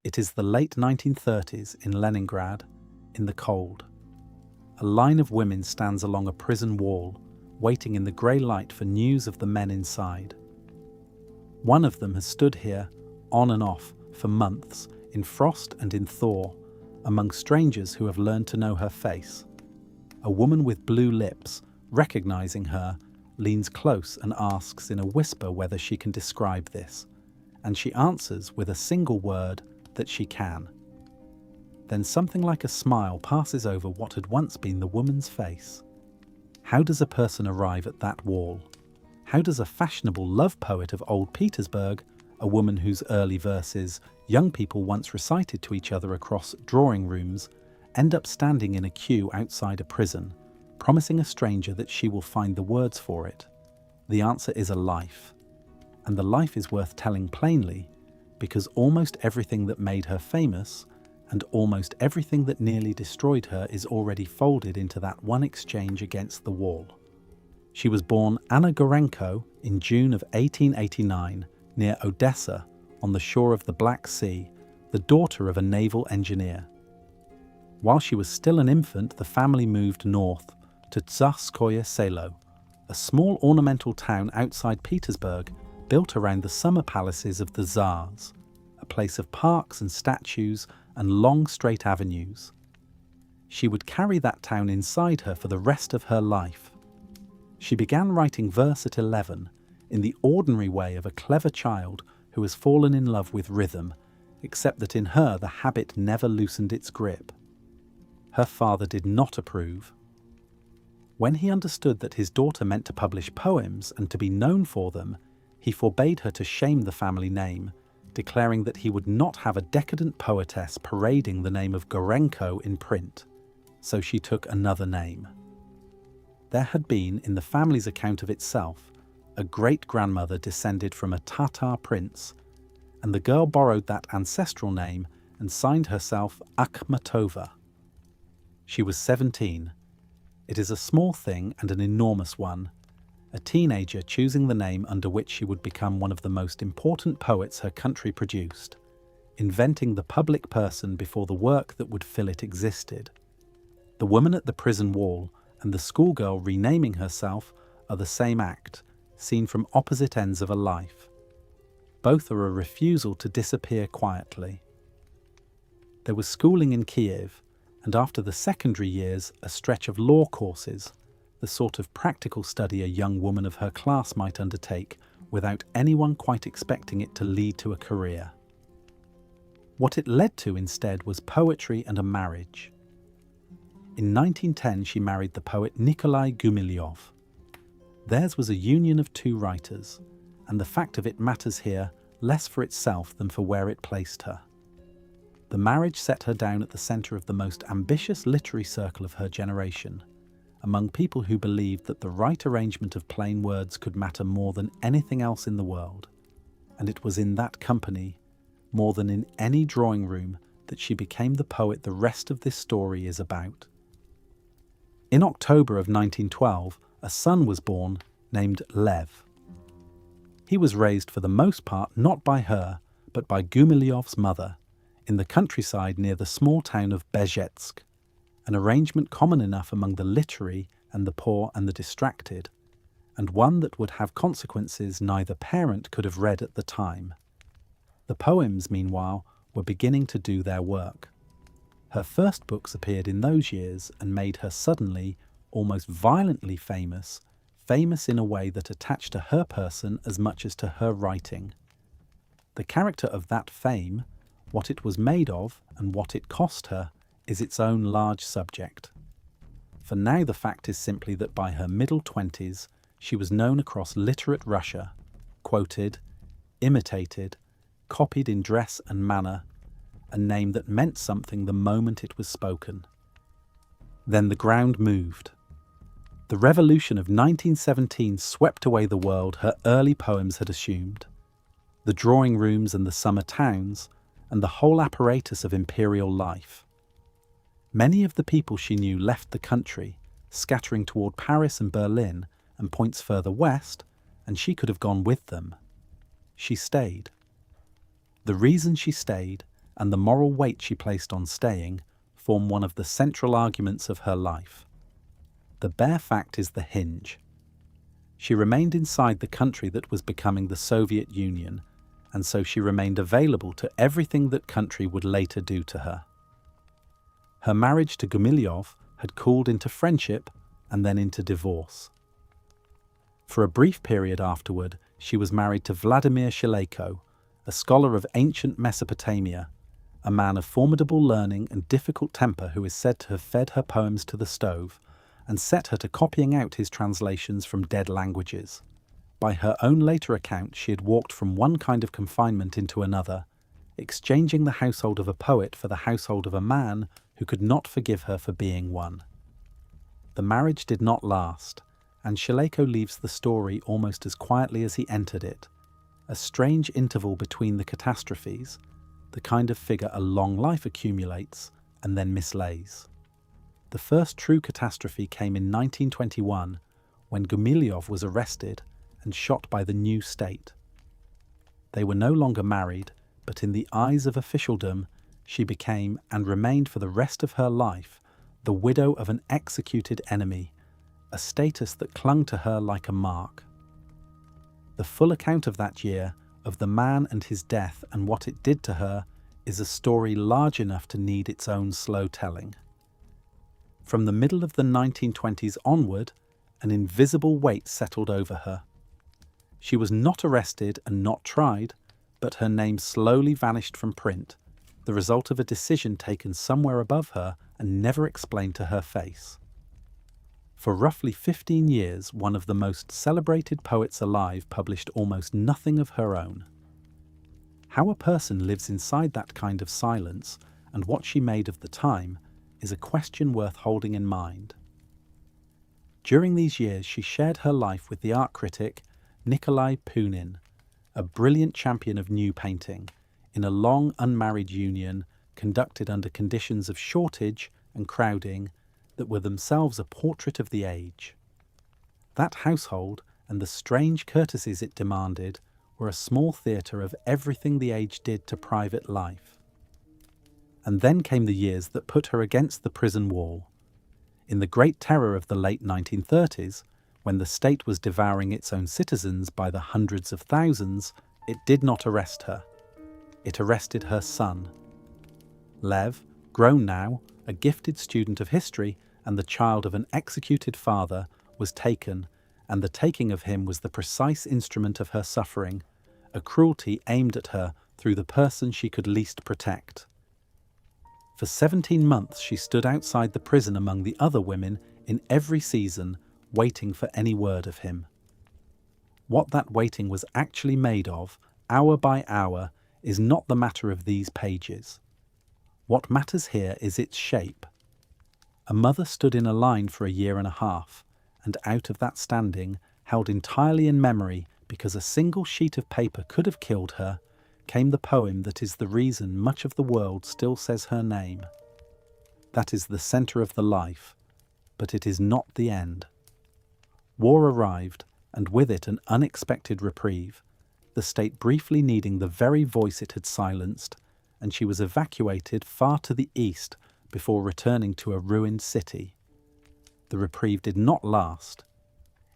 It is the late 1930s in Leningrad, in the cold. A line of women stands along a prison wall, waiting in the grey light for news of the men inside. One of them has stood here, on and off, for months, in frost and in thaw, among strangers who have learned to know her face. A woman with blue lips, recognizing her, leans close and asks in a whisper whether she can describe this, and she answers with a single word that she can. Then something like a smile passes over what had once been the woman's face. How does a person arrive at that wall? How does a fashionable love poet of old Petersburg, a woman whose early verses young people once recited to each other across drawing rooms, end up standing in a queue outside a prison, promising a stranger that she will find the words for it? The answer is a life. And the life is worth telling plainly, because almost everything that made her famous, and almost everything that nearly destroyed her, is already folded into that one exchange against the wall. She was born Anna Gorenko in June of 1889 near Odessa on the shore of the Black Sea, the daughter of a naval engineer. While she was still an infant, the family moved north to Tsarskoye Selo, a small ornamental town outside Petersburg built around the summer palaces of the Tsars, a place of parks and statues and long straight avenues. She would carry that town inside her for the rest of her life. She began writing verse at 11, in the ordinary way of a clever child who has fallen in love with rhythm, except that in her the habit never loosened its grip. Her father did not approve. When he understood that his daughter meant to publish poems and to be known for them, he forbade her to shame the family name, declaring that he would not have a decadent poetess parading the name of Gorenko in print, so she took another name. There had been, in the family's account of itself, a great-grandmother descended from a Tatar prince, and the girl borrowed that ancestral name and signed herself Akhmatova. She was 17. It is a small thing and an enormous one, a teenager choosing the name under which she would become one of the most important poets her country produced, inventing the public person before the work that would fill it existed. The woman at the prison wall and the schoolgirl renaming herself are the same act, seen from opposite ends of a life. Both are a refusal to disappear quietly. There was schooling in Kiev, and after the secondary years, a stretch of law courses, the sort of practical study a young woman of her class might undertake without anyone quite expecting it to lead to a career. What it led to instead was poetry and a marriage. In 1910 she married the poet Nikolai Gumilyov. Theirs was a union of two writers, and the fact of it matters here less for itself than for where it placed her. The marriage set her down at the centre of the most ambitious literary circle of her generation, among people who believed that the right arrangement of plain words could matter more than anything else in the world. And it was in that company, more than in any drawing room, that she became the poet the rest of this story is about. In October of 1912, a son was born named Lev. He was raised for the most part not by her, but by Gumilyov's mother, in the countryside near the small town of Bezhetsk, an arrangement common enough among the literary and the poor and the distracted, and one that would have consequences neither parent could have read at the time. The poems, meanwhile, were beginning to do their work. Her first books appeared in those years and made her suddenly, almost violently famous in a way that attached to her person as much as to her writing. The character of that fame, what it was made of and what it cost her, is its own large subject. For now the fact is simply that by her middle 20s she was known across literate Russia, quoted, imitated, copied in dress and manner, a name that meant something the moment it was spoken. Then the ground moved. The revolution of 1917 swept away the world her early poems had assumed. The drawing rooms and the summer towns, and the whole apparatus of imperial life. Many of the people she knew left the country, scattering toward Paris and Berlin and points further west, and she could have gone with them. She stayed. The reason she stayed, and the moral weight she placed on staying form one of the central arguments of her life. The bare fact is the hinge. She remained inside the country that was becoming the Soviet Union, and so she remained available to everything that country would later do to her. Her marriage to Gumilyov had cooled into friendship and then into divorce. For a brief period afterward, she was married to Vladimir Shileko, a scholar of ancient Mesopotamia, a man of formidable learning and difficult temper who is said to have fed her poems to the stove and set her to copying out his translations from dead languages. By her own later account, she had walked from one kind of confinement into another, exchanging the household of a poet for the household of a man who could not forgive her for being one. The marriage did not last, and Shileko leaves the story almost as quietly as he entered it, a strange interval between the catastrophes, the kind of figure a long life accumulates and then mislays. The first true catastrophe came in 1921, when Gumilyov was arrested and shot by the new state. They were no longer married, but in the eyes of officialdom, she became, and remained for the rest of her life, the widow of an executed enemy, a status that clung to her like a mark. The full account of that year, of the man and his death and what it did to her, is a story large enough to need its own slow telling. From the middle of the 1920s onward, an invisible weight settled over her. She was not arrested and not tried, but her name slowly vanished from print, the result of a decision taken somewhere above her and never explained to her face. For roughly 15 years, one of the most celebrated poets alive published almost nothing of her own. How a person lives inside that kind of silence, and what she made of the time, is a question worth holding in mind. During these years, she shared her life with the art critic Nikolai Punin, a brilliant champion of new painting, in a long unmarried union conducted under conditions of shortage and crowding that were themselves a portrait of the age. That household and the strange courtesies it demanded were a small theatre of everything the age did to private life. And then came the years that put her against the prison wall. In the Great Terror of the late 1930s, when the state was devouring its own citizens by the hundreds of thousands, it did not arrest her. It arrested her son. Lev, grown now, a gifted student of history and the child of an executed father, was taken, and the taking of him was the precise instrument of her suffering, a cruelty aimed at her through the person she could least protect. For 17 months she stood outside the prison among the other women in every season, waiting for any word of him. What that waiting was actually made of, hour by hour, is not the matter of these pages. What matters here is its shape. A mother stood in a line for a year and a half, and out of that standing, held entirely in memory because a single sheet of paper could have killed her, came the poem that is the reason much of the world still says her name. That is the centre of the life, but it is not the end. War arrived, and with it an unexpected reprieve, the state briefly needing the very voice it had silenced, and she was evacuated far to the east before returning to a ruined city. The reprieve did not last.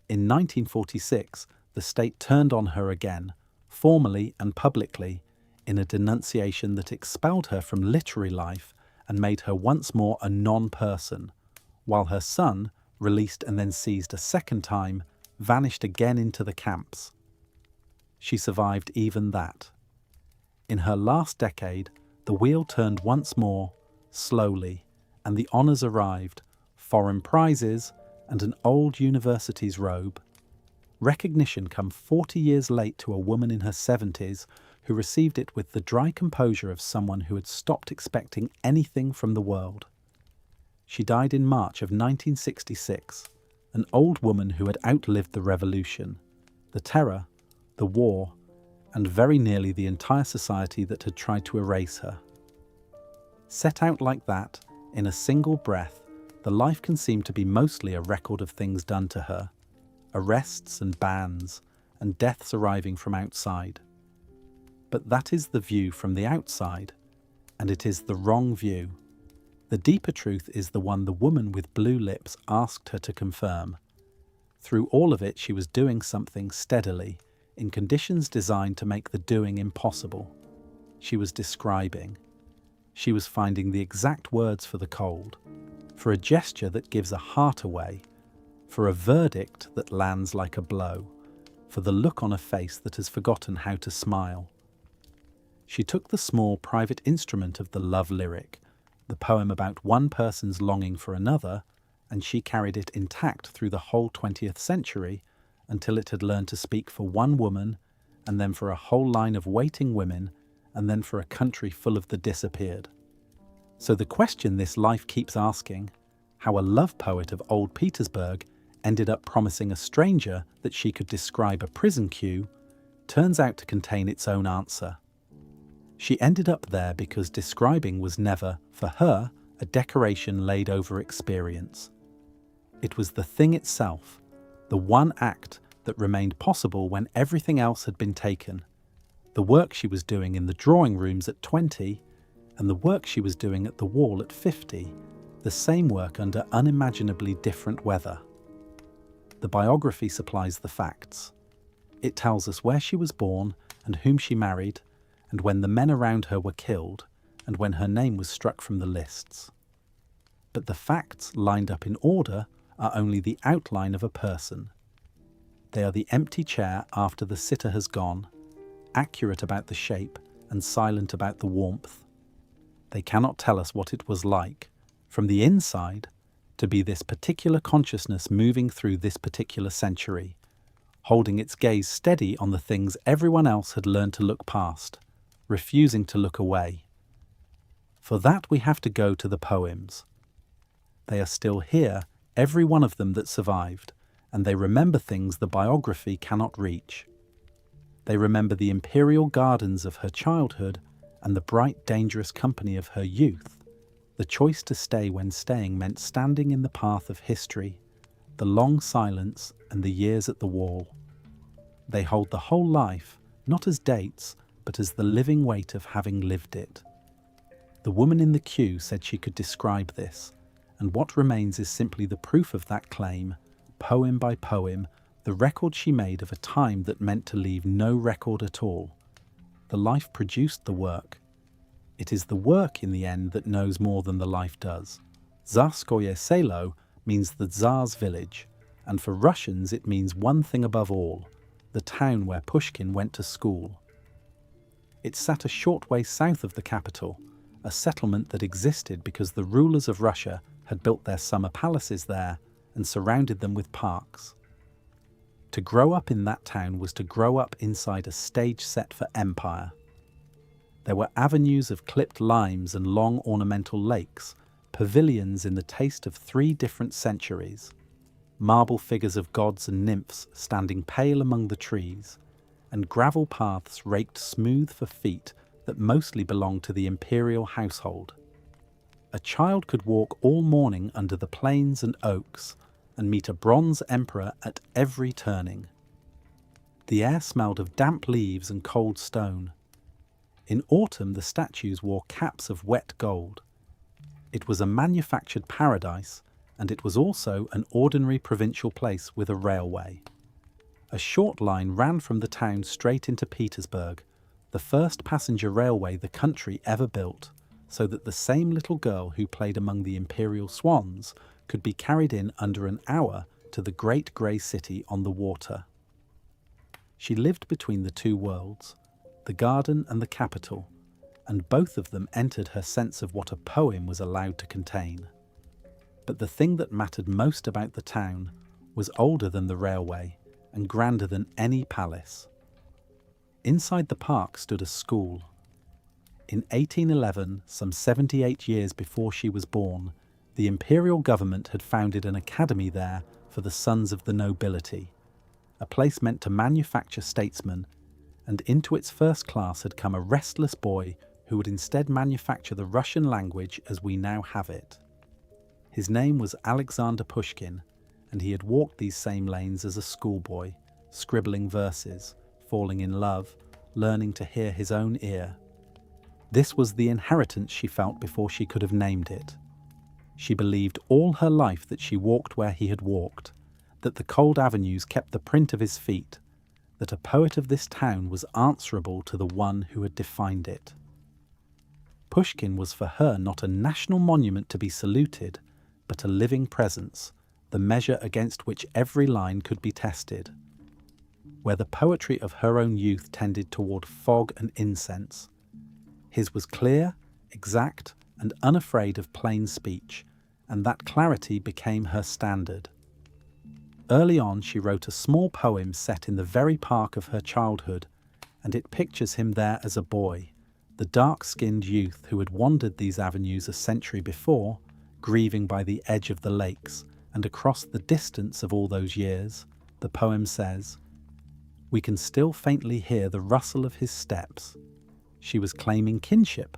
In 1946, the state turned on her again, formally and publicly, in a denunciation that expelled her from literary life and made her once more a non-person, while her son, released and then seized a second time, vanished again into the camps. She survived even that. In her last decade, the wheel turned once more, slowly, and the honours arrived, foreign prizes and an old university's robe. Recognition come 40 years late to a woman in her 70s who received it with the dry composure of someone who had stopped expecting anything from the world. She died in March of 1966, an old woman who had outlived the revolution, the terror, the war, and very nearly the entire society that had tried to erase her. Set out like that, in a single breath, the life can seem to be mostly a record of things done to her, arrests and bans, and deaths arriving from outside. But that is the view from the outside, and it is the wrong view. The deeper truth is the one the woman with blue lips asked her to confirm. Through all of it, she was doing something steadily, in conditions designed to make the doing impossible. She was describing. She was finding the exact words for the cold, for a gesture that gives a heart away, for a verdict that lands like a blow, for the look on a face that has forgotten how to smile. She took the small private instrument of the love lyric, the poem about one person's longing for another, and she carried it intact through the whole 20th century until it had learned to speak for one woman, and then for a whole line of waiting women, and then for a country full of the disappeared. So the question this life keeps asking, how a love poet of old Petersburg ended up promising a stranger that she could describe a prison queue, turns out to contain its own answer. She ended up there because describing was never, for her, a decoration laid over experience. It was the thing itself, the one act that remained possible when everything else had been taken. The work she was doing in the drawing rooms at 20, and the work she was doing at the wall at 50, the same work under unimaginably different weather. The biography supplies the facts. It tells us where she was born and whom she married, and when the men around her were killed, and when her name was struck from the lists. But the facts lined up in order are only the outline of a person. They are the empty chair after the sitter has gone, accurate about the shape and silent about the warmth. They cannot tell us what it was like, from the inside, to be this particular consciousness moving through this particular century, holding its gaze steady on the things everyone else had learned to look past, refusing to look away. For that we have to go to the poems. They are still here, every one of them that survived, and they remember things the biography cannot reach. They remember the imperial gardens of her childhood and the bright, dangerous company of her youth, the choice to stay when staying meant standing in the path of history, the long silence and the years at the wall. They hold the whole life, not as dates, but as the living weight of having lived it. The woman in the queue said she could describe this, and what remains is simply the proof of that claim, poem by poem, the record she made of a time that meant to leave no record at all. The life produced the work. It is the work in the end that knows more than the life does. Tsarskoye Selo means the Tsar's village, and for Russians it means one thing above all, the town where Pushkin went to school. It sat a short way south of the capital, a settlement that existed because the rulers of Russia had built their summer palaces there and surrounded them with parks. To grow up in that town was to grow up inside a stage set for empire. There were avenues of clipped limes and long ornamental lakes, pavilions in the taste of 3 different centuries, marble figures of gods and nymphs standing pale among the trees, and gravel paths raked smooth for feet that mostly belonged to the imperial household. A child could walk all morning under the planes and oaks and meet a bronze emperor at every turning. The air smelled of damp leaves and cold stone. In autumn, the statues wore caps of wet gold. It was a manufactured paradise, and it was also an ordinary provincial place with a railway. A short line ran from the town straight into Petersburg, the first passenger railway the country ever built, so that the same little girl who played among the imperial swans could be carried in under an hour to the great grey city on the water. She lived between the 2 worlds, the garden and the capital, and both of them entered her sense of what a poem was allowed to contain. But the thing that mattered most about the town was older than the railway and grander than any palace. Inside the park stood a school. In 1811, some 78 years before she was born, the imperial government had founded an academy there for the sons of the nobility, a place meant to manufacture statesmen, and into its first class had come a restless boy who would instead manufacture the Russian language as we now have it. His name was Alexander Pushkin, and he had walked these same lanes as a schoolboy, scribbling verses, falling in love, learning to hear his own ear. This was the inheritance she felt before she could have named it. She believed all her life that she walked where he had walked, that the cold avenues kept the print of his feet, that a poet of this town was answerable to the one who had defined it. Pushkin was for her not a national monument to be saluted, but a living presence, the measure against which every line could be tested. Where the poetry of her own youth tended toward fog and incense, his was clear, exact, and unafraid of plain speech, and that clarity became her standard. Early on she wrote a small poem set in the very park of her childhood, and it pictures him there as a boy, the dark-skinned youth who had wandered these avenues a century before, grieving by the edge of the lakes, and across the distance of all those years, the poem says, we can still faintly hear the rustle of his steps. She was claiming kinship.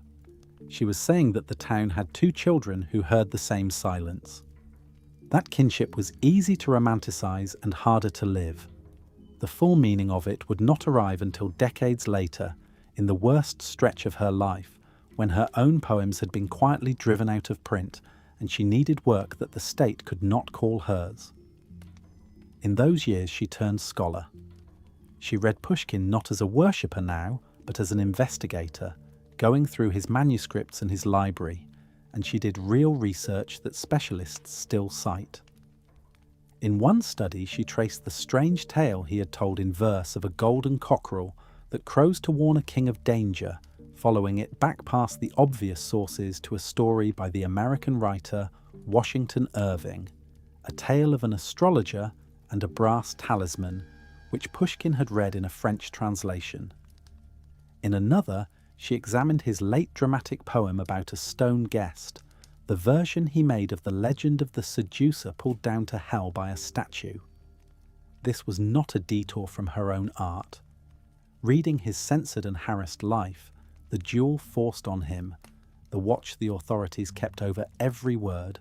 She was saying that the town had two children who heard the same silence. That kinship was easy to romanticize and harder to live. The full meaning of it would not arrive until decades later, in the worst stretch of her life, when her own poems had been quietly driven out of print and she needed work that the state could not call hers. In those years she turned scholar. She read Pushkin not as a worshipper now, but as an investigator, going through his manuscripts and his library, and she did real research that specialists still cite. In one study she traced the strange tale he had told in verse of a golden cockerel that crows to warn a king of danger, following it back past the obvious sources to a story by the American writer Washington Irving, a tale of an astrologer and a brass talisman, which Pushkin had read in a French translation. In another, she examined his late dramatic poem about a stone guest, the version he made of the legend of the seducer pulled down to hell by a statue. This was not a detour from her own art. Reading his censored and harassed life, the duel forced on him, the watch the authorities kept over every word,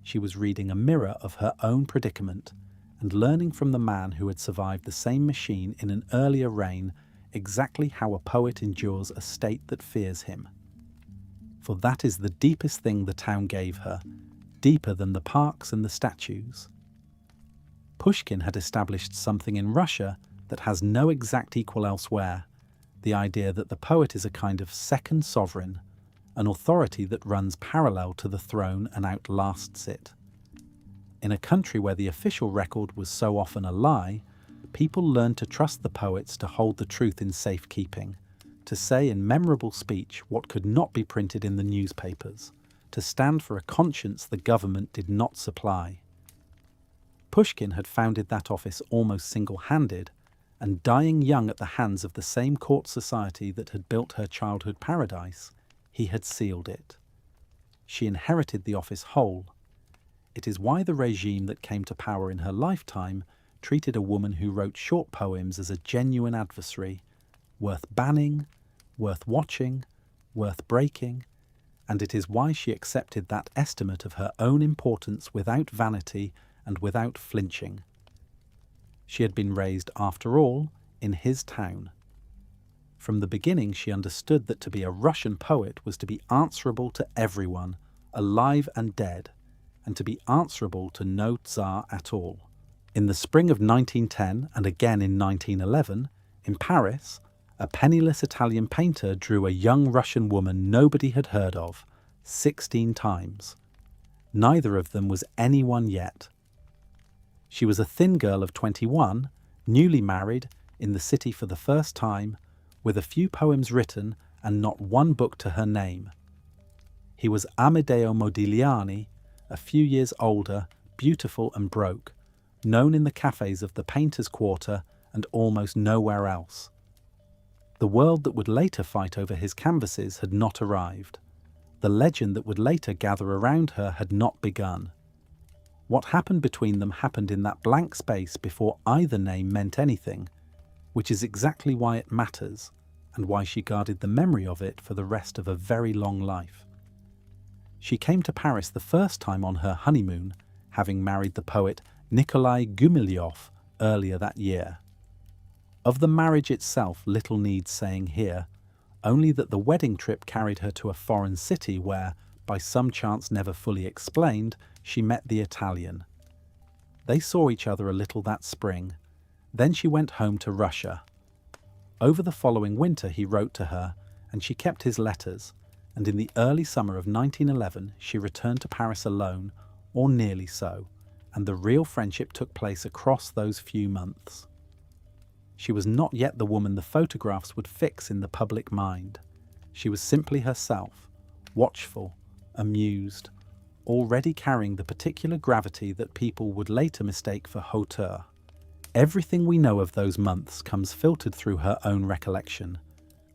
she was reading a mirror of her own predicament and learning from the man who had survived the same machine in an earlier reign exactly how a poet endures a state that fears him. For that is the deepest thing the town gave her, deeper than the parks and the statues. Pushkin had established something in Russia that has no exact equal elsewhere, the idea that the poet is a kind of second sovereign, an authority that runs parallel to the throne and outlasts it. In a country where the official record was so often a lie, people learned to trust the poets to hold the truth in safekeeping, to say in memorable speech what could not be printed in the newspapers, to stand for a conscience the government did not supply. Pushkin had founded that office almost single-handed, and dying young at the hands of the same court society that had built her childhood paradise, he had sealed it. She inherited the office whole. It is why the regime that came to power in her lifetime treated a woman who wrote short poems as a genuine adversary, worth banning, worth watching, worth breaking, and it is why she accepted that estimate of her own importance without vanity and without flinching. She had been raised, after all, in his town. From the beginning she understood that to be a Russian poet was to be answerable to everyone, alive and dead, and to be answerable to no Tsar at all. In the spring of 1910 and again in 1911, in Paris, a penniless Italian painter drew a young Russian woman nobody had heard of, 16 times. Neither of them was anyone yet. She was a thin girl of 21, newly married, in the city for the first time, with a few poems written and not one book to her name. He was Amedeo Modigliani, a few years older, beautiful and broke, known in the cafes of the Painters' Quarter and almost nowhere else. The world that would later fight over his canvases had not arrived. The legend that would later gather around her had not begun. What happened between them happened in that blank space before either name meant anything, which is exactly why it matters, and why she guarded the memory of it for the rest of a very long life. She came to Paris the first time on her honeymoon, having married the poet Nikolai Gumilyov earlier that year. Of the marriage itself little needs saying here, only that the wedding trip carried her to a foreign city where, by some chance never fully explained, she met the Italian. They saw each other a little that spring. Then she went home to Russia. Over the following winter he wrote to her, and she kept his letters, and in the early summer of 1911 she returned to Paris alone, or nearly so, and the real friendship took place across those few months. She was not yet the woman the photographs would fix in the public mind. She was simply herself, watchful, amused, already carrying the particular gravity that people would later mistake for hauteur. Everything we know of those months comes filtered through her own recollection,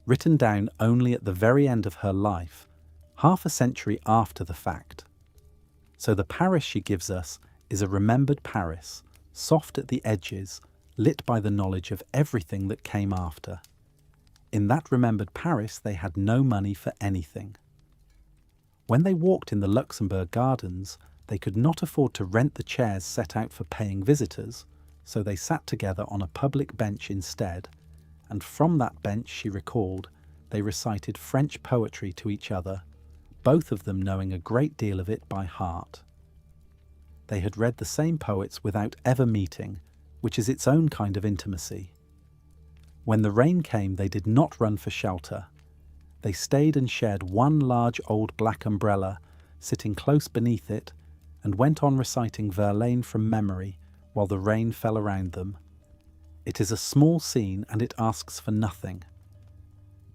written down only at the very end of her life, half a century after the fact. So the Paris she gives us is a remembered Paris, soft at the edges, lit by the knowledge of everything that came after. In that remembered Paris they had no money for anything. When they walked in the Luxembourg Gardens, they could not afford to rent the chairs set out for paying visitors, so they sat together on a public bench instead, and from that bench, she recalled, they recited French poetry to each other, both of them knowing a great deal of it by heart. They had read the same poets without ever meeting, which is its own kind of intimacy. When the rain came, they did not run for shelter. They stayed and shared one large old black umbrella, sitting close beneath it, and went on reciting Verlaine from memory while the rain fell around them. It is a small scene and it asks for nothing.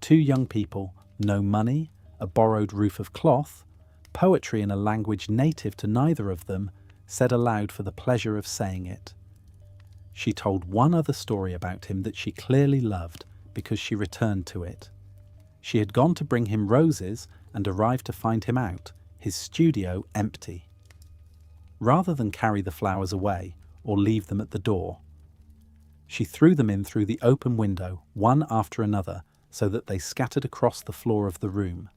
Two young people, no money, a borrowed roof of cloth, poetry in a language native to neither of them, said aloud for the pleasure of saying it. She told one other story about him that she clearly loved because she returned to it. She had gone to bring him roses and arrived to find him out, his studio empty. Rather than carry the flowers away or leave them at the door, she threw them in through the open window, one after another, so that they scattered across the floor of the room.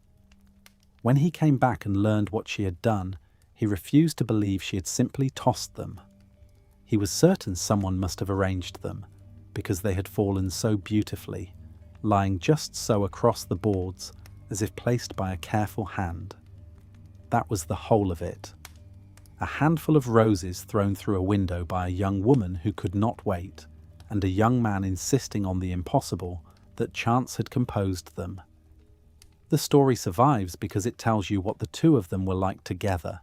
When he came back and learned what she had done, he refused to believe she had simply tossed them. He was certain someone must have arranged them, because they had fallen so beautifully, lying just so across the boards, as if placed by a careful hand. That was the whole of it. A handful of roses thrown through a window by a young woman who could not wait, and a young man insisting on the impossible, that chance had composed them. The story survives because it tells you what the two of them were like together,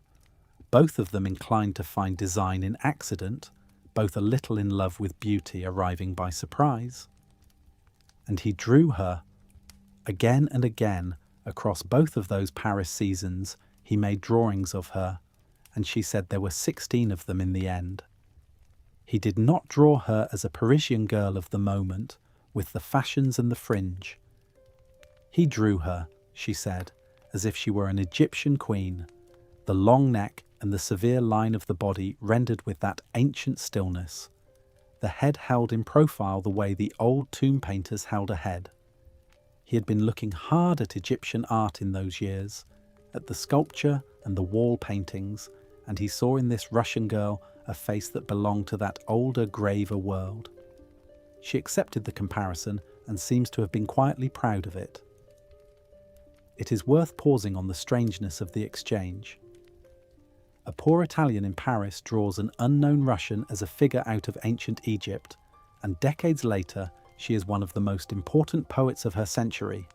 both of them inclined to find design in accident, both a little in love with beauty arriving by surprise. And he drew her. Again and again, across both of those Paris seasons, he made drawings of her, and she said there were 16 of them in the end. He did not draw her as a Parisian girl of the moment, with the fashions and the fringe. He drew her, she said, as if she were an Egyptian queen, the long neck and the severe line of the body rendered with that ancient stillness, the head held in profile the way the old tomb painters held a head. He had been looking hard at Egyptian art in those years, at the sculpture and the wall paintings, and he saw in this Russian girl a face that belonged to that older, graver world. She accepted the comparison and seems to have been quietly proud of it. It is worth pausing on the strangeness of the exchange. A poor Italian in Paris draws an unknown Russian as a figure out of ancient Egypt, and decades later she is one of the most important poets of her century,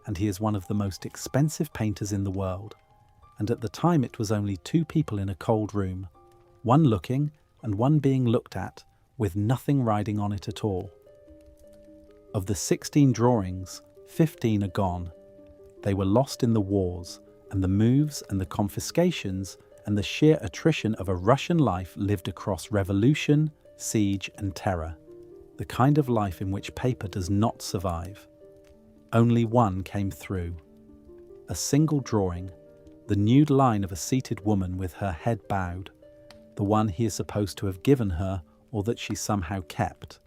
and he is one of the most expensive painters in the world. And at the time it was only two people in a cold room, one looking and one being looked at, with nothing riding on it at all. Of the 16 drawings, 15 are gone. They were lost in the wars, and the moves and the confiscations and the sheer attrition of a Russian life lived across revolution, siege and terror, the kind of life in which paper does not survive. Only one came through. A single drawing, the nude line of a seated woman with her head bowed, the one he is supposed to have given her or that she somehow kept.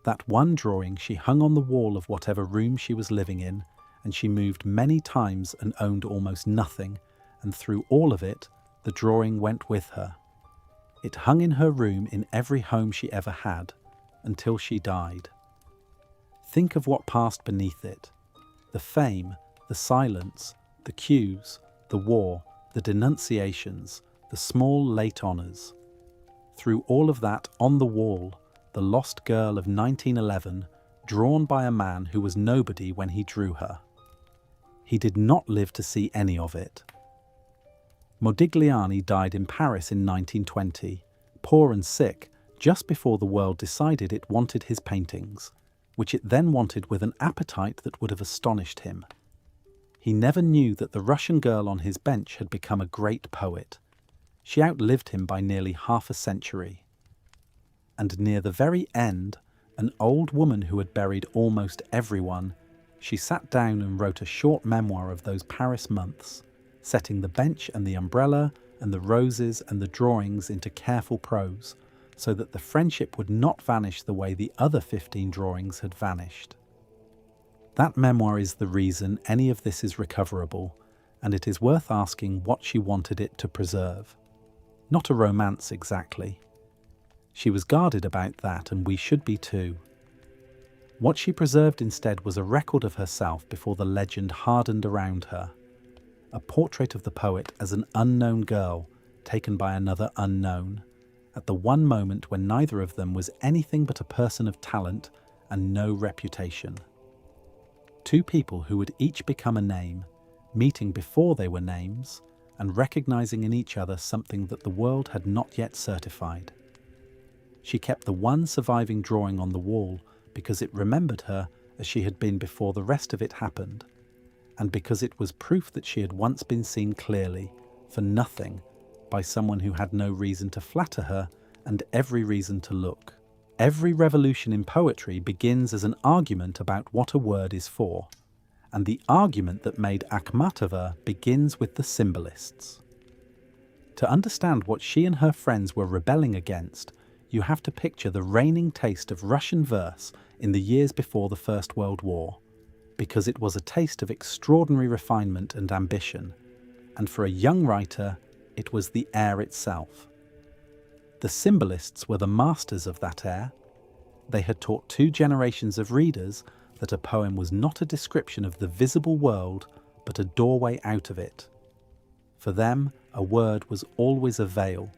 That one drawing she hung on the wall of whatever room she was living in, and she moved many times and owned almost nothing, and through all of it, the drawing went with her. It hung in her room in every home she ever had, until she died. Think of what passed beneath it. The The fame, the silence, the cues, the war, the denunciations, the small late honours. Through all of that, on the wall, the lost girl of 1911, drawn by a man who was nobody when he drew her. He did not live to see any of it. Modigliani died in Paris in 1920, poor and sick, just before the world decided it wanted his paintings, which it then wanted with an appetite that would have astonished him. He never knew that the Russian girl on his bench had become a great poet. She outlived him by nearly half a century. And near the very end, an old woman who had buried almost everyone, she sat down and wrote a short memoir of those Paris months, setting the bench and the umbrella and the roses and the drawings into careful prose, so that the friendship would not vanish the way the other 15 drawings had vanished. That memoir is the reason any of this is recoverable, and it is worth asking what she wanted it to preserve. Not a romance exactly. She was guarded about that, and we should be too. What she preserved instead was a record of herself before the legend hardened around her. A portrait of the poet as an unknown girl, taken by another unknown, at the one moment when neither of them was anything but a person of talent and no reputation. Two people who would each become a name, meeting before they were names, and recognizing in each other something that the world had not yet certified. She kept the one surviving drawing on the wall because it remembered her as she had been before the rest of it happened, and because it was proof that she had once been seen clearly, for nothing, by someone who had no reason to flatter her and every reason to look. Every revolution in poetry begins as an argument about what a word is for, and the argument that made Akhmatova begins with the symbolists. To understand what she and her friends were rebelling against, you have to picture the reigning taste of Russian verse in the years before the First World War, because it was a taste of extraordinary refinement and ambition, and for a young writer, it was the air itself. The symbolists were the masters of that air. They had taught 2 generations of readers that a poem was not a description of the visible world, but a doorway out of it. For them, a word was always a veil.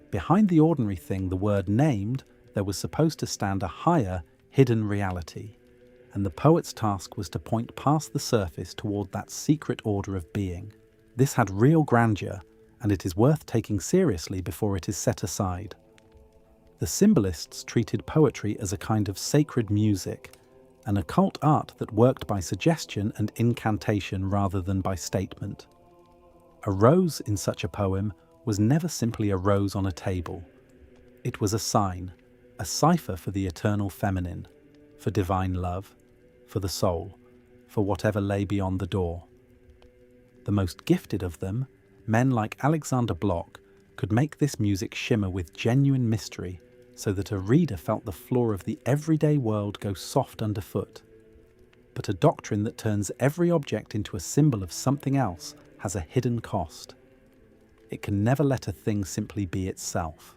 Behind the ordinary thing the word named, there was supposed to stand a higher, hidden reality, and the poet's task was to point past the surface toward that secret order of being. This had real grandeur, and it is worth taking seriously before it is set aside. The symbolists treated poetry as a kind of sacred music, an occult art that worked by suggestion and incantation rather than by statement. A rose in such a poem was never simply a rose on a table. It was a sign, a cipher for the eternal feminine, for divine love, for the soul, for whatever lay beyond the door. The most gifted of them, men like Alexander Bloch, could make this music shimmer with genuine mystery so that a reader felt the floor of the everyday world go soft underfoot. But a doctrine that turns every object into a symbol of something else has a hidden cost. It can never let a thing simply be itself.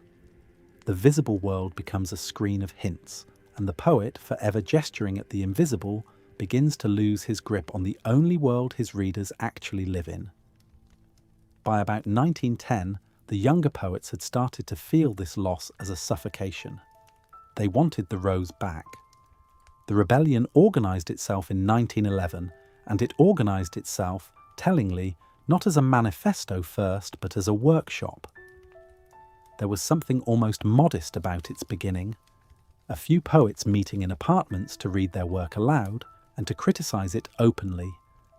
The visible world becomes a screen of hints, and the poet, forever gesturing at the invisible, begins to lose his grip on the only world his readers actually live in. By about 1910, the younger poets had started to feel this loss as a suffocation. They wanted the rose back. The rebellion organised itself in 1911, and it organised itself, tellingly, not as a manifesto first, but as a workshop. There was something almost modest about its beginning. A few poets meeting in apartments to read their work aloud and to criticise it openly,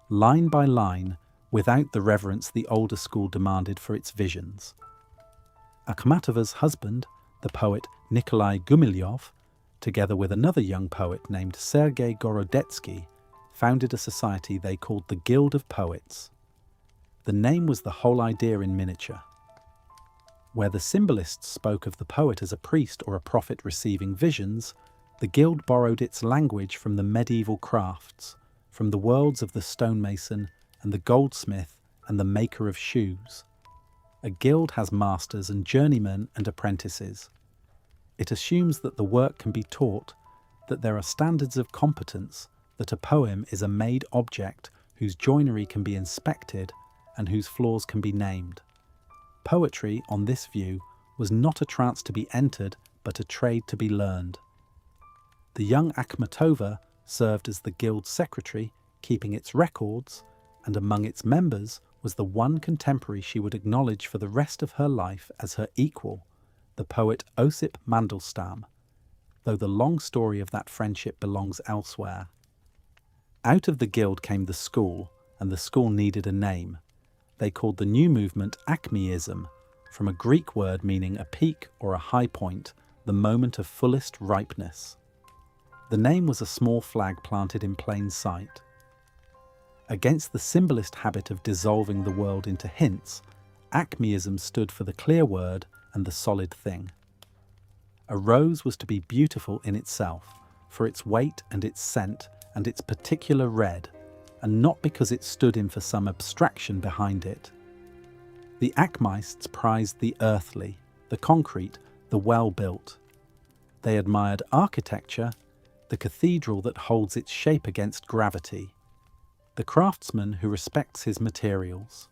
line by line, without the reverence the older school demanded for its visions. Akhmatova's husband, the poet Nikolai Gumilyov, together with another young poet named Sergei Gorodetsky, founded a society they called the Guild of Poets. The name was the whole idea in miniature. Where the symbolists spoke of the poet as a priest or a prophet receiving visions, the guild borrowed its language from the medieval crafts, from the worlds of the stonemason and the goldsmith and the maker of shoes. A guild has masters and journeymen and apprentices. It assumes that the work can be taught, that there are standards of competence, that a poem is a made object whose joinery can be inspected and whose flaws can be named. Poetry, on this view, was not a trance to be entered, but a trade to be learned. The young Akhmatova served as the guild's secretary, keeping its records, and among its members was the one contemporary she would acknowledge for the rest of her life as her equal, the poet Osip Mandelstam, though the long story of that friendship belongs elsewhere. Out of the guild came the school, and the school needed a name. They called the new movement Acmeism, from a Greek word meaning a peak or a high point, the moment of fullest ripeness. The name was a small flag planted in plain sight. Against the symbolist habit of dissolving the world into hints, Acmeism stood for the clear word and the solid thing. A rose was to be beautiful in itself, for its weight and its scent and its particular red, and not because it stood in for some abstraction behind it. The Acmeists prized the earthly, the concrete, the well-built. They admired architecture, the cathedral that holds its shape against gravity, the craftsman who respects his materials.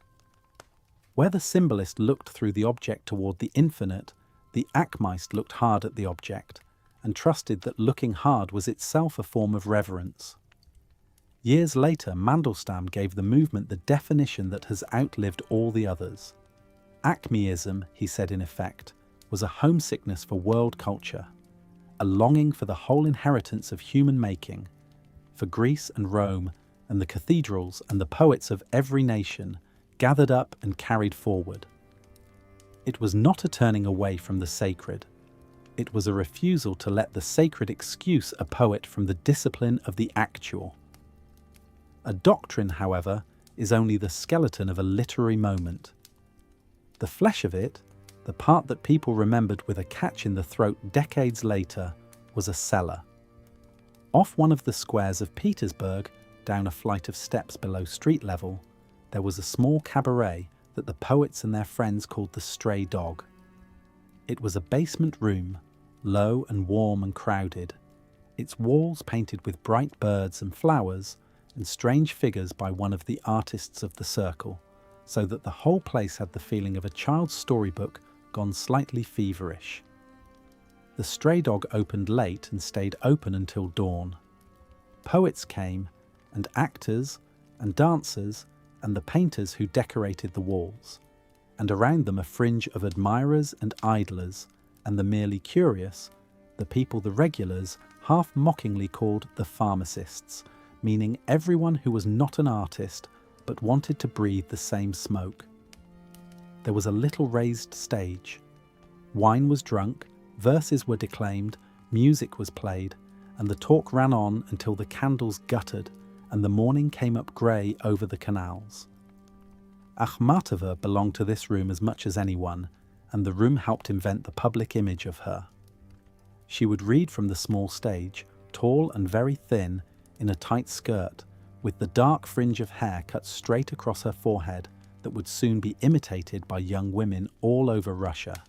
Where the symbolist looked through the object toward the infinite, the Acmeist looked hard at the object, and trusted that looking hard was itself a form of reverence. Years later, Mandelstam gave the movement the definition that has outlived all the others. Acmeism, he said in effect, was a homesickness for world culture, a longing for the whole inheritance of human making, for Greece and Rome and the cathedrals and the poets of every nation, gathered up and carried forward. It was not a turning away from the sacred. It was a refusal to let the sacred excuse a poet from the discipline of the actual. A doctrine, however, is only the skeleton of a literary moment. The flesh of it, the part that people remembered with a catch in the throat decades later, was a cellar. Off one of the squares of Petersburg, down a flight of steps below street level, there was a small cabaret that the poets and their friends called the Stray Dog. It was a basement room, low and warm and crowded, its walls painted with bright birds and flowers and strange figures by one of the artists of the circle, so that the whole place had the feeling of a child's storybook gone slightly feverish. The Stray Dog opened late and stayed open until dawn. Poets came, and actors, and dancers, and the painters who decorated the walls, and around them a fringe of admirers and idlers, and the merely curious, the people the regulars half-mockingly called the pharmacists, meaning everyone who was not an artist but wanted to breathe the same smoke. There was a little raised stage. Wine was drunk, verses were declaimed, music was played, and the talk ran on until the candles guttered and the morning came up grey over the canals. Akhmatova belonged to this room as much as anyone, and the room helped invent the public image of her. She would read from the small stage, tall and very thin, in a tight skirt, with the dark fringe of hair cut straight across her forehead that would soon be imitated by young women all over Russia.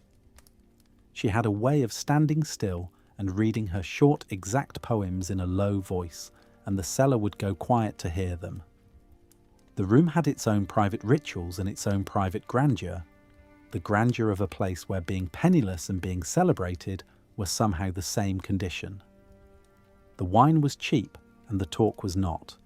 She had a way of standing still and reading her short, exact poems in a low voice, and the cellar would go quiet to hear them. The room had its own private rituals and its own private grandeur, the grandeur of a place where being penniless and being celebrated were somehow the same condition. The wine was cheap and the talk was not.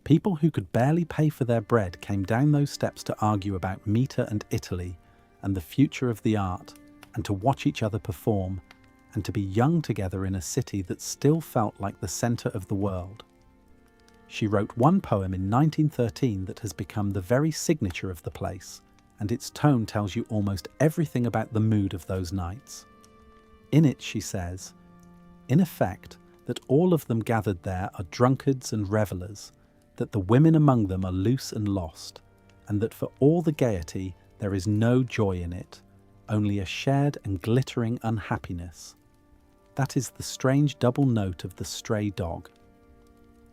People who could barely pay for their bread came down those steps to argue about metre and Italy and the future of the art, and to watch each other perform, and to be young together in a city that still felt like the centre of the world. She wrote one poem in 1913 that has become the very signature of the place, and its tone tells you almost everything about the mood of those nights. In it she says, in effect, that all of them gathered there are drunkards and revellers, that the women among them are loose and lost, and that for all the gaiety there is no joy in it, only a shared and glittering unhappiness. That is the strange double note of the Stray Dog.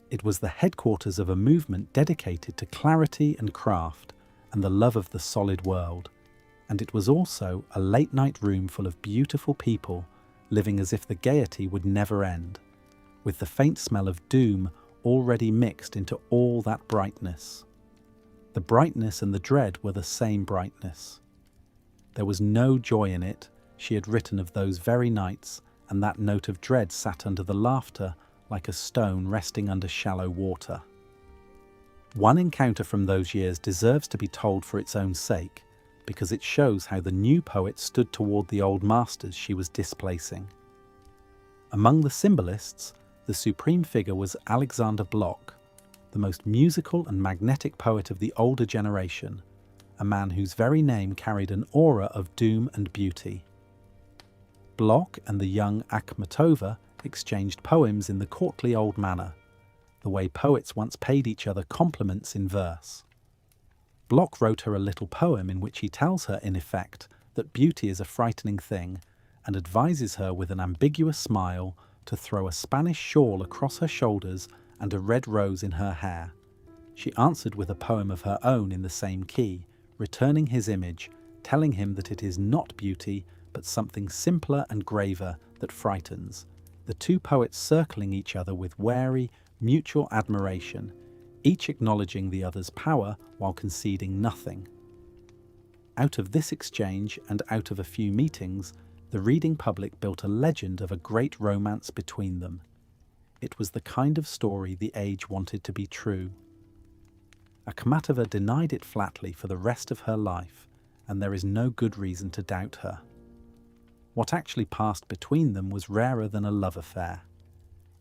It was the headquarters of a movement dedicated to clarity and craft and the love of the solid world, and it was also a late-night room full of beautiful people living as if the gaiety would never end, with the faint smell of doom already mixed into all that brightness. The brightness and the dread were the same brightness. There was no joy in it. She had written of those very nights, and that note of dread sat under the laughter like a stone resting under shallow water. One encounter from those years deserves to be told for its own sake, because it shows how the new poet stood toward the old masters she was displacing. Among the symbolists, the supreme figure was Alexander Blok, the most musical and magnetic poet of the older generation, a man whose very name carried an aura of doom and beauty. Blok and the young Akhmatova exchanged poems in the courtly old manner, the way poets once paid each other compliments in verse. Blok wrote her a little poem in which he tells her, in effect, that beauty is a frightening thing, and advises her with an ambiguous smile to throw a Spanish shawl across her shoulders and a red rose in her hair. She answered with a poem of her own in the same key, returning his image, telling him that it is not beauty, but something simpler and graver that frightens, the two poets circling each other with wary, mutual admiration, each acknowledging the other's power while conceding nothing. Out of this exchange and out of a few meetings, the reading public built a legend of a great romance between them. It was the kind of story the age wanted to be true. Akhmatova denied it flatly for the rest of her life, and there is no good reason to doubt her. What actually passed between them was rarer than a love affair.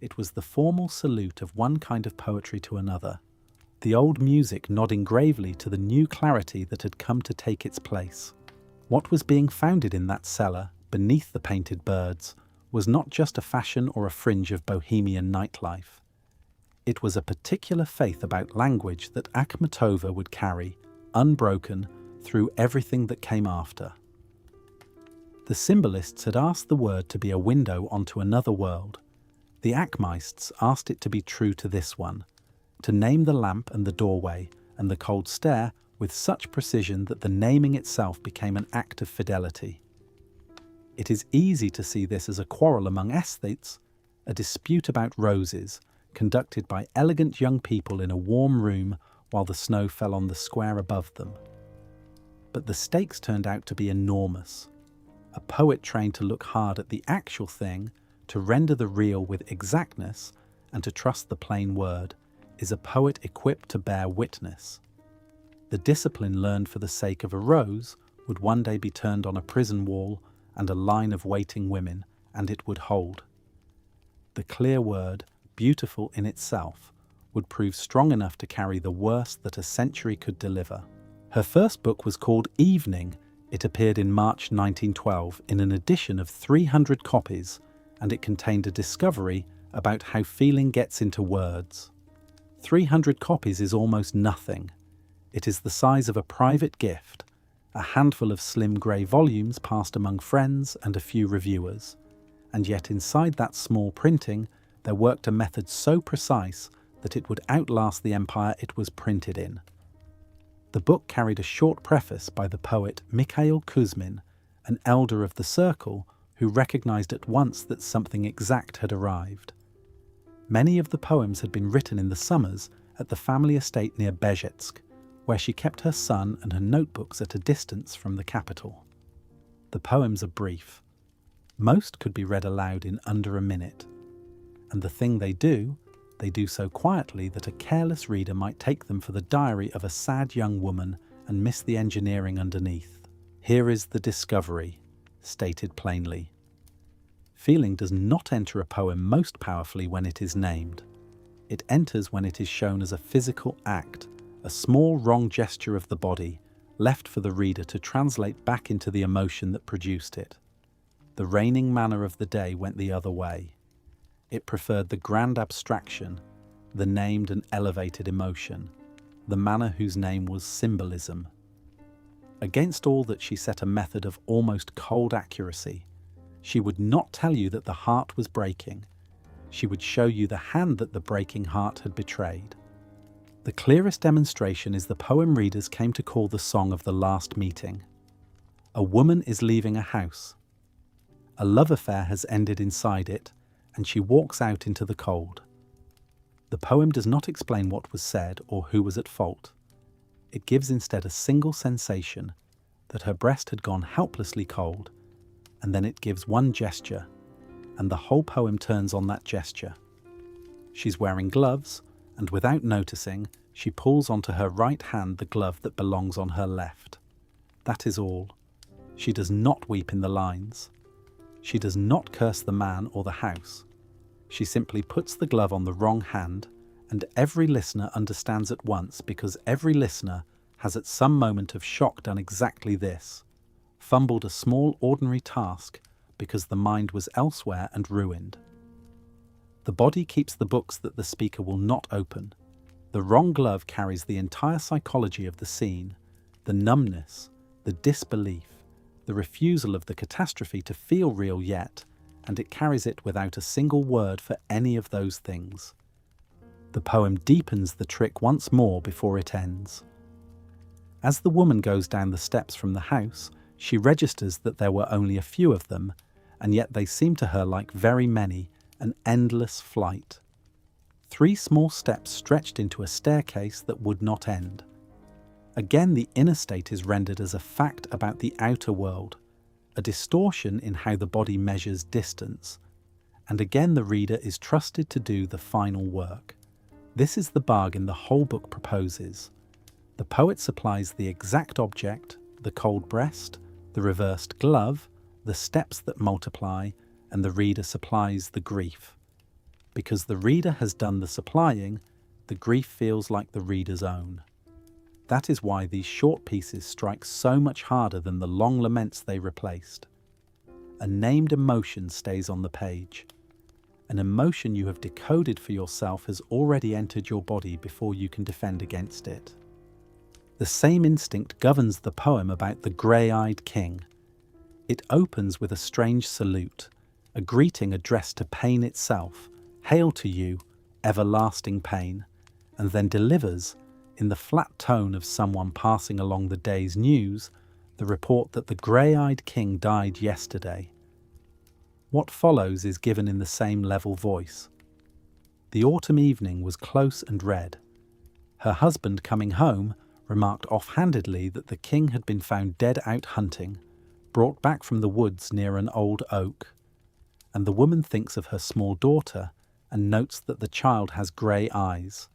It was the formal salute of one kind of poetry to another, the old music nodding gravely to the new clarity that had come to take its place. What was being founded in that cellar, beneath the painted birds, was not just a fashion or a fringe of bohemian nightlife. It was a particular faith about language that Akhmatova would carry, unbroken, through everything that came after. The symbolists had asked the word to be a window onto another world. The Akhmists asked it to be true to this one, to name the lamp and the doorway and the cold stare with such precision that the naming itself became an act of fidelity. It is easy to see this as a quarrel among aesthetes, a dispute about roses, conducted by elegant young people in a warm room while the snow fell on the square above them. But the stakes turned out to be enormous. A poet trained to look hard at the actual thing, to render the real with exactness, and to trust the plain word, is a poet equipped to bear witness. The discipline learned for the sake of a rose would one day be turned on a prison wall and a line of waiting women, and it would hold. The clear word, beautiful in itself, would prove strong enough to carry the worst that a century could deliver. Her first book was called Evening. It appeared in March 1912 in an edition of 300 copies, and it contained a discovery about how feeling gets into words. 300 copies is almost nothing. It is the size of a private gift, a handful of slim grey volumes passed among friends and a few reviewers. And yet inside that small printing, there worked a method so precise that it would outlast the empire it was printed in. The book carried a short preface by the poet Mikhail Kuzmin, an elder of the circle who recognized at once that something exact had arrived. Many of the poems had been written in the summers at the family estate near Bezhetsk, where she kept her son and her notebooks at a distance from the capital. The poems are brief. Most could be read aloud in under a minute. And the thing they do so quietly that a careless reader might take them for the diary of a sad young woman and miss the engineering underneath. Here is the discovery, stated plainly. Feeling does not enter a poem most powerfully when it is named. It enters when it is shown as a physical act, a small wrong gesture of the body, left for the reader to translate back into the emotion that produced it. The reigning manner of the day went the other way. It preferred the grand abstraction, the named and elevated emotion, the manner whose name was symbolism. Against all that she set a method of almost cold accuracy. She would not tell you that the heart was breaking. She would show you the hand that the breaking heart had betrayed. The clearest demonstration is the poem readers came to call the song of the last meeting. A woman is leaving a house. A love affair has ended inside it, and she walks out into the cold. The poem does not explain what was said or who was at fault. It gives instead a single sensation, that her breast had gone helplessly cold, and then it gives one gesture, and the whole poem turns on that gesture. She's wearing gloves, and without noticing, she pulls onto her right hand the glove that belongs on her left. That is all. She does not weep in the lines. She does not curse the man or the house. She simply puts the glove on the wrong hand, and every listener understands at once, because every listener has at some moment of shock done exactly this, fumbled a small ordinary task because the mind was elsewhere and ruined. The body keeps the books that the speaker will not open. The wrong glove carries the entire psychology of the scene, the numbness, the disbelief, the refusal of the catastrophe to feel real yet, and it carries it without a single word for any of those things. The poem deepens the trick once more before it ends. As the woman goes down the steps from the house, she registers that there were only a few of them, and yet they seem to her like very many, an endless flight. 3 small steps stretched into a staircase that would not end. Again, the inner state is rendered as a fact about the outer world, a distortion in how the body measures distance, and again the reader is trusted to do the final work. This is the bargain the whole book proposes. The poet supplies the exact object, the cold breast, the reversed glove, the steps that multiply, and the reader supplies the grief. Because the reader has done the supplying, the grief feels like the reader's own. That is why these short pieces strike so much harder than the long laments they replaced. A named emotion stays on the page. An emotion you have decoded for yourself has already entered your body before you can defend against it. The same instinct governs the poem about the grey-eyed king. It opens with a strange salute, a greeting addressed to pain itself, "Hail to you, everlasting pain," and then delivers, in the flat tone of someone passing along the day's news, the report that the grey-eyed king died yesterday. What follows is given in the same level voice. The autumn evening was close and red. Her husband, coming home, remarked offhandedly that the king had been found dead out hunting, brought back from the woods near an old oak. And the woman thinks of her small daughter and notes that the child has grey eyes.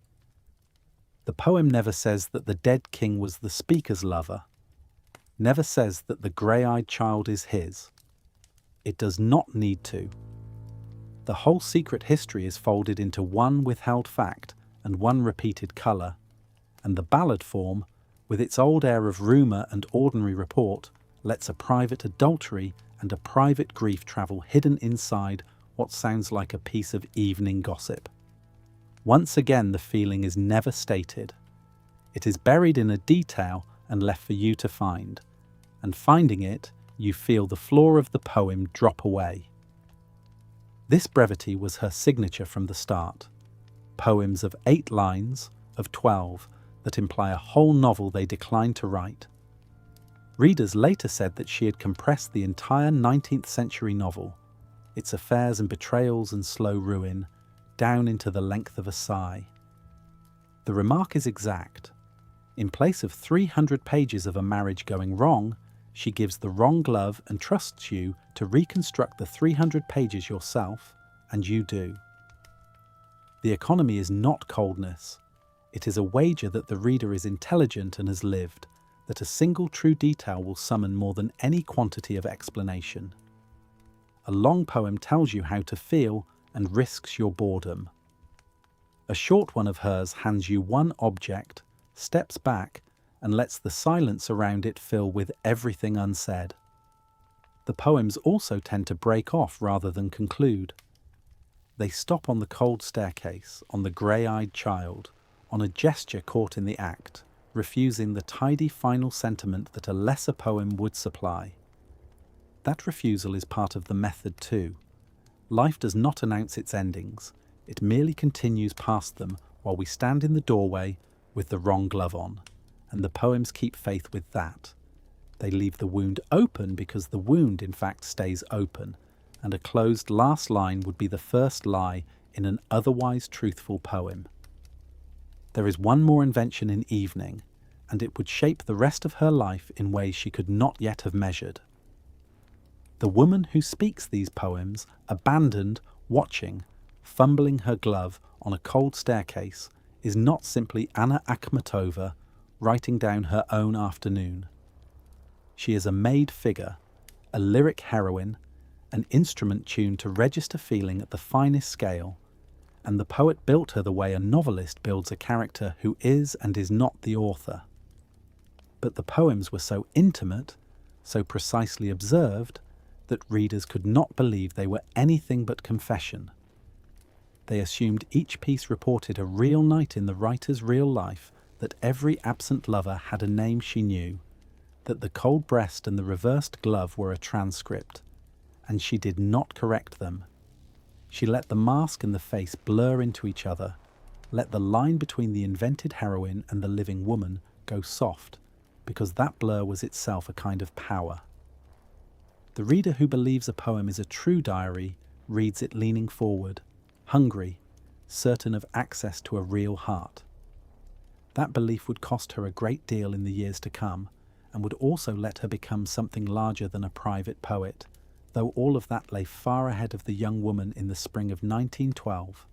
The poem never says that the dead king was the speaker's lover, never says that the grey-eyed child is his. It does not need to. The whole secret history is folded into one withheld fact and one repeated colour, and the ballad form, with its old air of rumour and ordinary report, lets a private adultery and a private grief travel hidden inside what sounds like a piece of evening gossip. Once again, the feeling is never stated. It is buried in a detail and left for you to find, and finding it, you feel the floor of the poem drop away. This brevity was her signature from the start. Poems of 8 lines, of 12, that imply a whole novel they declined to write. Readers later said that she had compressed the entire 19th century novel, its affairs and betrayals and slow ruin, down into the length of a sigh. The remark is exact. In place of 300 pages of a marriage going wrong, she gives the wrong glove and trusts you to reconstruct the 300 pages yourself, and you do. The economy is not coldness. It is a wager that the reader is intelligent and has lived, that a single true detail will summon more than any quantity of explanation. A long poem tells you how to feel and risks your boredom. A short one of hers hands you one object, steps back, and lets the silence around it fill with everything unsaid. The poems also tend to break off rather than conclude. They stop on the cold staircase, on the grey-eyed child, on a gesture caught in the act, refusing the tidy final sentiment that a lesser poem would supply. That refusal is part of the method too. Life does not announce its endings, it merely continues past them while we stand in the doorway with the wrong glove on, and the poems keep faith with that. They leave the wound open because the wound in fact stays open, and a closed last line would be the first lie in an otherwise truthful poem. There is one more invention in Evening, and it would shape the rest of her life in ways she could not yet have measured. The woman who speaks these poems, abandoned, watching, fumbling her glove on a cold staircase, is not simply Anna Akhmatova writing down her own afternoon. She is a made figure, a lyric heroine, an instrument tuned to register feeling at the finest scale, and the poet built her the way a novelist builds a character who is and is not the author. But the poems were so intimate, so precisely observed, that readers could not believe they were anything but confession. They assumed each piece reported a real night in the writer's real life, that every absent lover had a name she knew, that the cold breast and the reversed glove were a transcript, and she did not correct them. She let the mask and the face blur into each other, let the line between the invented heroine and the living woman go soft, because that blur was itself a kind of power. The reader who believes a poem is a true diary reads it leaning forward, hungry, certain of access to a real heart. That belief would cost her a great deal in the years to come, and would also let her become something larger than a private poet, though all of that lay far ahead of the young woman in the spring of 1912.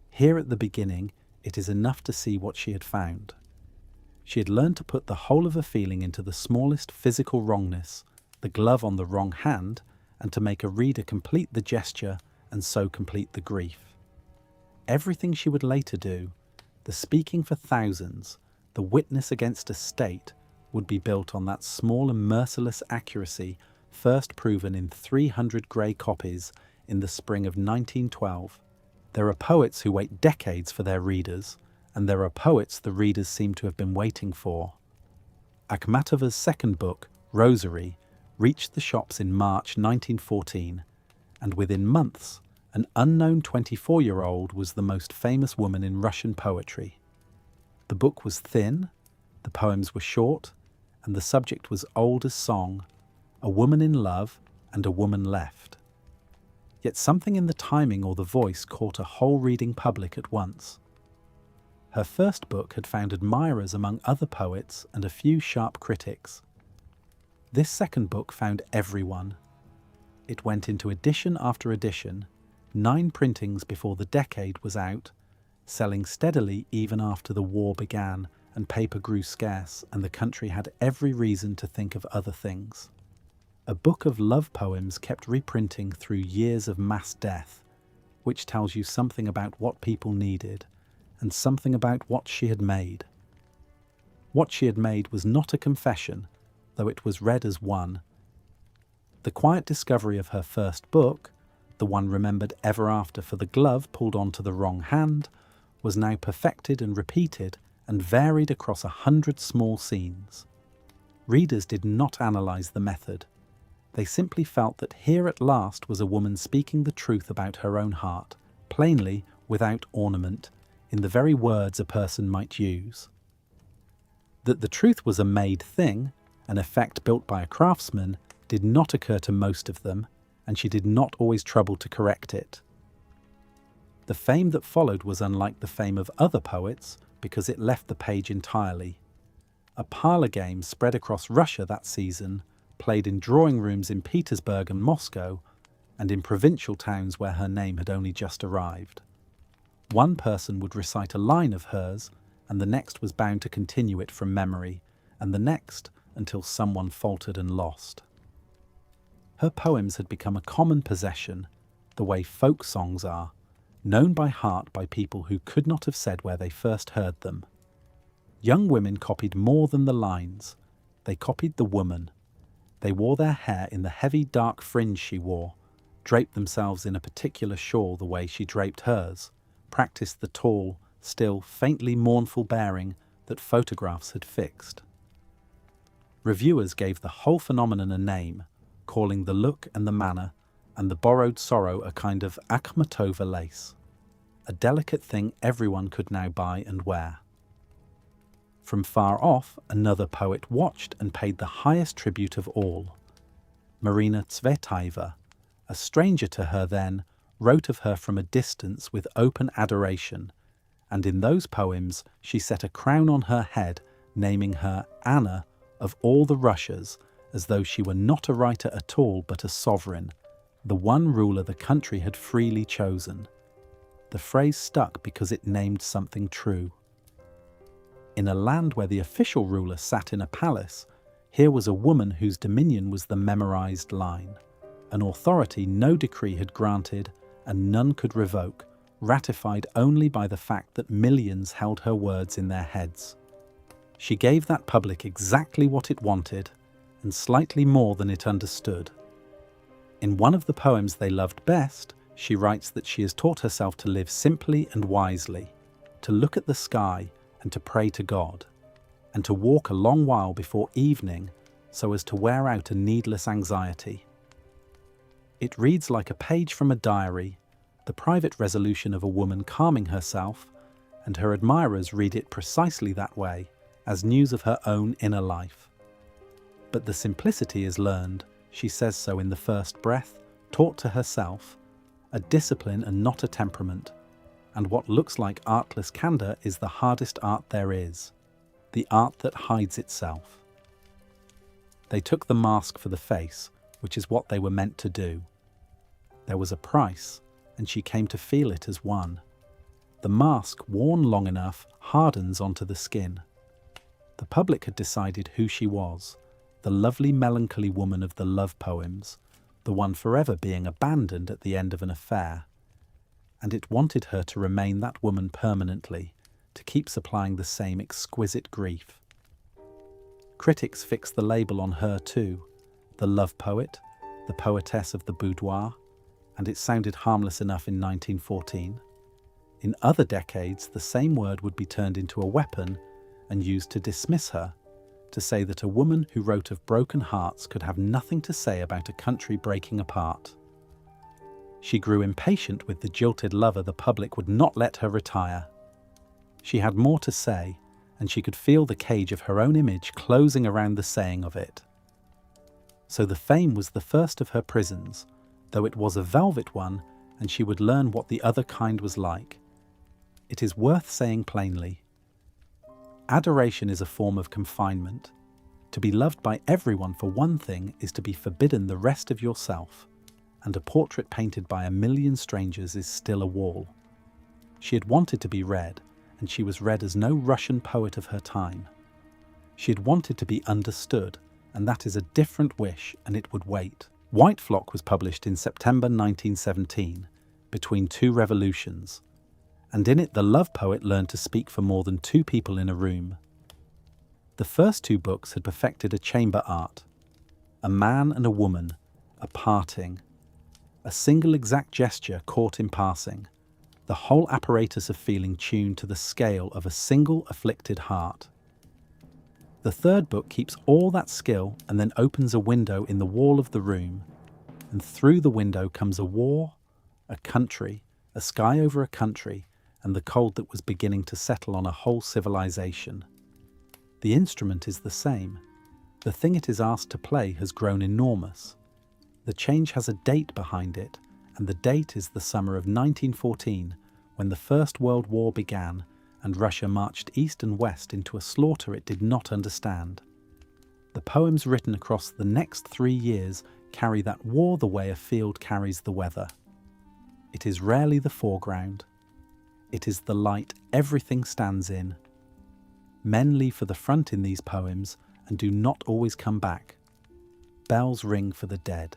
Here at the beginning, it is enough to see what she had found. She had learned to put the whole of her feeling into the smallest physical wrongness, the glove on the wrong hand, and to make a reader complete the gesture and so complete the grief. Everything she would later do, the speaking for thousands, the witness against a state, would be built on that small and merciless accuracy first proven in 300 grey copies in the spring of 1912. There are poets who wait decades for their readers, and there are poets the readers seem to have been waiting for. Akhmatova's second book, Rosary, reached the shops in March 1914, and within months, an unknown 24-year-old was the most famous woman in Russian poetry. The book was thin, the poems were short, and the subject was old as song, a woman in love and a woman left. Yet something in the timing or the voice caught a whole reading public at once. Her first book had found admirers among other poets and a few sharp critics. This second book found everyone. It went into edition after edition, 9 printings before the decade was out, selling steadily even after the war began and paper grew scarce and the country had every reason to think of other things. A book of love poems kept reprinting through years of mass death, which tells you something about what people needed and something about what she had made. What she had made was not a confession, though it was read as one. The quiet discovery of her first book, the one remembered ever after for the glove pulled onto the wrong hand, was now perfected and repeated and varied across 100 small scenes. Readers did not analyse the method. They simply felt that here at last was a woman speaking the truth about her own heart, plainly, without ornament, in the very words a person might use. That the truth was a made thing, an effect built by a craftsman, did not occur to most of them, and she did not always trouble to correct it. The fame that followed was unlike the fame of other poets because it left the page entirely. A parlour game spread across Russia that season, played in drawing rooms in Petersburg and Moscow, and in provincial towns where her name had only just arrived. One person would recite a line of hers, and the next was bound to continue it from memory, and the next until someone faltered and lost. Her poems had become a common possession, the way folk songs are, known by heart by people who could not have said where they first heard them. Young women copied more than the lines. They copied the woman. They wore their hair in the heavy dark fringe she wore, draped themselves in a particular shawl the way she draped hers, practiced the tall, still, faintly mournful bearing that photographs had fixed. Reviewers gave the whole phenomenon a name, calling the look and the manner and the borrowed sorrow a kind of Akhmatova lace, a delicate thing everyone could now buy and wear. From far off, another poet watched and paid the highest tribute of all. Marina Tsvetaeva, a stranger to her then, wrote of her from a distance with open adoration, and in those poems she set a crown on her head, naming her Anna of all the Russias, as though she were not a writer at all but a sovereign, the one ruler the country had freely chosen. The phrase stuck because it named something true. In a land where the official ruler sat in a palace, here was a woman whose dominion was the memorized line, an authority no decree had granted and none could revoke, ratified only by the fact that millions held her words in their heads. She gave that public exactly what it wanted, and slightly more than it understood. In one of the poems they loved best, she writes that she has taught herself to live simply and wisely, to look at the sky and to pray to God, and to walk a long while before evening so as to wear out a needless anxiety. It reads like a page from a diary, the private resolution of a woman calming herself, and her admirers read it precisely that way, as news of her own inner life. But the simplicity is learned, she says so in the first breath, taught to herself, a discipline and not a temperament, and what looks like artless candour is the hardest art there is, the art that hides itself. They took the mask for the face, which is what they were meant to do. There was a price, and she came to feel it as one. The mask, worn long enough, hardens onto the skin. The public had decided who she was, the lovely melancholy woman of the love poems, the one forever being abandoned at the end of an affair. And it wanted her to remain that woman permanently, to keep supplying the same exquisite grief. Critics fixed the label on her too, the love poet, the poetess of the boudoir, and it sounded harmless enough in 1914. In other decades, the same word would be turned into a weapon and used to dismiss her, to say that a woman who wrote of broken hearts could have nothing to say about a country breaking apart. She grew impatient with the jilted lover the public would not let her retire. She had more to say, and she could feel the cage of her own image closing around the saying of it. So the fame was the first of her prisons, though it was a velvet one, and she would learn what the other kind was like. It is worth saying plainly. Adoration is a form of confinement. To be loved by everyone for one thing is to be forbidden the rest of yourself, and a portrait painted by a million strangers is still a wall. She had wanted to be read, and she was read as no Russian poet of her time. She had wanted to be understood, and that is a different wish, and it would wait. White Flock was published in September 1917, between two revolutions, and in it the love poet learned to speak for more than two people in a room. The first two books had perfected a chamber art, a man and a woman, a parting, a single exact gesture caught in passing, the whole apparatus of feeling tuned to the scale of a single afflicted heart. The third book keeps all that skill and then opens a window in the wall of the room, and through the window comes a war, a country, a sky over a country, and the cold that was beginning to settle on a whole civilization. The instrument is the same. The thing it is asked to play has grown enormous. The change has a date behind it, and the date is the summer of 1914, when the First World War began and Russia marched east and west into a slaughter it did not understand. The poems written across the next 3 years carry that war the way a field carries the weather. It is rarely the foreground. It is the light everything stands in. Men leave for the front in these poems and do not always come back. Bells ring for the dead.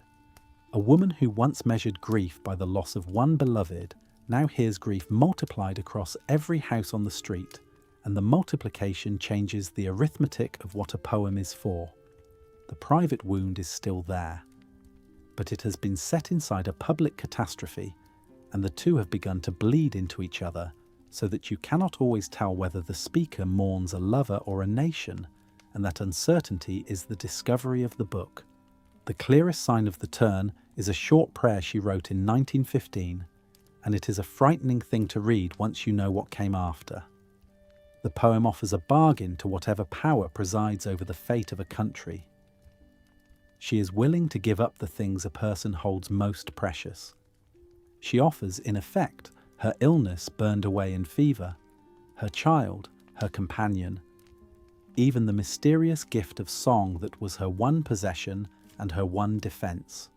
A woman who once measured grief by the loss of one beloved now hears grief multiplied across every house on the street, and the multiplication changes the arithmetic of what a poem is for. The private wound is still there, but it has been set inside a public catastrophe, and the two have begun to bleed into each other, so that you cannot always tell whether the speaker mourns a lover or a nation, and that uncertainty is the discovery of the book. The clearest sign of the turn is a short prayer she wrote in 1915, and it is a frightening thing to read once you know what came after. The poem offers a bargain to whatever power presides over the fate of a country. She is willing to give up the things a person holds most precious. She offers, in effect, her illness burned away in fever, her child, her companion, even the mysterious gift of song that was her one possession and her one defense.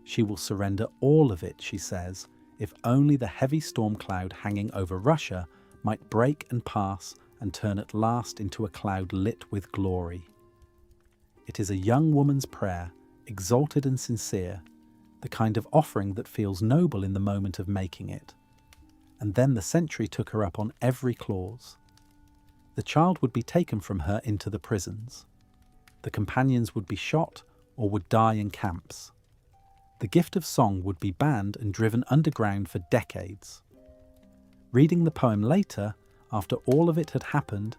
She will surrender all of it, she says, if only the heavy storm cloud hanging over Russia might break and pass and turn at last into a cloud lit with glory. It is a young woman's prayer, exalted and sincere, the kind of offering that feels noble in the moment of making it. And then the century took her up on every clause. The child would be taken from her into the prisons. The companions would be shot or would die in camps. The gift of song would be banned and driven underground for decades. Reading the poem later, after all of it had happened,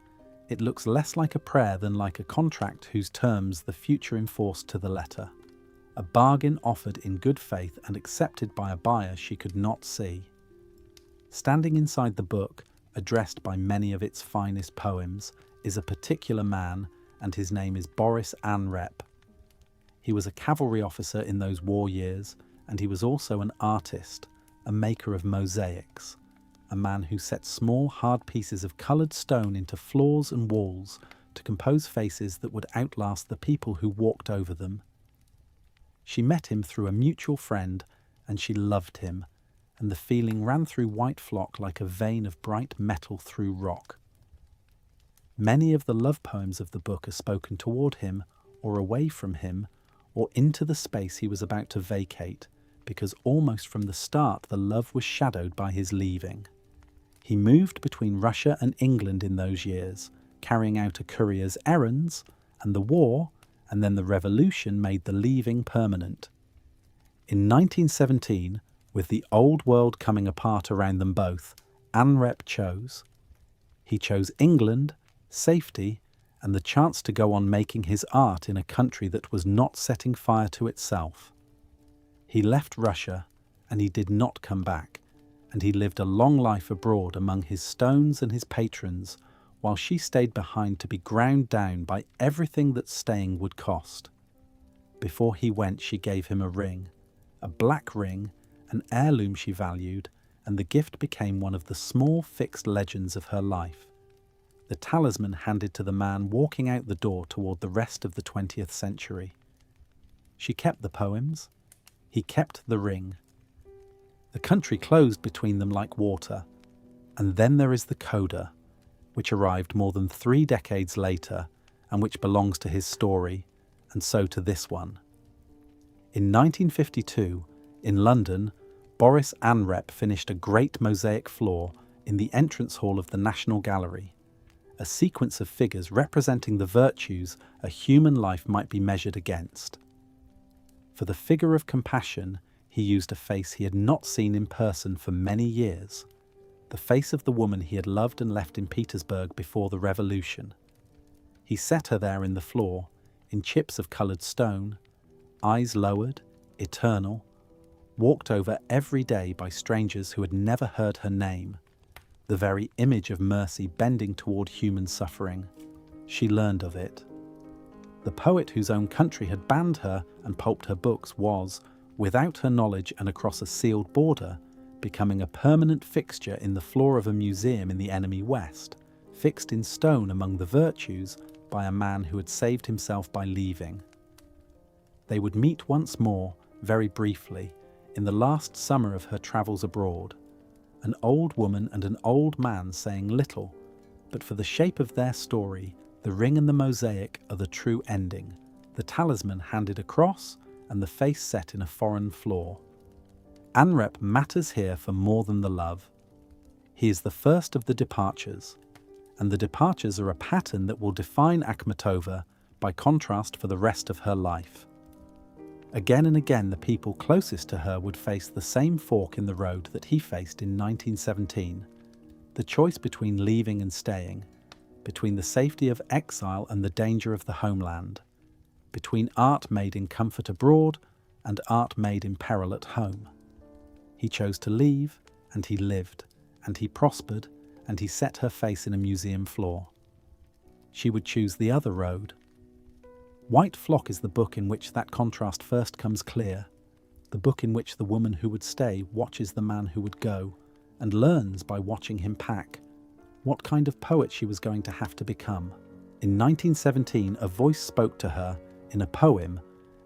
it looks less like a prayer than like a contract whose terms the future enforced to the letter. A bargain offered in good faith and accepted by a buyer she could not see. Standing inside the book, addressed by many of its finest poems, is a particular man, and his name is Boris Unwritten. He was a cavalry officer in those war years, and he was also an artist, a maker of mosaics, a man who set small, hard pieces of coloured stone into floors and walls to compose faces that would outlast the people who walked over them. She met him through a mutual friend, and she loved him, and the feeling ran through White Flock like a vein of bright metal through rock. Many of the love poems of the book are spoken toward him, or away from him, or into the space he was about to vacate, because almost from the start the love was shadowed by his leaving. He moved between Russia and England in those years, carrying out a courier's errands, and the war, and then the revolution made the leaving permanent. In 1917, with the old world coming apart around them both, Unwritten chose. He chose England, safety, and the chance to go on making his art in a country that was not setting fire to itself. He left Russia, and he did not come back, and he lived a long life abroad among his stones and his patrons, while she stayed behind to be ground down by everything that staying would cost. Before he went, she gave him a ring, a black ring, an heirloom she valued, and the gift became one of the small fixed legends of her life. The talisman handed to the man walking out the door toward the rest of the 20th century. She kept the poems. He kept the ring. The country closed between them like water. And then there is the coda, which arrived more than 3 decades later and which belongs to his story, and so to this one. In 1952, in London, Boris Unwritten finished a great mosaic floor in the entrance hall of the National Gallery, a sequence of figures representing the virtues a human life might be measured against. For the figure of compassion, he used a face he had not seen in person for many years, the face of the woman he had loved and left in Petersburg before the revolution. He set her there in the floor, in chips of coloured stone, eyes lowered, eternal, walked over every day by strangers who had never heard her name, the very image of mercy bending toward human suffering. She learned of it. The poet whose own country had banned her and pulped her books was, without her knowledge and across a sealed border, becoming a permanent fixture in the floor of a museum in the enemy West, fixed in stone among the virtues by a man who had saved himself by leaving. They would meet once more, very briefly, in the last summer of her travels abroad, an old woman and an old man saying little, but for the shape of their story, the ring and the mosaic are the true ending, the talisman handed across and the face set in a foreign floor. Unwritten matters here for more than the love. He is the first of the departures, and the departures are a pattern that will define Akhmatova by contrast for the rest of her life. Again and again the people closest to her would face the same fork in the road that he faced in 1917, the choice between leaving and staying, between the safety of exile and the danger of the homeland, between art made in comfort abroad and art made in peril at home. He chose to leave, and he lived, and he prospered, and he set her face in a museum floor. She would choose the other road. White Flock is the book in which that contrast first comes clear. the book in which the woman who would stay watches the man who would go and learns by watching him pack what kind of poet she was going to have to become. In 1917, a voice spoke to her in a poem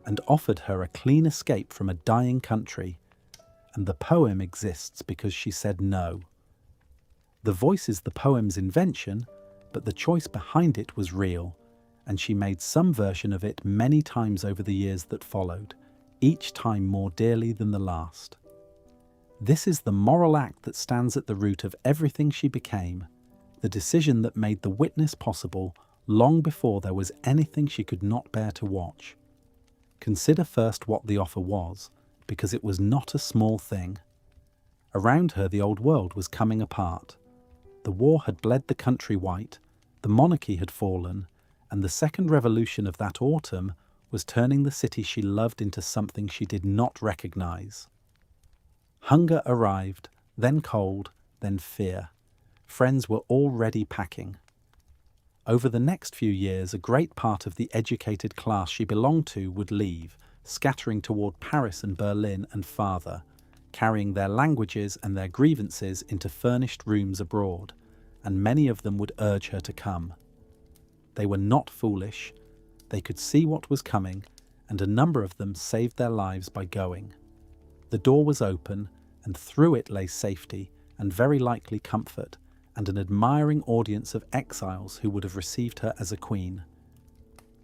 and offered her a clean escape from a dying country, and the poem exists because she said no. The voice is the poem's invention, but the choice behind it was real, and she made some version of it many times over the years that followed, each time more dearly than the last. This is the moral act that stands at the root of everything she became, the decision that made the witness possible long before there was anything she could not bear to watch. Consider first what the offer was, because it was not a small thing. Around her the old world was coming apart. The war had bled the country white, the monarchy had fallen, and the second revolution of that autumn was turning the city she loved into something she did not recognize. Hunger arrived, then cold, then fear. Friends were already packing. Over the next few years, a great part of the educated class she belonged to would leave, scattering toward Paris and Berlin and farther, carrying their languages and their grievances into furnished rooms abroad, and many of them would urge her to come. They were not foolish. They could see what was coming, and a number of them saved their lives by going. The door was open, and through it lay safety, and very likely comfort, and an admiring audience of exiles who would have received her as a queen.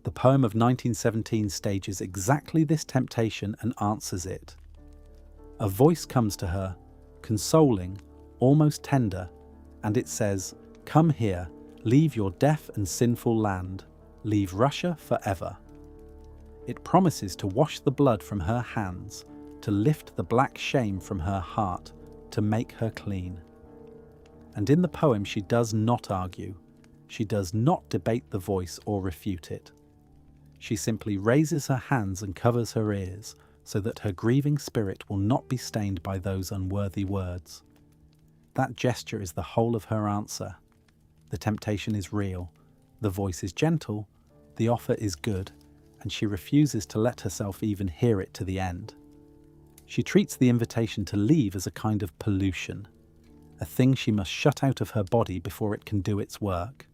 The poem of 1917 stages exactly this temptation and answers it. A voice comes to her, consoling, almost tender, and it says, "Come here, leave your deaf and sinful land, leave Russia forever." It promises to wash the blood from her hands, to lift the black shame from her heart, to make her clean. And in the poem she does not argue. She does not debate the voice or refute it. She simply raises her hands and covers her ears so that her grieving spirit will not be stained by those unworthy words. That gesture is the whole of her answer. The temptation is real, the voice is gentle, the offer is good, and she refuses to let herself even hear it to the end. She treats the invitation to leave as a kind of pollution, a thing she must shut out of her body before it can do its work.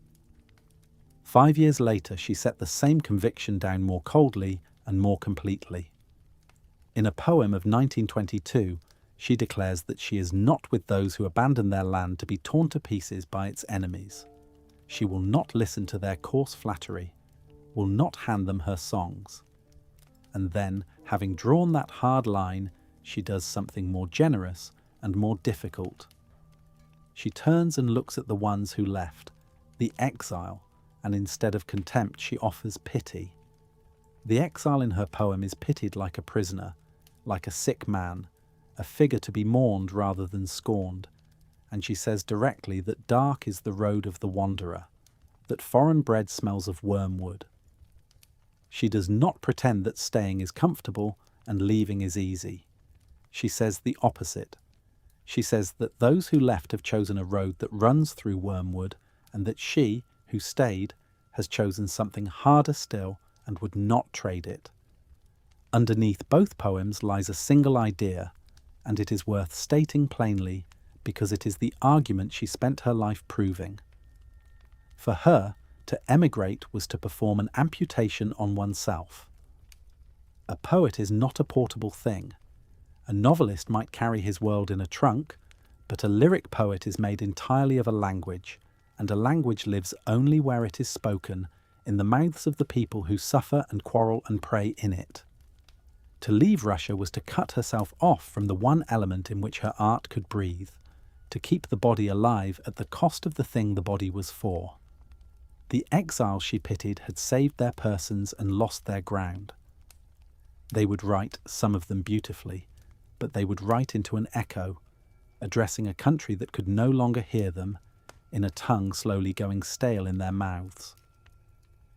5 years later, she set the same conviction down more coldly and more completely. In a poem of 1922, she declares that she is not with those who abandon their land to be torn to pieces by its enemies. She will not listen to their coarse flattery, will not hand them her songs. And then, having drawn that hard line, she does something more generous and more difficult. She turns and looks at the ones who left, the exile, and instead of contempt she offers pity. The exile in her poem is pitied like a prisoner, like a sick man, a figure to be mourned rather than scorned, and she says directly that dark is the road of the wanderer, that foreign bread smells of wormwood. She does not pretend that staying is comfortable and leaving is easy. She says the opposite. She says that those who left have chosen a road that runs through wormwood, and that she, who stayed, has chosen something harder still and would not trade it. Underneath both poems lies a single idea, and it is worth stating plainly because it is the argument she spent her life proving. For her, to emigrate was to perform an amputation on oneself. A poet is not a portable thing. A novelist might carry his world in a trunk, but a lyric poet is made entirely of a language, and a language lives only where it is spoken, in the mouths of the people who suffer and quarrel and pray in it. To leave Russia was to cut herself off from the one element in which her art could breathe, to keep the body alive at the cost of the thing the body was for. The exiles she pitied had saved their persons and lost their ground. They would write, some of them beautifully, but they would write into an echo, addressing a country that could no longer hear them, in a tongue slowly going stale in their mouths.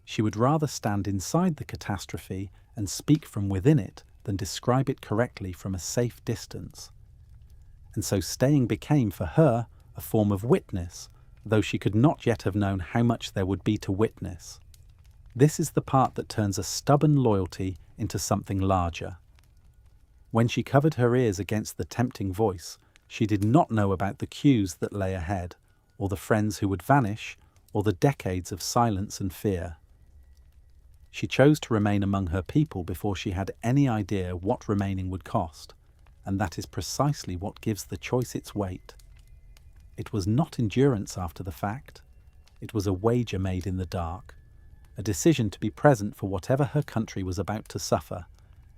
She would rather stand inside the catastrophe and speak from within it than describe it correctly from a safe distance. And so staying became for her a form of witness, though she could not yet have known how much there would be to witness. This is the part that turns a stubborn loyalty into something larger. When she covered her ears against the tempting voice, she did not know about the cues that lay ahead, or the friends who would vanish, or the decades of silence and fear. She chose to remain among her people before she had any idea what remaining would cost, and that is precisely what gives the choice its weight. It was not endurance after the fact. It was a wager made in the dark, a decision to be present for whatever her country was about to suffer,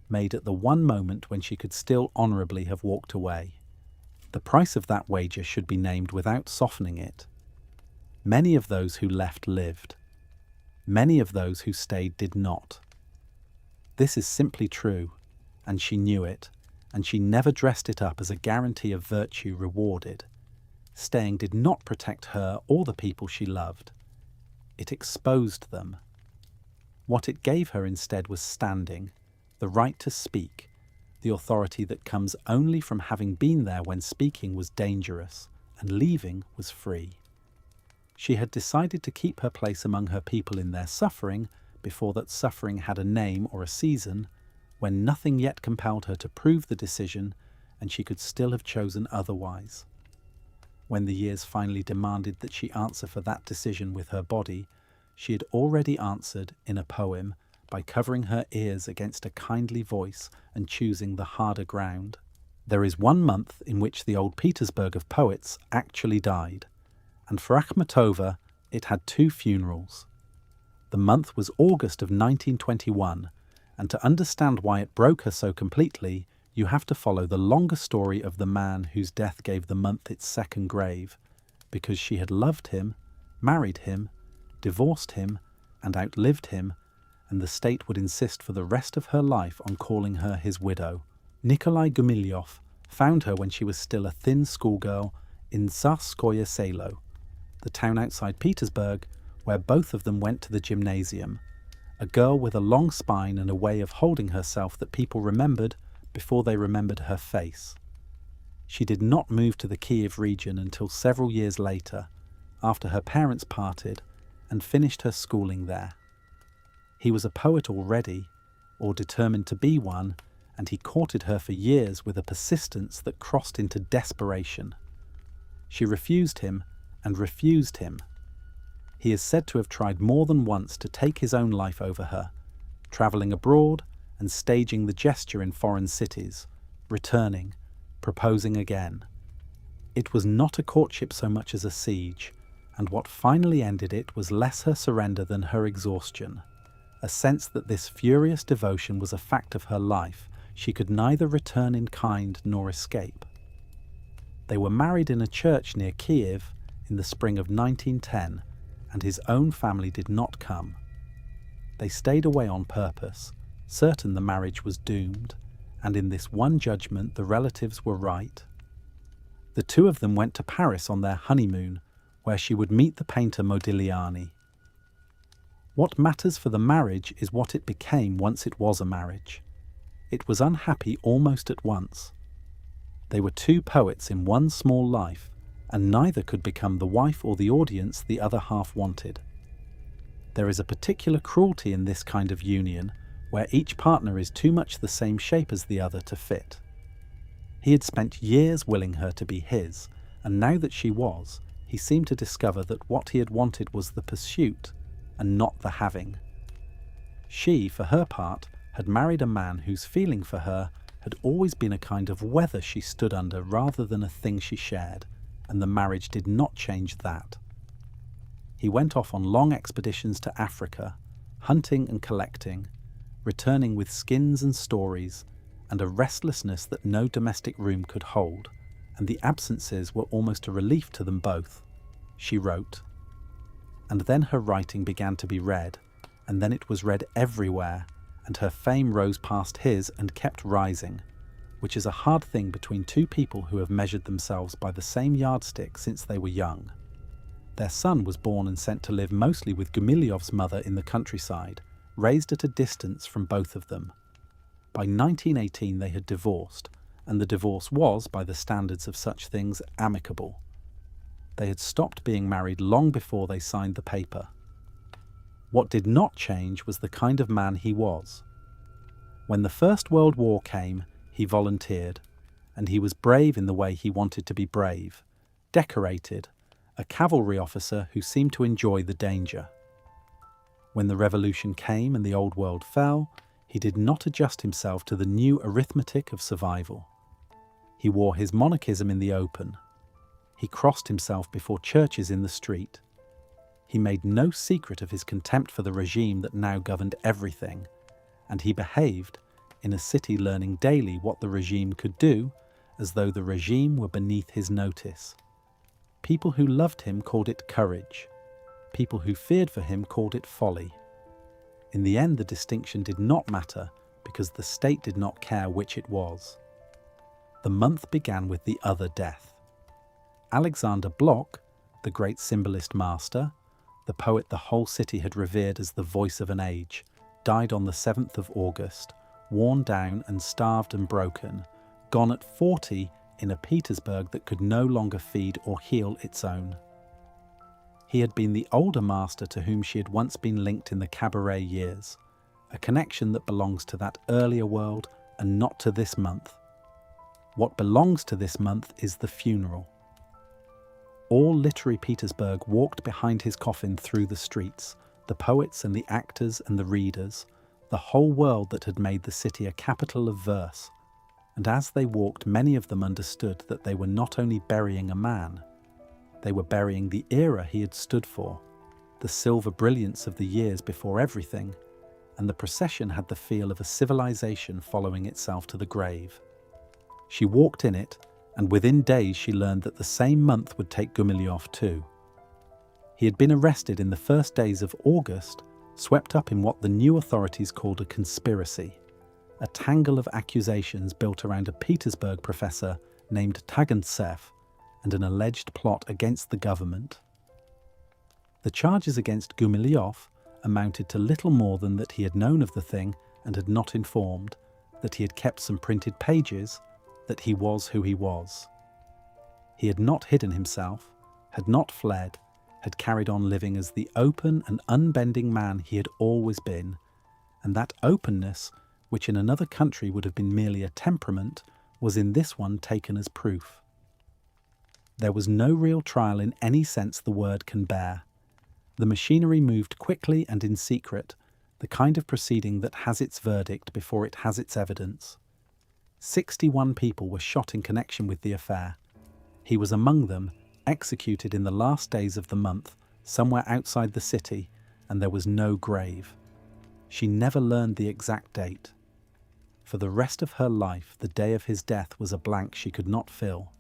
made at the one moment when she could still honourably have walked away. The price of that wager should be named without softening it. Many of those who left lived. Many of those who stayed did not. This is simply true, and she knew it, and she never dressed it up as a guarantee of virtue rewarded. Staying did not protect her or the people she loved. It exposed them. What it gave her instead was standing, the right to speak, the authority that comes only from having been there when speaking was dangerous and leaving was free. She had decided to keep her place among her people in their suffering before that suffering had a name or a season, when nothing yet compelled her to prove the decision and she could still have chosen otherwise. When the years finally demanded that she answer for that decision with her body, she had already answered in a poem by covering her ears against a kindly voice and choosing the harder ground. There is 1 month in which the old Petersburg of poets actually died, and for Akhmatova it had 2 funerals. The month was August of 1921, and to understand why it broke her so completely, you have to follow the longer story of the man whose death gave the month its second grave, because she had loved him, married him, divorced him, and outlived him, and the state would insist for the rest of her life on calling her his widow. Nikolai Gumilyov found her when she was still a thin schoolgirl in Tsarskoye Selo, the town outside Petersburg, where both of them went to the gymnasium, a girl with a long spine and a way of holding herself that people remembered before they remembered her face. She did not move to the Kiev region until several years later, after her parents parted, and finished her schooling there. He was a poet already, or determined to be one, and he courted her for years with a persistence that crossed into desperation. She refused him, and refused him. He is said to have tried more than once to take his own life over her, travelling abroad and staging the gesture in foreign cities, returning, proposing again. It was not a courtship so much as a siege, and what finally ended it was less her surrender than her exhaustion, a sense that this furious devotion was a fact of her life she could neither return in kind nor escape. They were married in a church near Kiev in the spring of 1910, and his own family did not come. They stayed away on purpose, certain the marriage was doomed, and in this one judgment the relatives were right. The 2 of them went to Paris on their honeymoon, where she would meet the painter Modigliani. What matters for the marriage is what it became once it was a marriage. It was unhappy almost at once. They were 2 poets in one small life, and neither could become the wife or the audience the other half wanted. There is a particular cruelty in this kind of union, where each partner is too much the same shape as the other to fit. He had spent years willing her to be his, and now that she was, he seemed to discover that what he had wanted was the pursuit, and not the having. She, for her part, had married a man whose feeling for her had always been a kind of weather she stood under rather than a thing she shared, and the marriage did not change that. He went off on long expeditions to Africa, hunting and collecting, returning with skins and stories, and a restlessness that no domestic room could hold, and the absences were almost a relief to them both. She wrote. And then her writing began to be read, and then it was read everywhere, and her fame rose past his and kept rising, which is a hard thing between 2 people who have measured themselves by the same yardstick since they were young. Their son was born and sent to live mostly with Gumilyov's mother in the countryside, raised at a distance from both of them. By 1918 they had divorced, and the divorce was, by the standards of such things, amicable. They had stopped being married long before they signed the paper. What did not change was the kind of man he was. When the First World War came, he volunteered, and he was brave in the way he wanted to be brave, decorated, a cavalry officer who seemed to enjoy the danger. When the revolution came and the old world fell, he did not adjust himself to the new arithmetic of survival. He wore his monarchism in the open. He crossed himself before churches in the street. He made no secret of his contempt for the regime that now governed everything, and he behaved, in a city learning daily what the regime could do, as though the regime were beneath his notice. People who loved him called it courage. People who feared for him called it folly. In the end, the distinction did not matter because the state did not care which it was. The month began with the other death. Alexander Blok, the great symbolist master, the poet the whole city had revered as the voice of an age, died on the 7th of August, worn down and starved and broken, gone at 40 in a Petersburg that could no longer feed or heal its own. He had been the older master to whom she had once been linked in the cabaret years, a connection that belongs to that earlier world and not to this month. What belongs to this month is the funeral. All literary Petersburg walked behind his coffin through the streets, the poets and the actors and the readers, the whole world that had made the city a capital of verse. And as they walked, many of them understood that they were not only burying a man, they were burying the era he had stood for, the silver brilliance of the years before everything, and the procession had the feel of a civilization following itself to the grave. She walked in it, and within days she learned that the same month would take Gumilyov too. He had been arrested in the first days of August, swept up in what the new authorities called a conspiracy, a tangle of accusations built around a Petersburg professor named Tagantsev and an alleged plot against the government. The charges against Gumilyov amounted to little more than that he had known of the thing and had not informed, that he had kept some printed pages, that he was who he was. He had not hidden himself, had not fled, had carried on living as the open and unbending man he had always been, and that openness, which in another country would have been merely a temperament, was in this one taken as proof. There was no real trial in any sense the word can bear. The machinery moved quickly and in secret, the kind of proceeding that has its verdict before it has its evidence. 61 people were shot in connection with the affair. He was among them, executed in the last days of the month, somewhere outside the city, and there was no grave. She never learned the exact date. For the rest of her life, the day of his death was a blank she could not fill.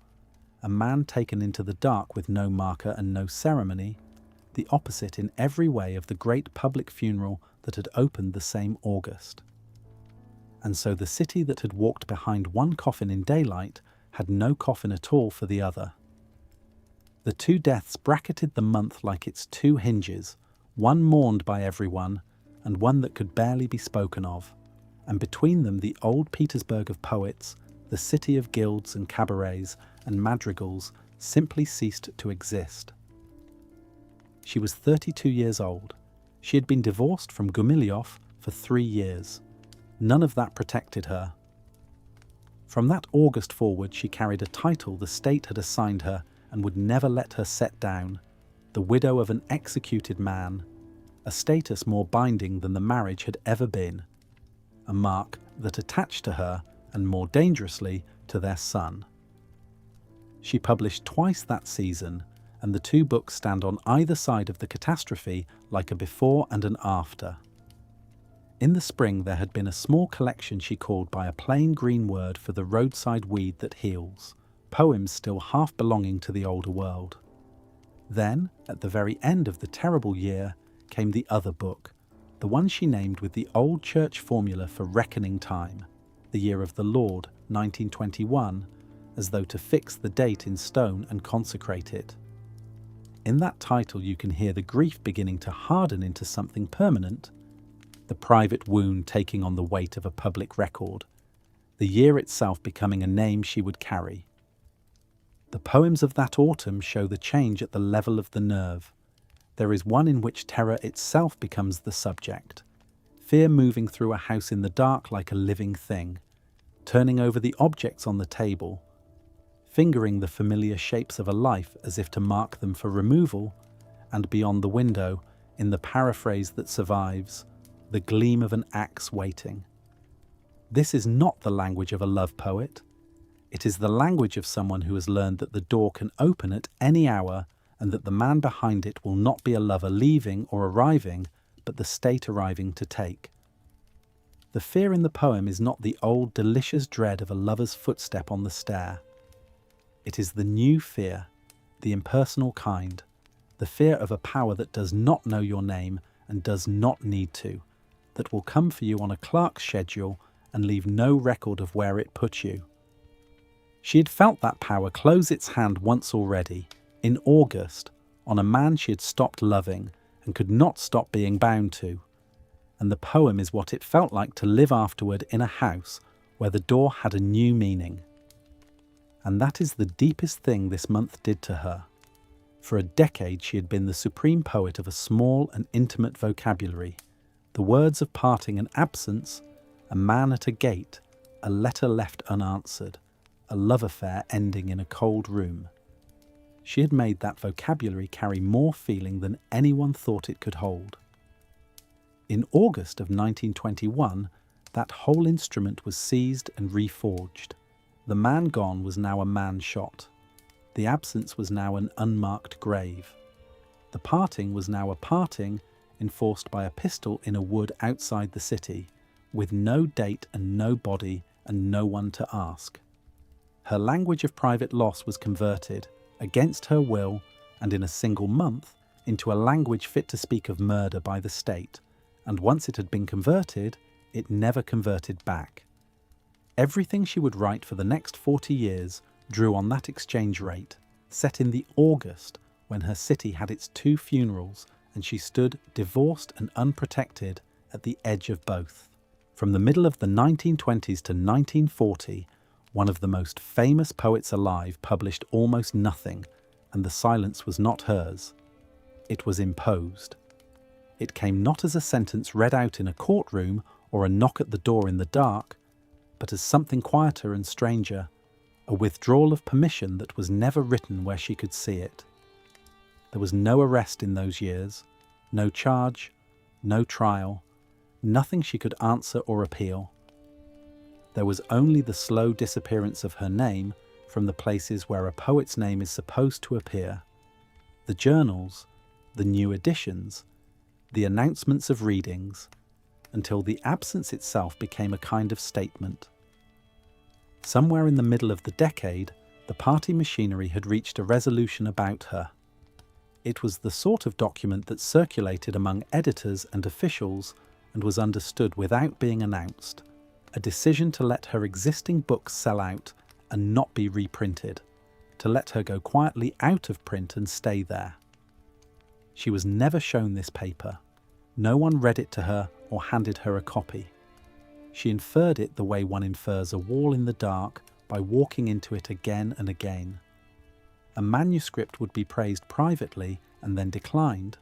A man taken into the dark with no marker and no ceremony, the opposite in every way of the great public funeral that had opened the same August. And so the city that had walked behind one coffin in daylight had no coffin at all for the other. The two deaths bracketed the month like its two hinges, one mourned by everyone and one that could barely be spoken of, and between them the old Petersburg of poets, the city of guilds and cabarets and madrigals, simply ceased to exist. She was 32 years old. She had been divorced from Gumilyov for 3 years. None of that protected her. From that August forward, she carried a title the state had assigned her and would never let her set down, the widow of an executed man, a status more binding than the marriage had ever been, a mark that attached to her, and more dangerously, to their son. She published twice that season, and the two books stand on either side of the catastrophe like a before and an after. In the spring there had been a small collection she called by a plain green word for the roadside weed that heals, poems still half belonging to the older world. Then, at the very end of the terrible year, came the other book, the one she named with the old church formula for reckoning time, the year of the Lord, 1921, as though to fix the date in stone and consecrate it. In that title you can hear the grief beginning to harden into something permanent, the private wound taking on the weight of a public record, the year itself becoming a name she would carry. The poems of that autumn show the change at the level of the nerve. There is one in which terror itself becomes the subject, fear moving through a house in the dark like a living thing, turning over the objects on the table, fingering the familiar shapes of a life as if to mark them for removal, and beyond the window, in the paraphrase that survives, the gleam of an axe waiting. This is not the language of a love poet. It is the language of someone who has learned that the door can open at any hour and that the man behind it will not be a lover leaving or arriving, but the state arriving to take. The fear in the poem is not the old delicious dread of a lover's footstep on the stair. It is the new fear, the impersonal kind, the fear of a power that does not know your name and does not need to, that will come for you on a clerk's schedule and leave no record of where it put you. She had felt that power close its hand once already, in August, on a man she had stopped loving and could not stop being bound to. And the poem is what it felt like to live afterward in a house where the door had a new meaning. And that is the deepest thing this month did to her. For a decade she had been the supreme poet of a small and intimate vocabulary, the words of parting and absence, a man at a gate, a letter left unanswered, a love affair ending in a cold room. She had made that vocabulary carry more feeling than anyone thought it could hold. In August of 1921, that whole instrument was seized and reforged. The man gone was now a man shot. The absence was now an unmarked grave. The parting was now a parting enforced by a pistol in a wood outside the city, with no date and no body and no one to ask. Her language of private loss was converted, against her will and in a single month, into a language fit to speak of murder by the state, and once it had been converted, it never converted back. Everything she would write for the next 40 years drew on that exchange rate, set in the August when her city had its 2 funerals and she stood divorced and unprotected at the edge of both. From the middle of the 1920s to 1940, one of the most famous poets alive published almost nothing, and the silence was not hers. It was imposed. It came not as a sentence read out in a courtroom or a knock at the door in the dark, but as something quieter and stranger, a withdrawal of permission that was never written where she could see it. There was no arrest in those years, no charge, no trial, nothing she could answer or appeal. There was only the slow disappearance of her name from the places where a poet's name is supposed to appear. The journals, the new editions, the announcements of readings, until the absence itself became a kind of statement. Somewhere in the middle of the decade, the party machinery had reached a resolution about her. It was the sort of document that circulated among editors and officials and was understood without being announced. A decision to let her existing books sell out and not be reprinted, to let her go quietly out of print and stay there. She was never shown this paper. No one read it to her or handed her a copy. She inferred it the way one infers a wall in the dark by walking into it again and again. A manuscript would be praised privately and then declined.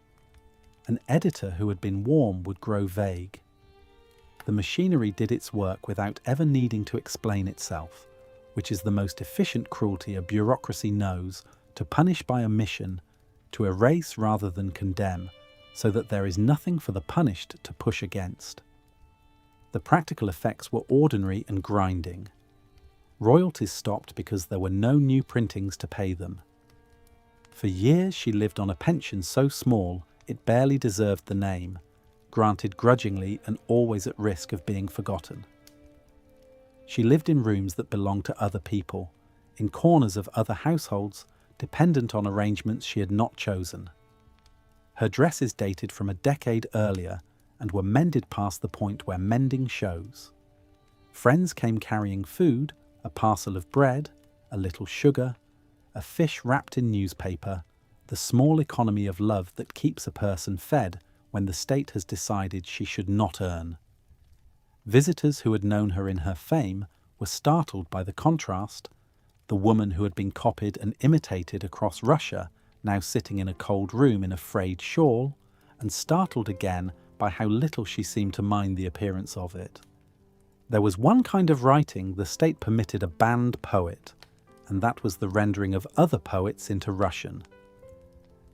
An editor who had been warm would grow vague. The machinery did its work without ever needing to explain itself, which is the most efficient cruelty a bureaucracy knows, to punish by omission, to erase rather than condemn, so that there is nothing for the punished to push against. The practical effects were ordinary and grinding. Royalties stopped because there were no new printings to pay them. For years she lived on a pension so small it barely deserved the name, granted grudgingly and always at risk of being forgotten. She lived in rooms that belonged to other people, in corners of other households, dependent on arrangements she had not chosen. Her dresses dated from a decade earlier and were mended past the point where mending shows. Friends came carrying food, a parcel of bread, a little sugar, a fish wrapped in newspaper, the small economy of love that keeps a person fed when the state has decided she should not earn. Visitors who had known her in her fame were startled by the contrast, the woman who had been copied and imitated across Russia now sitting in a cold room in a frayed shawl, and startled again by how little she seemed to mind the appearance of it. There was one kind of writing the state permitted a banned poet, and that was the rendering of other poets into Russian.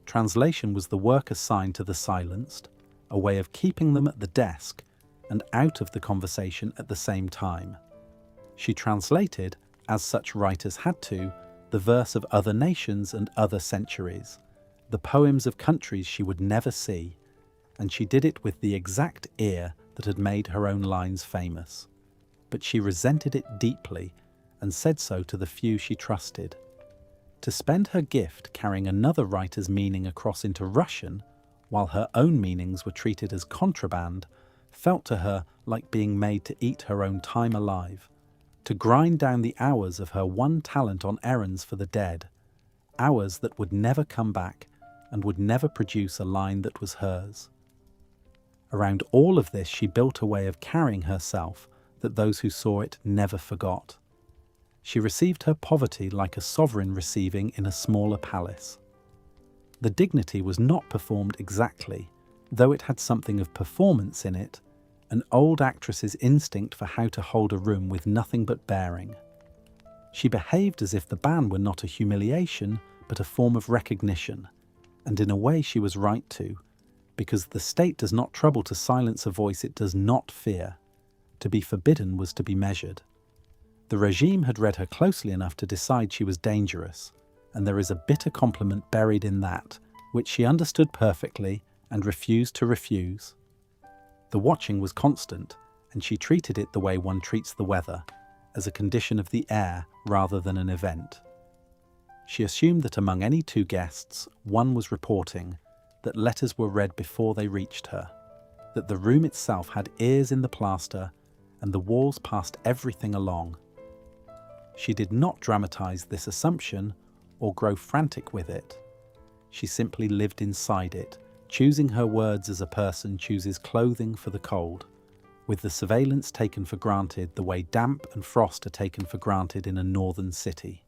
Translation was the work assigned to the silenced, a way of keeping them at the desk and out of the conversation at the same time. She translated, as such writers had to, the verse of other nations and other centuries, the poems of countries she would never see, and she did it with the exact ear that had made her own lines famous. But she resented it deeply and said so to the few she trusted. To spend her gift carrying another writer's meaning across into Russian, while her own meanings were treated as contraband, felt to her like being made to eat her own time alive, to grind down the hours of her one talent on errands for the dead, hours that would never come back and would never produce a line that was hers. Around all of this she built a way of carrying herself that those who saw it never forgot. She received her poverty like a sovereign receiving in a smaller palace. The dignity was not performed exactly, though it had something of performance in it, an old actress's instinct for how to hold a room with nothing but bearing. She behaved as if the ban were not a humiliation, but a form of recognition, and in a way she was right to, because the state does not trouble to silence a voice it does not fear. To be forbidden was to be measured. The regime had read her closely enough to decide she was dangerous, and there is a bitter compliment buried in that, which she understood perfectly and refused to refuse. The watching was constant, and she treated it the way one treats the weather, as a condition of the air rather than an event. She assumed that among any two guests, one was reporting, that letters were read before they reached her, that the room itself had ears in the plaster, and the walls passed everything along. She did not dramatize this assumption or grow frantic with it. She simply lived inside it, choosing her words as a person chooses clothing for the cold, with the surveillance taken for granted the way damp and frost are taken for granted in a northern city.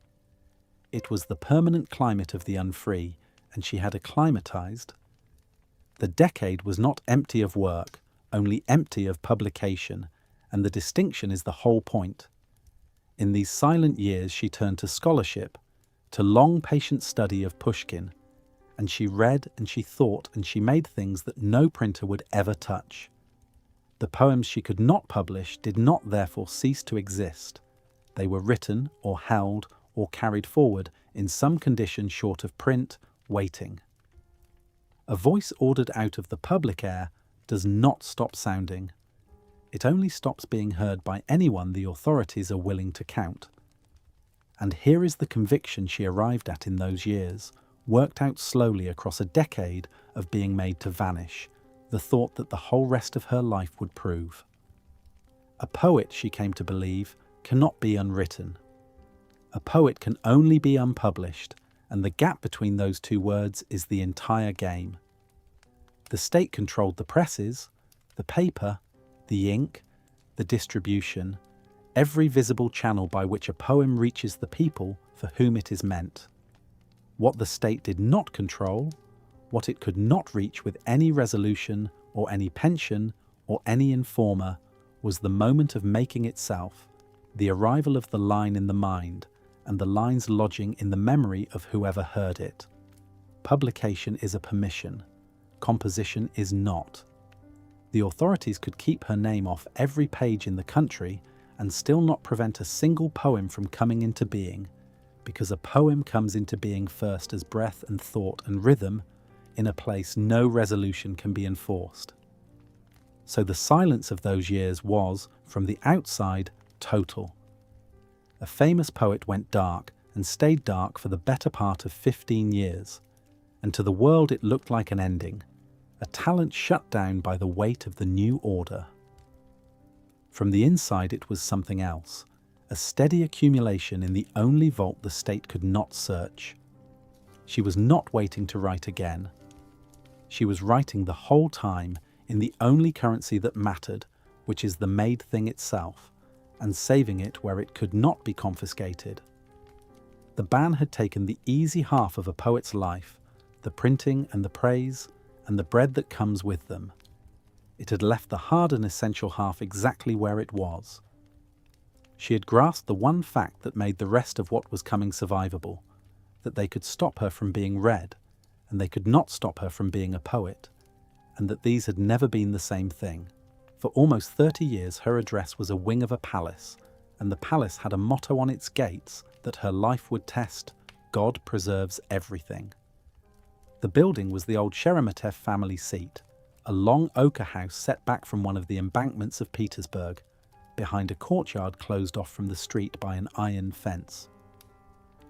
It was the permanent climate of the unfree, and she had acclimatized. The decade was not empty of work, only empty of publication, and the distinction is the whole point. In these silent years she turned to scholarship, to long patient study of Pushkin, and she read and she thought and she made things that no printer would ever touch. The poems she could not publish did not therefore cease to exist. They were written or held or carried forward in some condition short of print, waiting. A voice ordered out of the public air does not stop sounding. It only stops being heard by anyone the authorities are willing to count. And here is the conviction she arrived at in those years, worked out slowly across a decade of being made to vanish, the thought that the whole rest of her life would prove. A poet, she came to believe, cannot be unwritten. A poet can only be unpublished, and the gap between those two words is the entire game. The state controlled the presses, the paper, the ink, the distribution, every visible channel by which a poem reaches the people for whom it is meant. What the state did not control, what it could not reach with any resolution or any pension or any informer, was the moment of making itself, the arrival of the line in the mind, and the lines lodging in the memory of whoever heard it. Publication is a permission. Composition is not. The authorities could keep her name off every page in the country and still not prevent a single poem from coming into being, because a poem comes into being first as breath and thought and rhythm in a place no resolution can be enforced. So the silence of those years was, from the outside, total. A famous poet went dark and stayed dark for the better part of 15 years, and to the world it looked like an ending, a talent shut down by the weight of the new order. From the inside it was something else, a steady accumulation in the only vault the state could not search. She was not waiting to write again. She was writing the whole time in the only currency that mattered, which is the made thing itself, and saving it where it could not be confiscated. The ban had taken the easy half of a poet's life, the printing and the praise, and the bread that comes with them. It had left the hard and essential half exactly where it was, She had grasped the one fact that made the rest of what was coming survivable, that they could stop her from being read, and they could not stop her from being a poet, and that these had never been the same thing. For almost 30 years her address was a wing of a palace, and the palace had a motto on its gates that her life would test: God preserves everything. The building was the old Sheremetev family seat, a long ochre house set back from one of the embankments of Petersburg, behind a courtyard closed off from the street by an iron fence.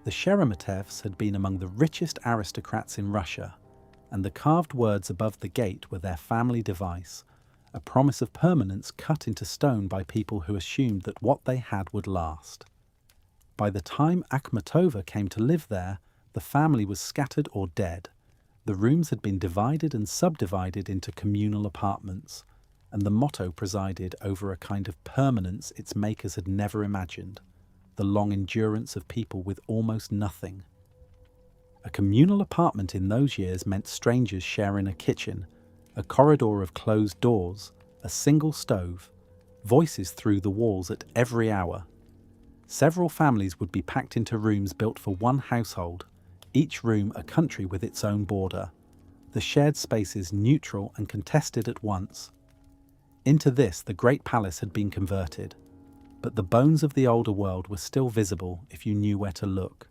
The Sheremetevs had been among the richest aristocrats in Russia, and the carved words above the gate were their family device, a promise of permanence cut into stone by people who assumed that what they had would last. By the time Akhmatova came to live there, the family was scattered or dead. The rooms had been divided and subdivided into communal apartments, and the motto presided over a kind of permanence its makers had never imagined, the long endurance of people with almost nothing. A communal apartment in those years meant strangers sharing a kitchen, a corridor of closed doors, a single stove, voices through the walls at every hour. Several families would be packed into rooms built for one household, each room a country with its own border, the shared spaces neutral and contested at once. Into this the great palace had been converted, but the bones of the older world were still visible if you knew where to look.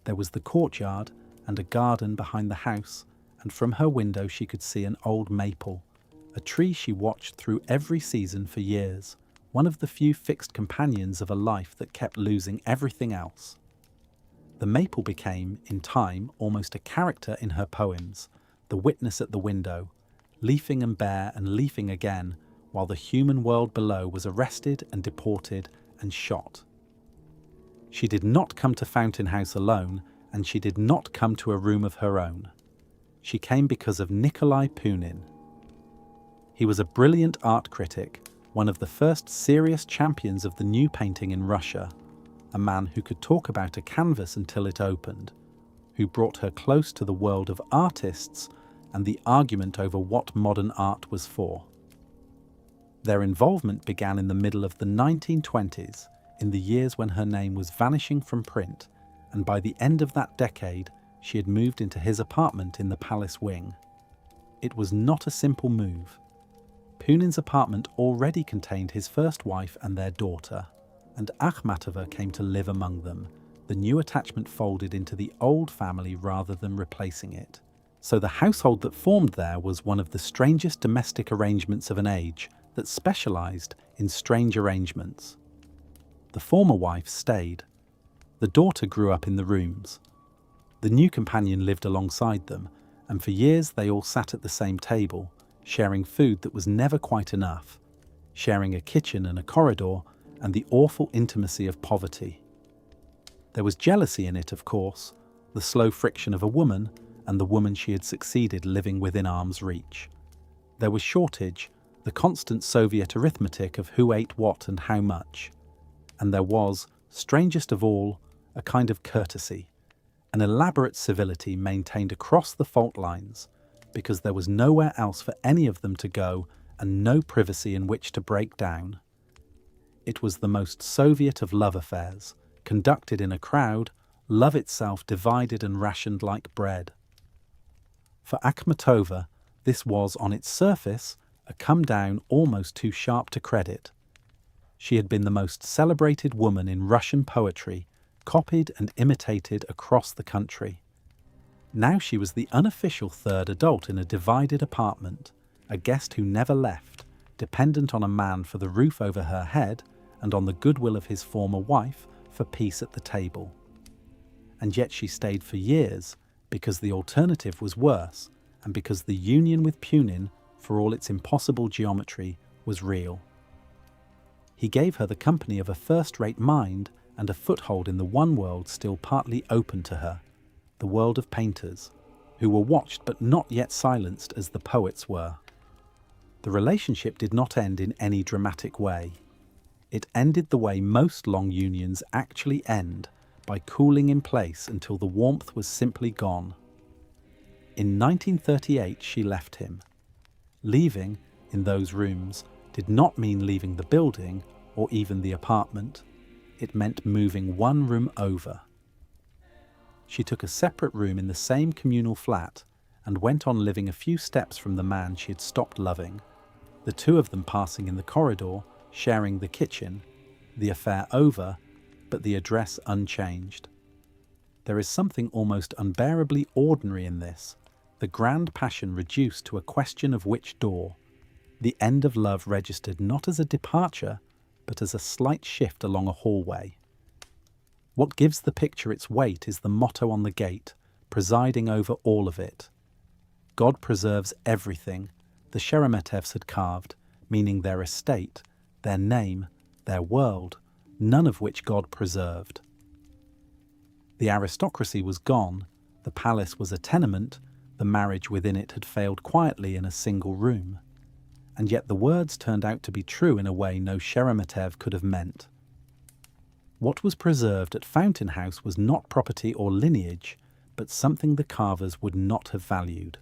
There was the courtyard and a garden behind the house, and from her window she could see an old maple, a tree she watched through every season for years, one of the few fixed companions of a life that kept losing everything else. The maple became, in time, almost a character in her poems, the witness at the window, leafing and bare and leafing again, while the human world below was arrested and deported and shot. She did not come to Fountain House alone, and she did not come to a room of her own. She came because of Nikolai Punin. He was a brilliant art critic, one of the first serious champions of the new painting in Russia, a man who could talk about a canvas until it opened, who brought her close to the world of artists and the argument over what modern art was for. Their involvement began in the middle of the 1920s, in the years when her name was vanishing from print, and by the end of that decade, she had moved into his apartment in the palace wing. It was not a simple move. Punin's apartment already contained his first wife and their daughter, and Akhmatova came to live among them. The new attachment folded into the old family rather than replacing it. So the household that formed there was one of the strangest domestic arrangements of an age that specialized in strange arrangements. The former wife stayed. The daughter grew up in the rooms. The new companion lived alongside them, and for years they all sat at the same table, sharing food that was never quite enough, sharing a kitchen and a corridor, and the awful intimacy of poverty. There was jealousy in it, of course, the slow friction of a woman and the woman she had succeeded living within arm's reach. There was shortage, the constant Soviet arithmetic of who ate what and how much. And there was, strangest of all, a kind of courtesy, an elaborate civility maintained across the fault lines, because there was nowhere else for any of them to go and no privacy in which to break down. It was the most Soviet of love affairs, conducted in a crowd, love itself divided and rationed like bread. For Akhmatova, this was, on its surface, a come-down almost too sharp to credit. She had been the most celebrated woman in Russian poetry, copied and imitated across the country. Now she was the unofficial third adult in a divided apartment, a guest who never left, dependent on a man for the roof over her head and on the goodwill of his former wife for peace at the table. And yet she stayed for years because the alternative was worse and because the union with Punin, for all its impossible geometry, was real. He gave her the company of a first-rate mind and a foothold in the one world still partly open to her, the world of painters, who were watched but not yet silenced as the poets were. The relationship did not end in any dramatic way. It ended the way most long unions actually end, by cooling in place until the warmth was simply gone. In 1938 she left him. Leaving, in those rooms, did not mean leaving the building or even the apartment. It meant moving one room over. She took a separate room in the same communal flat and went on living a few steps from the man she had stopped loving, the two of them passing in the corridor, sharing the kitchen, the affair over, but the address unchanged. There is something almost unbearably ordinary in this, the grand passion reduced to a question of which door, the end of love registered not as a departure, but as a slight shift along a hallway. What gives the picture its weight is the motto on the gate, presiding over all of it. God preserves everything the Sheremetevs had carved, meaning their estate, their name, their world, none of which God preserved. The aristocracy was gone, the palace was a tenement, the marriage within it had failed quietly in a single room. And yet the words turned out to be true in a way no Sheremetev could have meant. What was preserved at Fountain House was not property or lineage, but something the carvers would not have valued.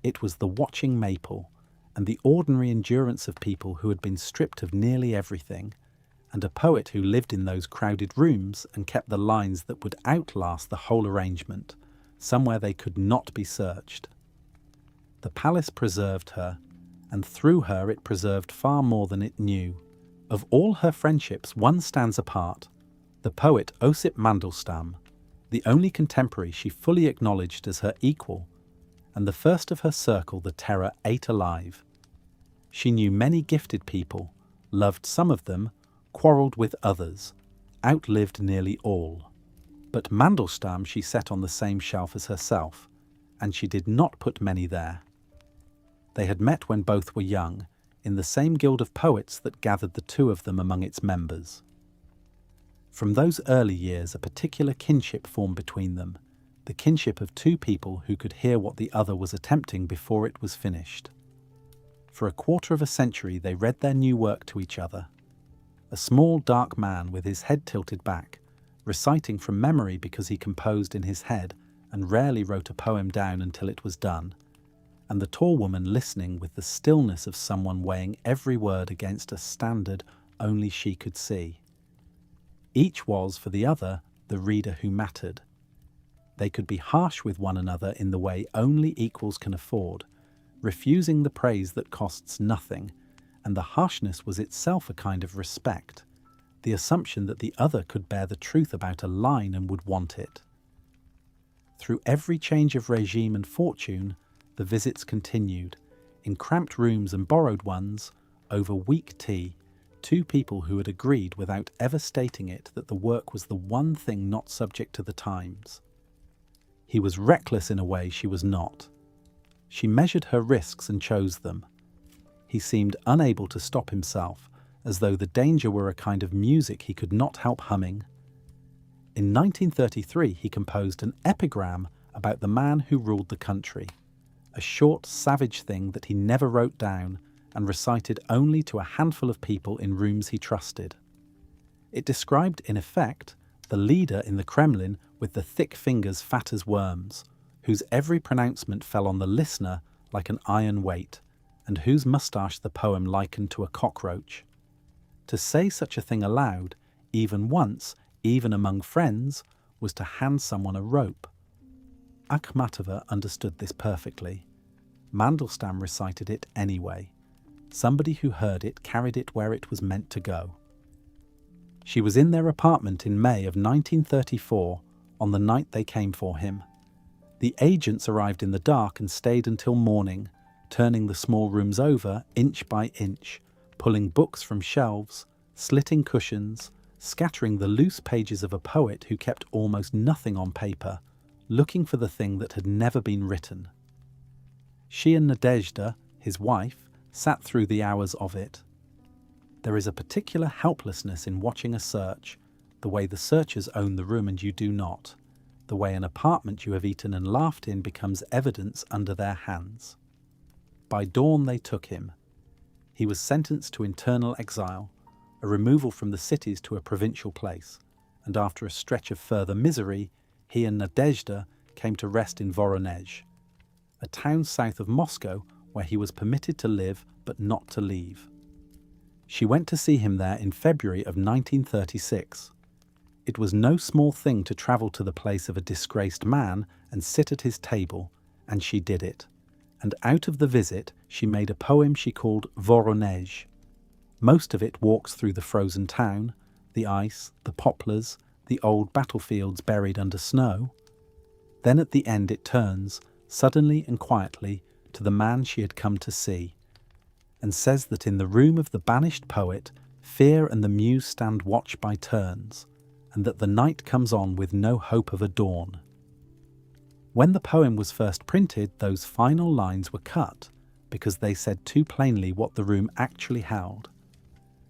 It was the watching maple, and the ordinary endurance of people who had been stripped of nearly everything, and a poet who lived in those crowded rooms and kept the lines that would outlast the whole arrangement, somewhere they could not be searched. The palace preserved her, and through her it preserved far more than it knew. Of all her friendships, one stands apart, the poet Osip Mandelstam, the only contemporary she fully acknowledged as her equal, and the first of her circle the terror ate alive. She knew many gifted people, loved some of them, quarrelled with others, outlived nearly all. But Mandelstam she set on the same shelf as herself, and she did not put many there. They had met when both were young, in the same guild of poets that gathered the two of them among its members. From those early years a particular kinship formed between them, the kinship of two people who could hear what the other was attempting before it was finished. For a quarter of a century they read their new work to each other. A small dark man with his head tilted back, reciting from memory because he composed in his head and rarely wrote a poem down until it was done, and the tall woman listening with the stillness of someone weighing every word against a standard only she could see. Each was, for the other, the reader who mattered. They could be harsh with one another in the way only equals can afford, refusing the praise that costs nothing, and the harshness was itself a kind of respect, the assumption that the other could bear the truth about a line and would want it. Through every change of regime and fortune, the visits continued, in cramped rooms and borrowed ones, over weak tea, two people who had agreed without ever stating it that the work was the one thing not subject to the times. He was reckless in a way she was not. She measured her risks and chose them. He seemed unable to stop himself, as though the danger were a kind of music he could not help humming. In 1933 he composed an epigram about the man who ruled the country, a short, savage thing that he never wrote down and recited only to a handful of people in rooms he trusted. It described, in effect, the leader in the Kremlin with the thick fingers fat as worms, whose every pronouncement fell on the listener like an iron weight, and whose moustache the poem likened to a cockroach. To say such a thing aloud, even once, even among friends, was to hand someone a rope. Akhmatova understood this perfectly. Mandelstam recited it anyway. Somebody who heard it carried it where it was meant to go. She was in their apartment in May of 1934, on the night they came for him. The agents arrived in the dark and stayed until morning, turning the small rooms over inch by inch, pulling books from shelves, slitting cushions, scattering the loose pages of a poet who kept almost nothing on paper, looking for the thing that had never been written. She and Nadezhda, his wife, sat through the hours of it. There is a particular helplessness in watching a search, the way the searchers own the room and you do not, the way an apartment you have eaten and laughed in becomes evidence under their hands. By dawn they took him. He was sentenced to internal exile, a removal from the cities to a provincial place, and after a stretch of further misery, he and Nadezhda came to rest in Voronezh, a town south of Moscow where he was permitted to live but not to leave. She went to see him there in February of 1936. It was no small thing to travel to the place of a disgraced man and sit at his table, and she did it. And out of the visit, she made a poem she called Voronezh. Most of it walks through the frozen town, the ice, the poplars, the old battlefields buried under snow. Then at the end it turns, suddenly and quietly, to the man she had come to see, and says that in the room of the banished poet, fear and the muse stand watch by turns, and that the night comes on with no hope of a dawn. When the poem was first printed, those final lines were cut, because they said too plainly what the room actually held.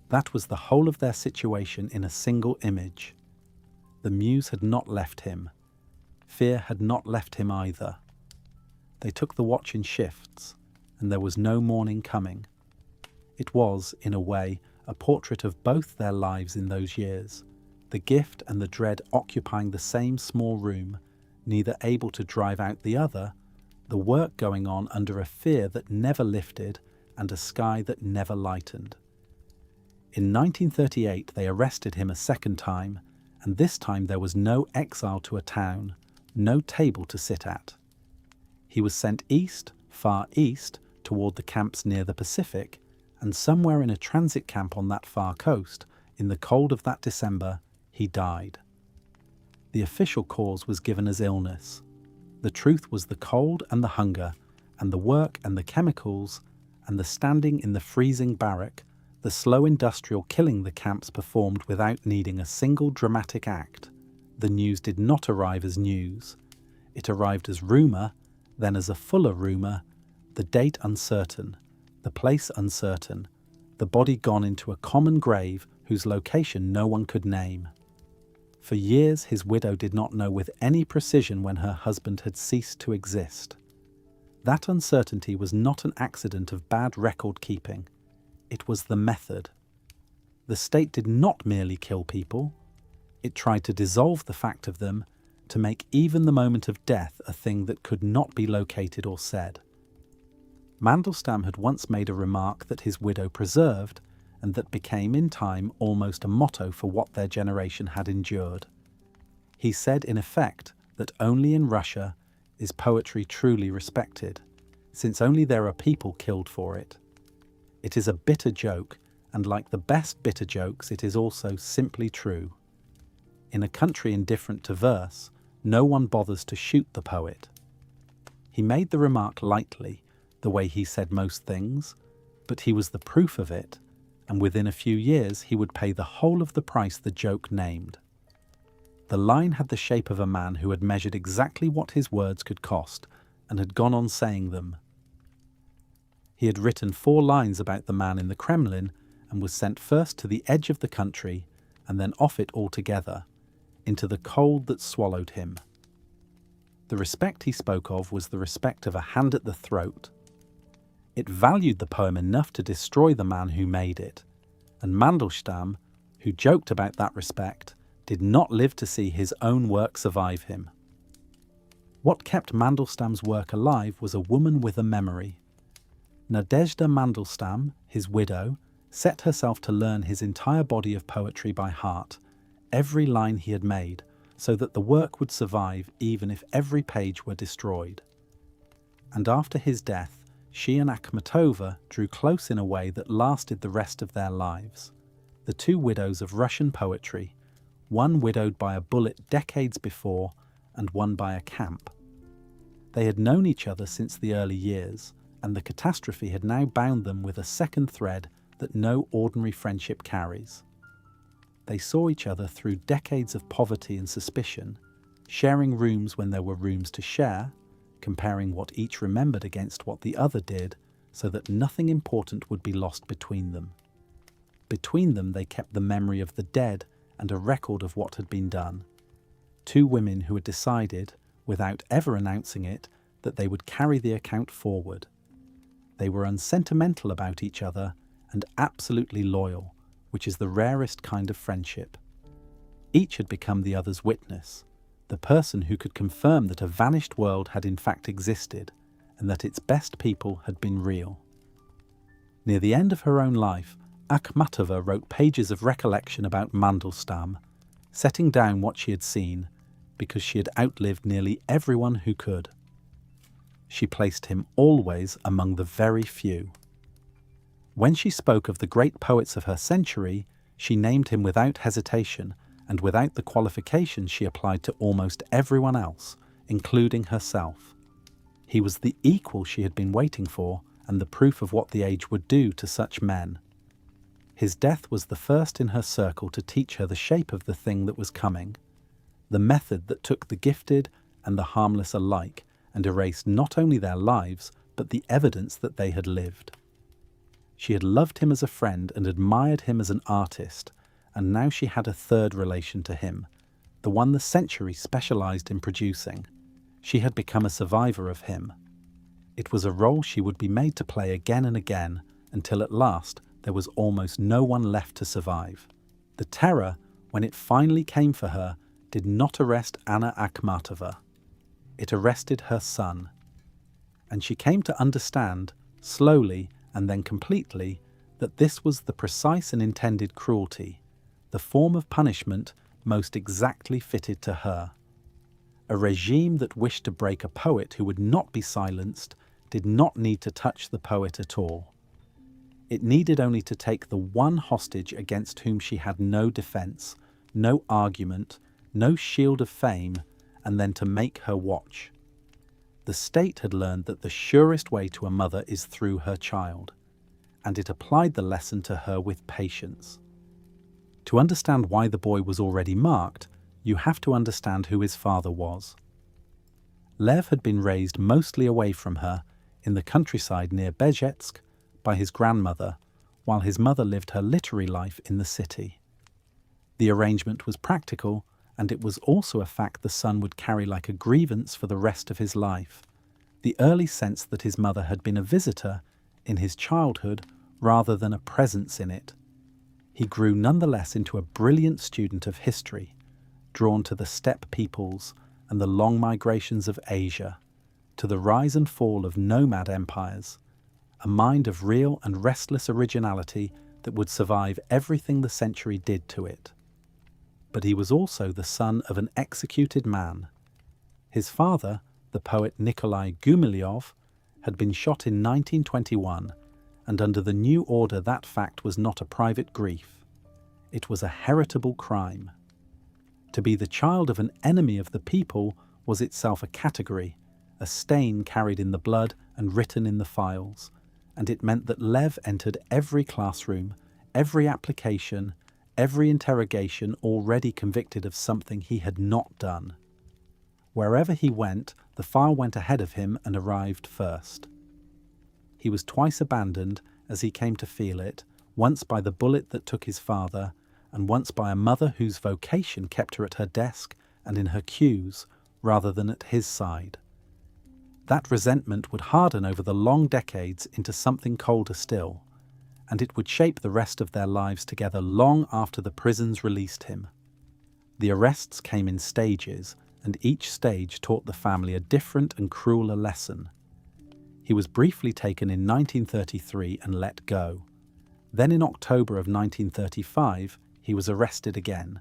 That was the whole of their situation in a single image. The muse had not left him. Fear had not left him either. They took the watch in shifts, and there was no morning coming. It was, in a way, a portrait of both their lives in those years, the gift and the dread occupying the same small room, neither able to drive out the other, the work going on under a fear that never lifted and a sky that never lightened. In 1938 they arrested him a second time, and this time there was no exile to a town, no table to sit at. He was sent east, far east, toward the camps near the Pacific, and somewhere in a transit camp on that far coast, in the cold of that December, he died. The official cause was given as illness. The truth was the cold and the hunger, and the work and the chemicals, and the standing in the freezing barrack, the slow industrial killing the camps performed without needing a single dramatic act. The news did not arrive as news. It arrived as rumour, then as a fuller rumour, the date uncertain, the place uncertain, the body gone into a common grave whose location no one could name. For years his widow did not know with any precision when her husband had ceased to exist. That uncertainty was not an accident of bad record keeping. It was the method. The state did not merely kill people. It tried to dissolve the fact of them, to make even the moment of death a thing that could not be located or said. Mandelstam had once made a remark that his widow preserved, and that became in time almost a motto for what their generation had endured. He said in effect that only in Russia is poetry truly respected, since only there are people killed for it. It is a bitter joke, and like the best bitter jokes, it is also simply true. In a country indifferent to verse, no one bothers to shoot the poet. He made the remark lightly, the way he said most things, but he was the proof of it, and within a few years he would pay the whole of the price the joke named. The line had the shape of a man who had measured exactly what his words could cost, and had gone on saying them. He had written 4 lines about the man in the Kremlin, and was sent first to the edge of the country, and then off it altogether, into the cold that swallowed him. The respect he spoke of was the respect of a hand at the throat. It valued the poem enough to destroy the man who made it, and Mandelstam, who joked about that respect, did not live to see his own work survive him. What kept Mandelstam's work alive was a woman with a memory. Nadezhda Mandelstam, his widow, set herself to learn his entire body of poetry by heart, every line he had made, so that the work would survive even if every page were destroyed. And after his death, she and Akhmatova drew close in a way that lasted the rest of their lives. The 2 widows of Russian poetry, one widowed by a bullet decades before, and one by a camp. They had known each other since the early years, and the catastrophe had now bound them with a second thread that no ordinary friendship carries. They saw each other through decades of poverty and suspicion, sharing rooms when there were rooms to share, comparing what each remembered against what the other did, so that nothing important would be lost between them. Between them they kept the memory of the dead and a record of what had been done. 2 women who had decided, without ever announcing it, that they would carry the account forward. They were unsentimental about each other and absolutely loyal, which is the rarest kind of friendship. Each had become the other's witness, the person who could confirm that a vanished world had in fact existed and that its best people had been real. Near the end of her own life, Akhmatova wrote pages of recollection about Mandelstam, setting down what she had seen, because she had outlived nearly everyone who could. She placed him always among the very few. When she spoke of the great poets of her century, she named him without hesitation and without the qualifications she applied to almost everyone else, including herself. He was the equal she had been waiting for and the proof of what the age would do to such men. His death was the first in her circle to teach her the shape of the thing that was coming, the method that took the gifted and the harmless alike and erased not only their lives but the evidence that they had lived. She had loved him as a friend and admired him as an artist, and now she had a third relation to him, the one the century specialized in producing. She had become a survivor of him. It was a role she would be made to play again and again, until at last there was almost no one left to survive. The terror, when it finally came for her, did not arrest Anna Akhmatova. It arrested her son. And she came to understand, slowly and then completely, that this was the precise and intended cruelty, the form of punishment most exactly fitted to her. A regime that wished to break a poet who would not be silenced did not need to touch the poet at all. It needed only to take the one hostage against whom she had no defense, no argument, no shield of fame, and then to make her watch. The state had learned that the surest way to a mother is through her child, and it applied the lesson to her with patience. To understand why the boy was already marked, you have to understand who his father was. Lev had been raised mostly away from her, in the countryside near Bezhetsk, by his grandmother, while his mother lived her literary life in the city. The arrangement was practical, and it was also a fact the son would carry like a grievance for the rest of his life, the early sense that his mother had been a visitor in his childhood rather than a presence in it. He grew nonetheless into a brilliant student of history, drawn to the steppe peoples and the long migrations of Asia, to the rise and fall of nomad empires, a mind of real and restless originality that would survive everything the century did to it. But he was also the son of an executed man. His father, the poet Nikolai Gumilyov, had been shot in 1921, and under the new order that fact was not a private grief. It was a heritable crime. To be the child of an enemy of the people was itself a category, a stain carried in the blood and written in the files, and it meant that Lev entered every classroom, every application, every interrogation already convicted of something he had not done. Wherever he went, the file went ahead of him and arrived first. He was twice abandoned, as he came to feel it, once by the bullet that took his father, and once by a mother whose vocation kept her at her desk and in her cues, rather than at his side. That resentment would harden over the long decades into something colder still, and it would shape the rest of their lives together long after the prisons released him. The arrests came in stages, and each stage taught the family a different and crueler lesson. He was briefly taken in 1933 and let go. Then in October of 1935, he was arrested again,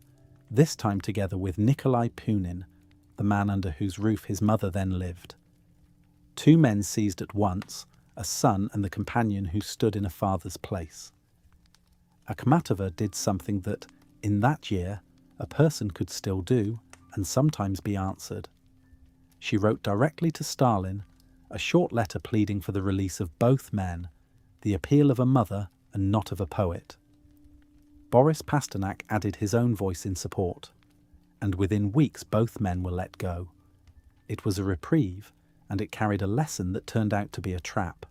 this time together with Nikolai Punin, the man under whose roof his mother then lived. Two men seized at once, a son and the companion who stood in a father's place. Akhmatova did something that, in that year, a person could still do and sometimes be answered. She wrote directly to Stalin, a short letter pleading for the release of both men, the appeal of a mother and not of a poet. Boris Pasternak added his own voice in support, and within weeks both men were let go. It was a reprieve, and it carried a lesson that turned out to be a trap.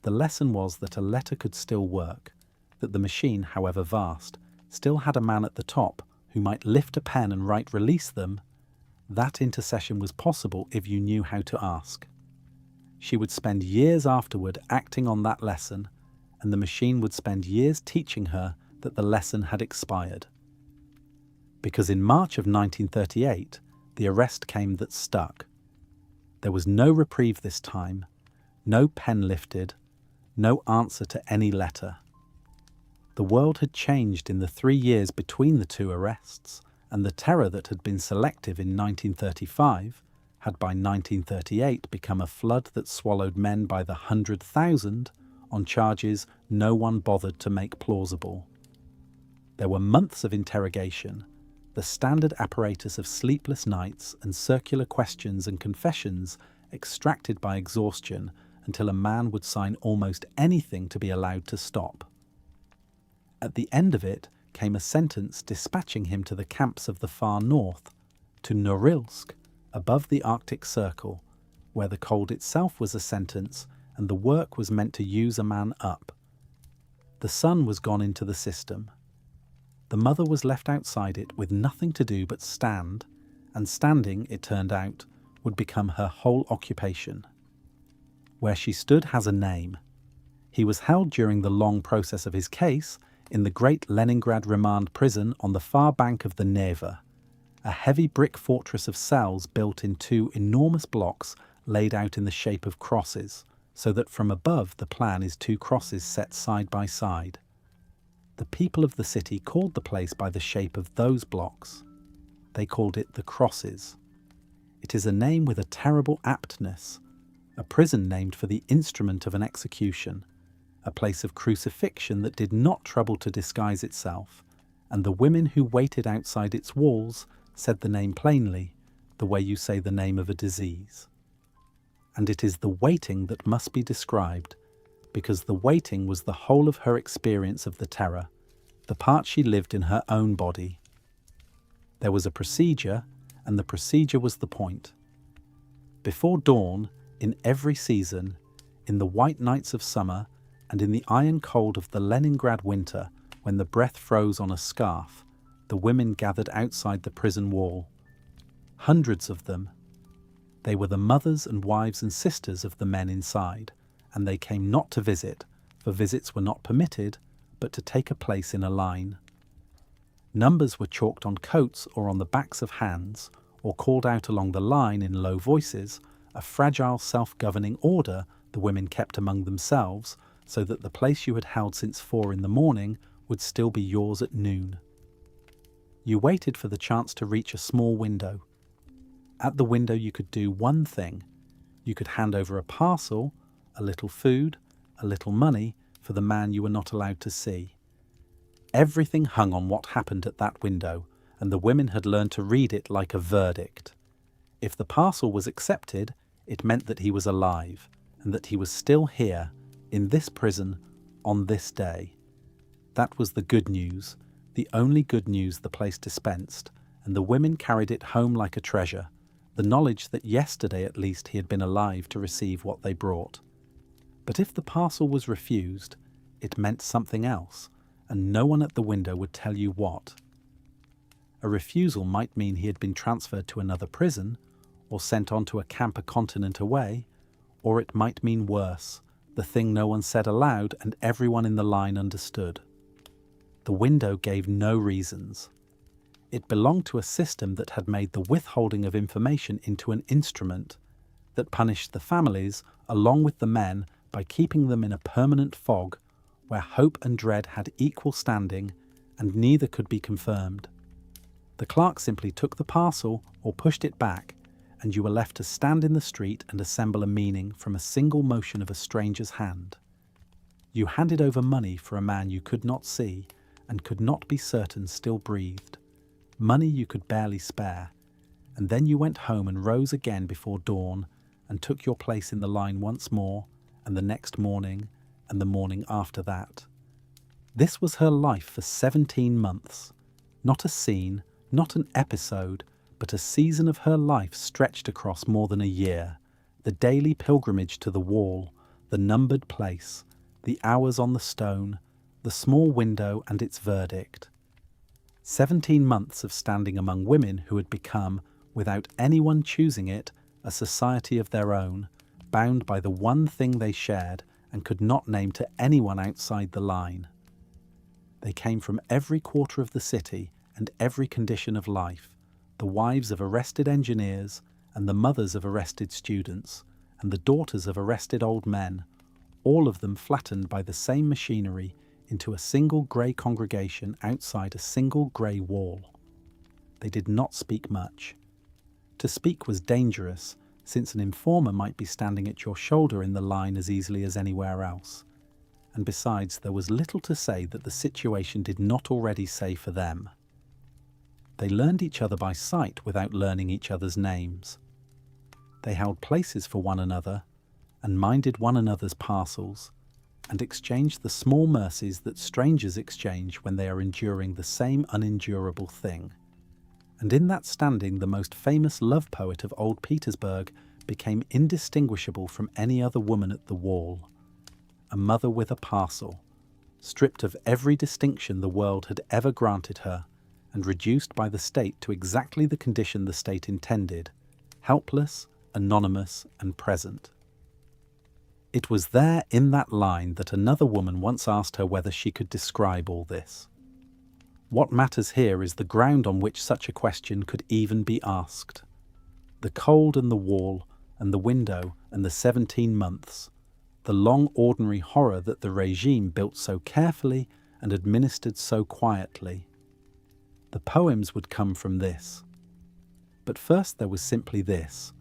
The lesson was that a letter could still work, that the machine, however vast, still had a man at the top who might lift a pen and write "release them." That intercession was possible if you knew how to ask. She would spend years afterward acting on that lesson, and the machine would spend years teaching her that the lesson had expired. Because in March of 1938, the arrest came that stuck. There was no reprieve this time, no pen lifted, no answer to any letter. The world had changed in the 3 years between the two arrests, and the terror that had been selective in 1935 had by 1938 become a flood that swallowed men by the 100,000 on charges no one bothered to make plausible. There were months of interrogation, the standard apparatus of sleepless nights and circular questions and confessions extracted by exhaustion until a man would sign almost anything to be allowed to stop. At the end of it came a sentence dispatching him to the camps of the far north, to Norilsk, above the Arctic Circle, where the cold itself was a sentence and the work was meant to use a man up. The sun was gone into the system. The mother was left outside it with nothing to do but stand, and standing, it turned out, would become her whole occupation. Where she stood has a name. He was held during the long process of his case in the great Leningrad remand prison on the far bank of the Neva, a heavy brick fortress of cells built in 2 enormous blocks laid out in the shape of crosses, so that from above the plan is 2 crosses set side by side. The people of the city called the place by the shape of those blocks. They called it the Crosses. It is a name with a terrible aptness, a prison named for the instrument of an execution, a place of crucifixion that did not trouble to disguise itself, and the women who waited outside its walls said the name plainly, the way you say the name of a disease. And it is the waiting that must be described, because the waiting was the whole of her experience of the terror, the part she lived in her own body. There was a procedure, and the procedure was the point. Before dawn, in every season, in the white nights of summer, and in the iron cold of the Leningrad winter, when the breath froze on a scarf, the women gathered outside the prison wall. Hundreds of them. They were the mothers and wives and sisters of the men inside, and they came not to visit, for visits were not permitted, but to take a place in a line. Numbers were chalked on coats or on the backs of hands, or called out along the line in low voices, a fragile self-governing order the women kept among themselves, so that the place you had held since 4 in the morning would still be yours at noon. You waited for the chance to reach a small window. At the window you could do one thing. You could hand over a parcel, a little food, a little money for the man you were not allowed to see. Everything hung on what happened at that window, and the women had learned to read it like a verdict. If the parcel was accepted, it meant that he was alive, and that he was still here, in this prison, on this day. That was the good news, the only good news the place dispensed, and the women carried it home like a treasure, the knowledge that yesterday at least he had been alive to receive what they brought. But if the parcel was refused, it meant something else, and no one at the window would tell you what. A refusal might mean he had been transferred to another prison, or sent on to a camp a continent away, or it might mean worse, the thing no one said aloud and everyone in the line understood. The window gave no reasons. It belonged to a system that had made the withholding of information into an instrument, that punished the families along with the men by keeping them in a permanent fog where hope and dread had equal standing and neither could be confirmed. The clerk simply took the parcel or pushed it back, and you were left to stand in the street and assemble a meaning from a single motion of a stranger's hand. You handed over money for a man you could not see and could not be certain still breathed, money you could barely spare, and then you went home and rose again before dawn and took your place in the line once more, and the next morning, and the morning after that. This was her life for 17 months, not a scene, not an episode, but a season of her life stretched across more than a year, the daily pilgrimage to the wall, the numbered place, the hours on the stone, the small window and its verdict. 17 months of standing among women who had become, without anyone choosing it, a society of their own, bound by the one thing they shared and could not name to anyone outside the line. They came from every quarter of the city and every condition of life, the wives of arrested engineers and the mothers of arrested students and the daughters of arrested old men, all of them flattened by the same machinery into a single grey congregation outside a single grey wall. They did not speak much. To speak was dangerous, since an informer might be standing at your shoulder in the line as easily as anywhere else. And besides, there was little to say that the situation did not already say for them. They learned each other by sight without learning each other's names. They held places for one another, and minded one another's parcels, and exchanged the small mercies that strangers exchange when they are enduring the same unendurable thing. And in that standing the most famous love poet of old Petersburg became indistinguishable from any other woman at the wall. A mother with a parcel, stripped of every distinction the world had ever granted her, and reduced by the state to exactly the condition the state intended, helpless, anonymous, and present. It was there in that line that another woman once asked her whether she could describe all this. What matters here is the ground on which such a question could even be asked. The cold and the wall, and the window and the 17 months, the long ordinary horror that the regime built so carefully and administered so quietly. The poems would come from this. But first there was simply this: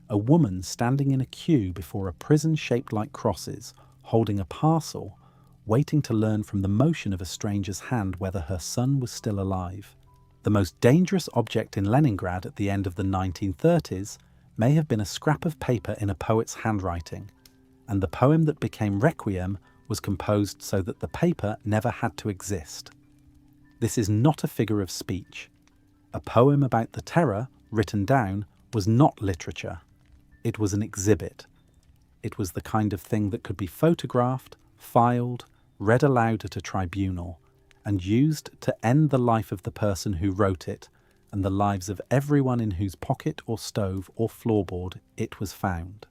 a woman standing in a queue before a prison shaped like crosses, holding a parcel, waiting to learn from the motion of a stranger's hand whether her son was still alive. The most dangerous object in Leningrad at the end of the 1930s may have been a scrap of paper in a poet's handwriting, and the poem that became Requiem was composed so that the paper never had to exist. This is not a figure of speech. A poem about the terror, written down, was not literature. It was an exhibit. It was the kind of thing that could be photographed, filed, read aloud at a tribunal, and used to end the life of the person who wrote it and the lives of everyone in whose pocket or stove or floorboard it was found.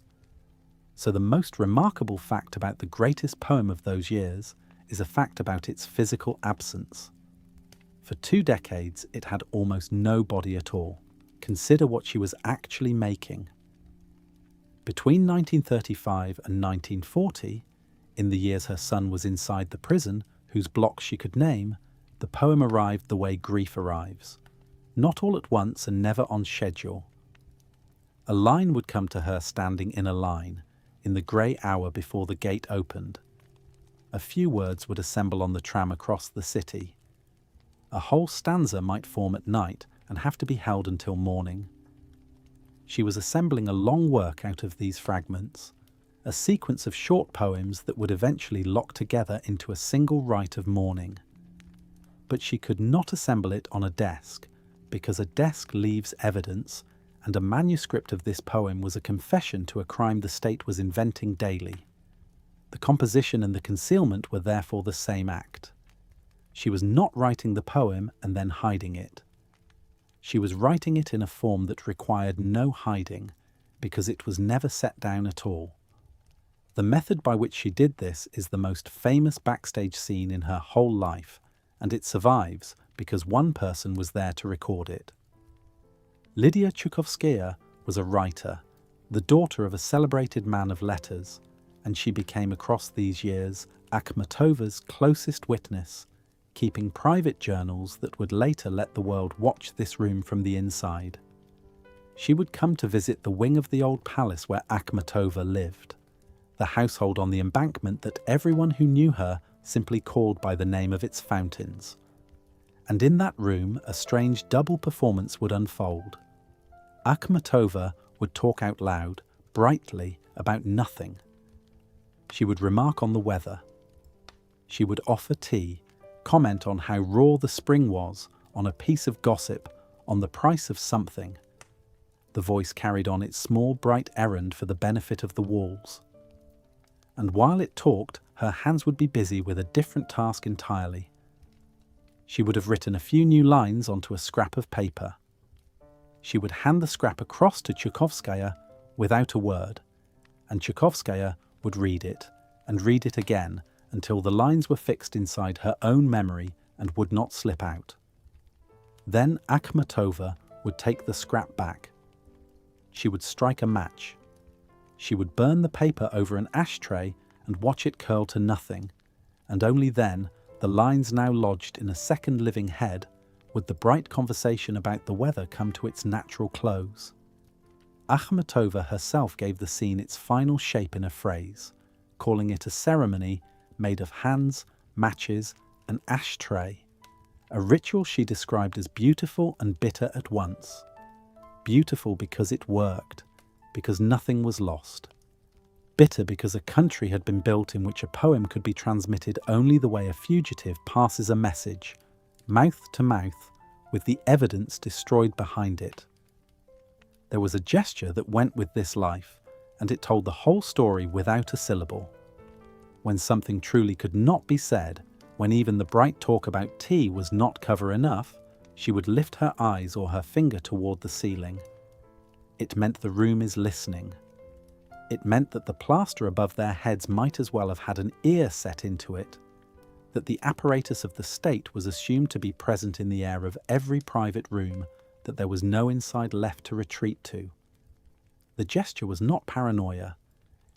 So the most remarkable fact about the greatest poem of those years is a fact about its physical absence. For 2 decades it had almost no body at all. Consider what she was actually making. Between 1935 and 1940, in the years her son was inside the prison, whose blocks she could name, the poem arrived the way grief arrives. Not all at once and never on schedule. A line would come to her standing in a line, in the grey hour before the gate opened. A few words would assemble on the tram across the city. A whole stanza might form at night and have to be held until morning. She was assembling a long work out of these fragments, a sequence of short poems that would eventually lock together into a single rite of mourning. But she could not assemble it on a desk, because a desk leaves evidence, and a manuscript of this poem was a confession to a crime the state was inventing daily. The composition and the concealment were therefore the same act. She was not writing the poem and then hiding it. She was writing it in a form that required no hiding, because it was never set down at all. The method by which she did this is the most famous backstage scene in her whole life, and it survives because one person was there to record it. Lydia Chukovskaya was a writer, the daughter of a celebrated man of letters, and she became across these years Akhmatova's closest witness, keeping private journals that would later let the world watch this room from the inside. She would come to visit the wing of the old palace where Akhmatova lived, the household on the embankment that everyone who knew her simply called by the name of its fountains. And in that room a strange double performance would unfold. Akhmatova would talk out loud, brightly, about nothing. She would remark on the weather. She would offer tea, comment on how raw the spring was, on a piece of gossip, on the price of something. The voice carried on its small bright errand for the benefit of the walls. And while it talked, her hands would be busy with a different task entirely. She would have written a few new lines onto a scrap of paper. She would hand the scrap across to Chukovskaya without a word, and Chukovskaya would read it, and read it again, until the lines were fixed inside her own memory and would not slip out. Then Akhmatova would take the scrap back. She would strike a match. She would burn the paper over an ashtray and watch it curl to nothing, and only then, the lines now lodged in a second living head, would the bright conversation about the weather come to its natural close. Akhmatova herself gave the scene its final shape in a phrase, calling it a ceremony made of hands, matches, and ashtray, a ritual she described as beautiful and bitter at once. Beautiful because it worked, because nothing was lost. Bitter because a country had been built in which a poem could be transmitted only the way a fugitive passes a message, mouth to mouth, with the evidence destroyed behind it. There was a gesture that went with this life, and it told the whole story without a syllable. When something truly could not be said, when even the bright talk about tea was not cover enough, she would lift her eyes or her finger toward the ceiling. It meant the room is listening. It meant that the plaster above their heads might as well have had an ear set into it, that the apparatus of the state was assumed to be present in the air of every private room, that there was no inside left to retreat to. The gesture was not paranoia.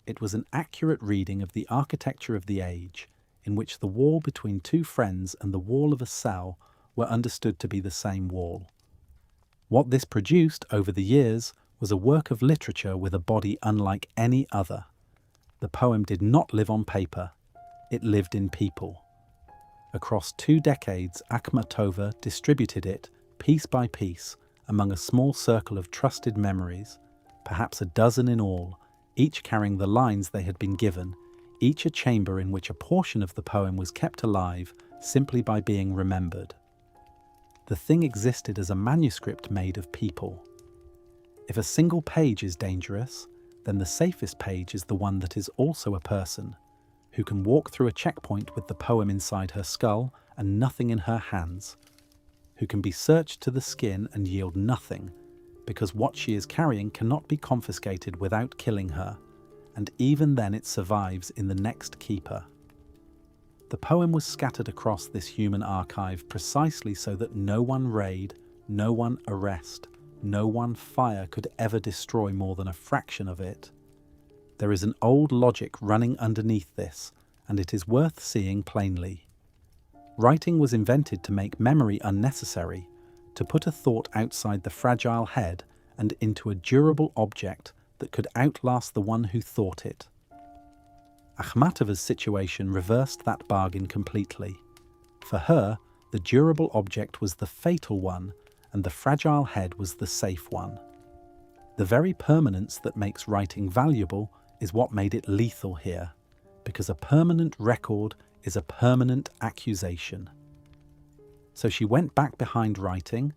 It was an accurate reading of the architecture of the age, in which the wall between two friends and the wall of a cell were understood to be the same wall. What this produced over the years was a work of literature with a body unlike any other. The poem did not live on paper. It lived in people. Across 2 decades, Akhmatova distributed it, piece by piece, among a small circle of trusted memories, perhaps a dozen in all, each carrying the lines they had been given, each a chamber in which a portion of the poem was kept alive simply by being remembered. The thing existed as a manuscript made of people. If a single page is dangerous, then the safest page is the one that is also a person, who can walk through a checkpoint with the poem inside her skull and nothing in her hands, who can be searched to the skin and yield nothing, because what she is carrying cannot be confiscated without killing her, and even then it survives in the next keeper. The poem was scattered across this human archive precisely so that no one raid, no one arrest, no one fire could ever destroy more than a fraction of it. There is an old logic running underneath this, and it is worth seeing plainly. Writing was invented to make memory unnecessary, to put a thought outside the fragile head and into a durable object that could outlast the one who thought it. Akhmatova's situation reversed that bargain completely. For her, the durable object was the fatal one, and the fragile head was the safe one. The very permanence that makes writing valuable is what made it lethal here, because a permanent record is a permanent accusation. So she went back behind writing,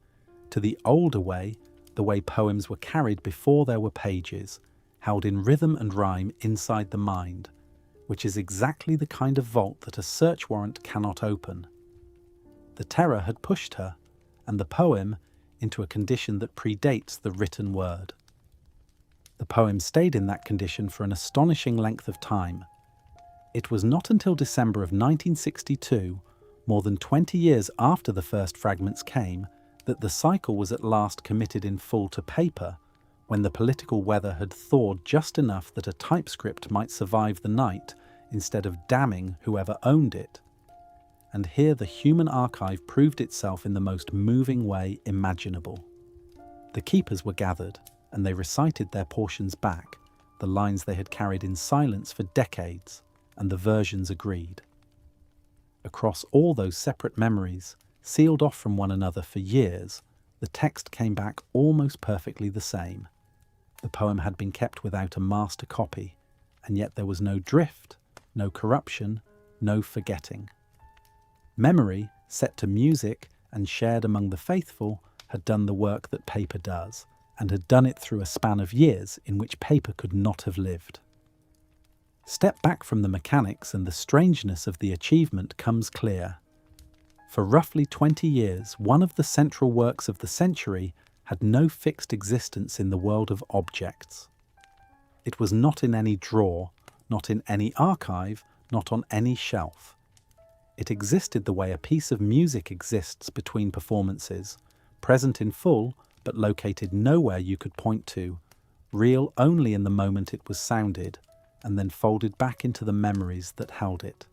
to the older way, the way poems were carried before there were pages, held in rhythm and rhyme inside the mind, which is exactly the kind of vault that a search warrant cannot open. The terror had pushed her, and the poem, into a condition that predates the written word. The poem stayed in that condition for an astonishing length of time. It was not until December of 1962, more than 20 years after the first fragments came, that the cycle was at last committed in full to paper, when the political weather had thawed just enough that a typescript might survive the night instead of damning whoever owned it. And here the human archive proved itself in the most moving way imaginable. The keepers were gathered, and they recited their portions back, the lines they had carried in silence for decades, and the versions agreed. Across all those separate memories, sealed off from one another for years, the text came back almost perfectly the same. The poem had been kept without a master copy, and yet there was no drift, no corruption, no forgetting. Memory, set to music and shared among the faithful, had done the work that paper does, and had done it through a span of years in which paper could not have lived. Step back from the mechanics and the strangeness of the achievement comes clear. For roughly 20 years, one of the central works of the century had no fixed existence in the world of objects. It was not in any drawer, not in any archive, not on any shelf. It existed the way a piece of music exists between performances, present in full, but located nowhere you could point to, real only in the moment it was sounded, and then folded back into the memories that held it.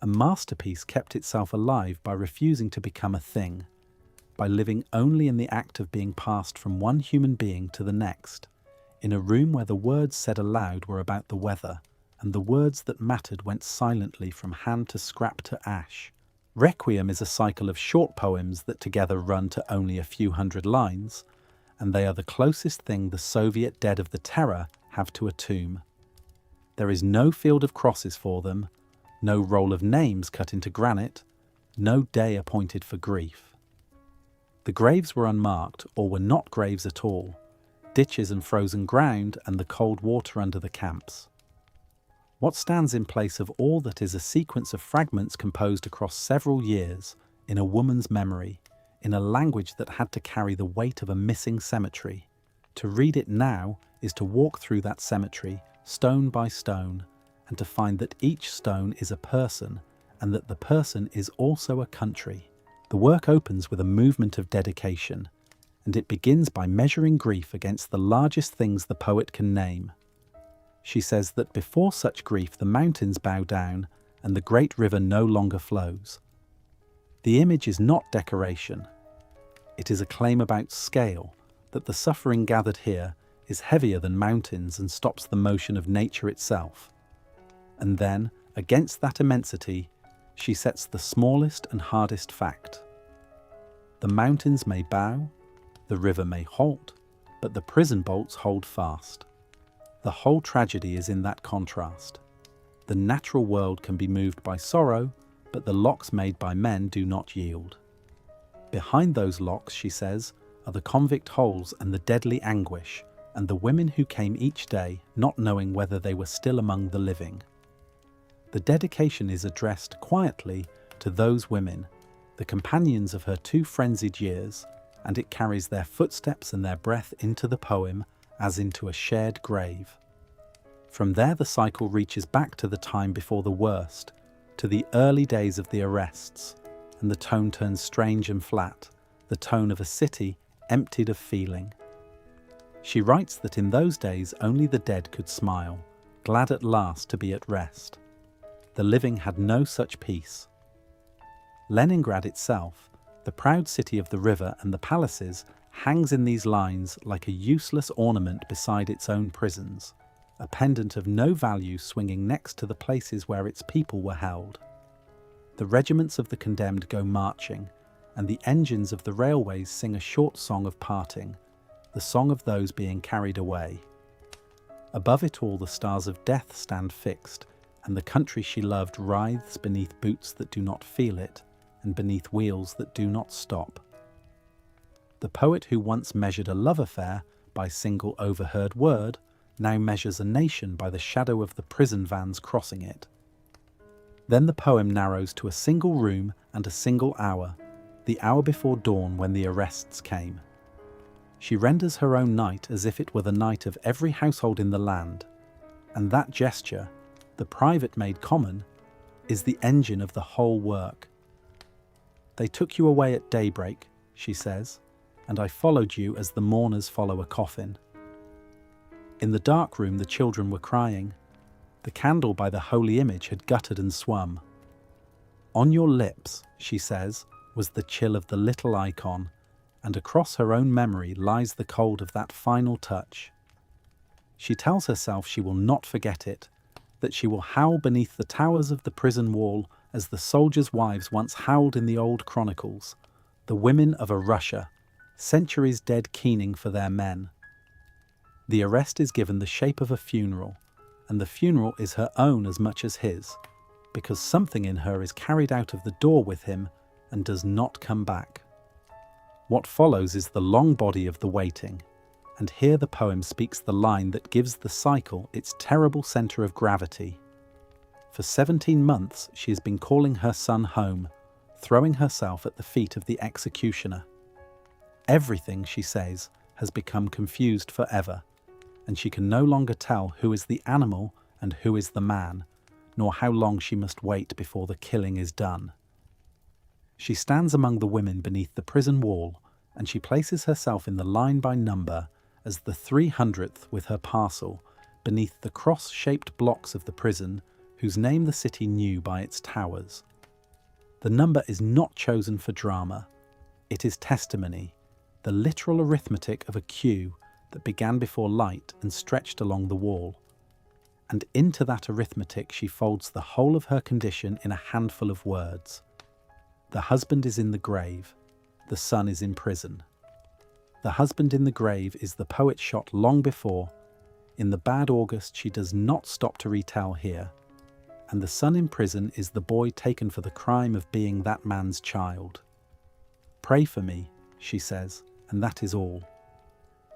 A masterpiece kept itself alive by refusing to become a thing, by living only in the act of being passed from one human being to the next, in a room where the words said aloud were about the weather, and the words that mattered went silently from hand to scrap to ash. Requiem is a cycle of short poems that together run to only a few hundred lines, and they are the closest thing the Soviet dead of the terror have to a tomb. There is no field of crosses for them, no roll of names cut into granite, no day appointed for grief. The graves were unmarked or were not graves at all, ditches and frozen ground and the cold water under the camps. What stands in place of all that is a sequence of fragments composed across several years, in a woman's memory, in a language that had to carry the weight of a missing cemetery. To read it now is to walk through that cemetery, stone by stone, and to find that each stone is a person, and that the person is also a country. The work opens with a movement of dedication, and it begins by measuring grief against the largest things the poet can name. She says that before such grief the mountains bow down and the great river no longer flows. The image is not decoration. It is a claim about scale, that the suffering gathered here is heavier than mountains and stops the motion of nature itself. And then, against that immensity, she sets the smallest and hardest fact. The mountains may bow, the river may halt, but the prison bolts hold fast. The whole tragedy is in that contrast. The natural world can be moved by sorrow, but the locks made by men do not yield. Behind those locks, she says, are the convict holes and the deadly anguish, and the women who came each day not knowing whether they were still among the living. The dedication is addressed quietly to those women, the companions of her two frenzied years, and it carries their footsteps and their breath into the poem as into a shared grave. From there the cycle reaches back to the time before the worst, to the early days of the arrests, and the tone turns strange and flat, the tone of a city emptied of feeling. She writes that in those days only the dead could smile, glad at last to be at rest. The living had no such peace. Leningrad itself, the proud city of the river and the palaces, hangs in these lines like a useless ornament beside its own prisons, a pendant of no value swinging next to the places where its people were held. The regiments of the condemned go marching, and the engines of the railways sing a short song of parting, the song of those being carried away. Above it all the stars of death stand fixed, and the country she loved writhes beneath boots that do not feel it, and beneath wheels that do not stop. The poet who once measured a love affair by single overheard word now measures a nation by the shadow of the prison vans crossing it. Then the poem narrows to a single room and a single hour, the hour before dawn when the arrests came. She renders her own night as if it were the night of every household in the land, and that gesture, the private made common, is the engine of the whole work. They took you away at daybreak, she says, and I followed you as the mourners follow a coffin. In the dark room the children were crying. The candle by the holy image had guttered and swum. On your lips, she says, was the chill of the little icon, and across her own memory lies the cold of that final touch. She tells herself she will not forget it, that she will howl beneath the towers of the prison wall as the soldiers' wives once howled in the old chronicles, the women of a Russia, centuries dead keening for their men. The arrest is given the shape of a funeral, and the funeral is her own as much as his, because something in her is carried out of the door with him and does not come back. What follows is the long body of the waiting, and here the poem speaks the line that gives the cycle its terrible centre of gravity. For 17 months she has been calling her son home, throwing herself at the feet of the executioner. Everything, she says, has become confused forever, and she can no longer tell who is the animal and who is the man, nor how long she must wait before the killing is done. She stands among the women beneath the prison wall, and she places herself in the line by number as the 300th with her parcel, beneath the cross-shaped blocks of the prison, whose name the city knew by its towers. The number is not chosen for drama. It is testimony, the literal arithmetic of a queue that began before light and stretched along the wall. And into that arithmetic she folds the whole of her condition in a handful of words. The husband is in the grave. The son is in prison. The husband in the grave is the poet shot long before. In the bad August she does not stop to retell here. And the son in prison is the boy taken for the crime of being that man's child. Pray for me, she says, and that is all.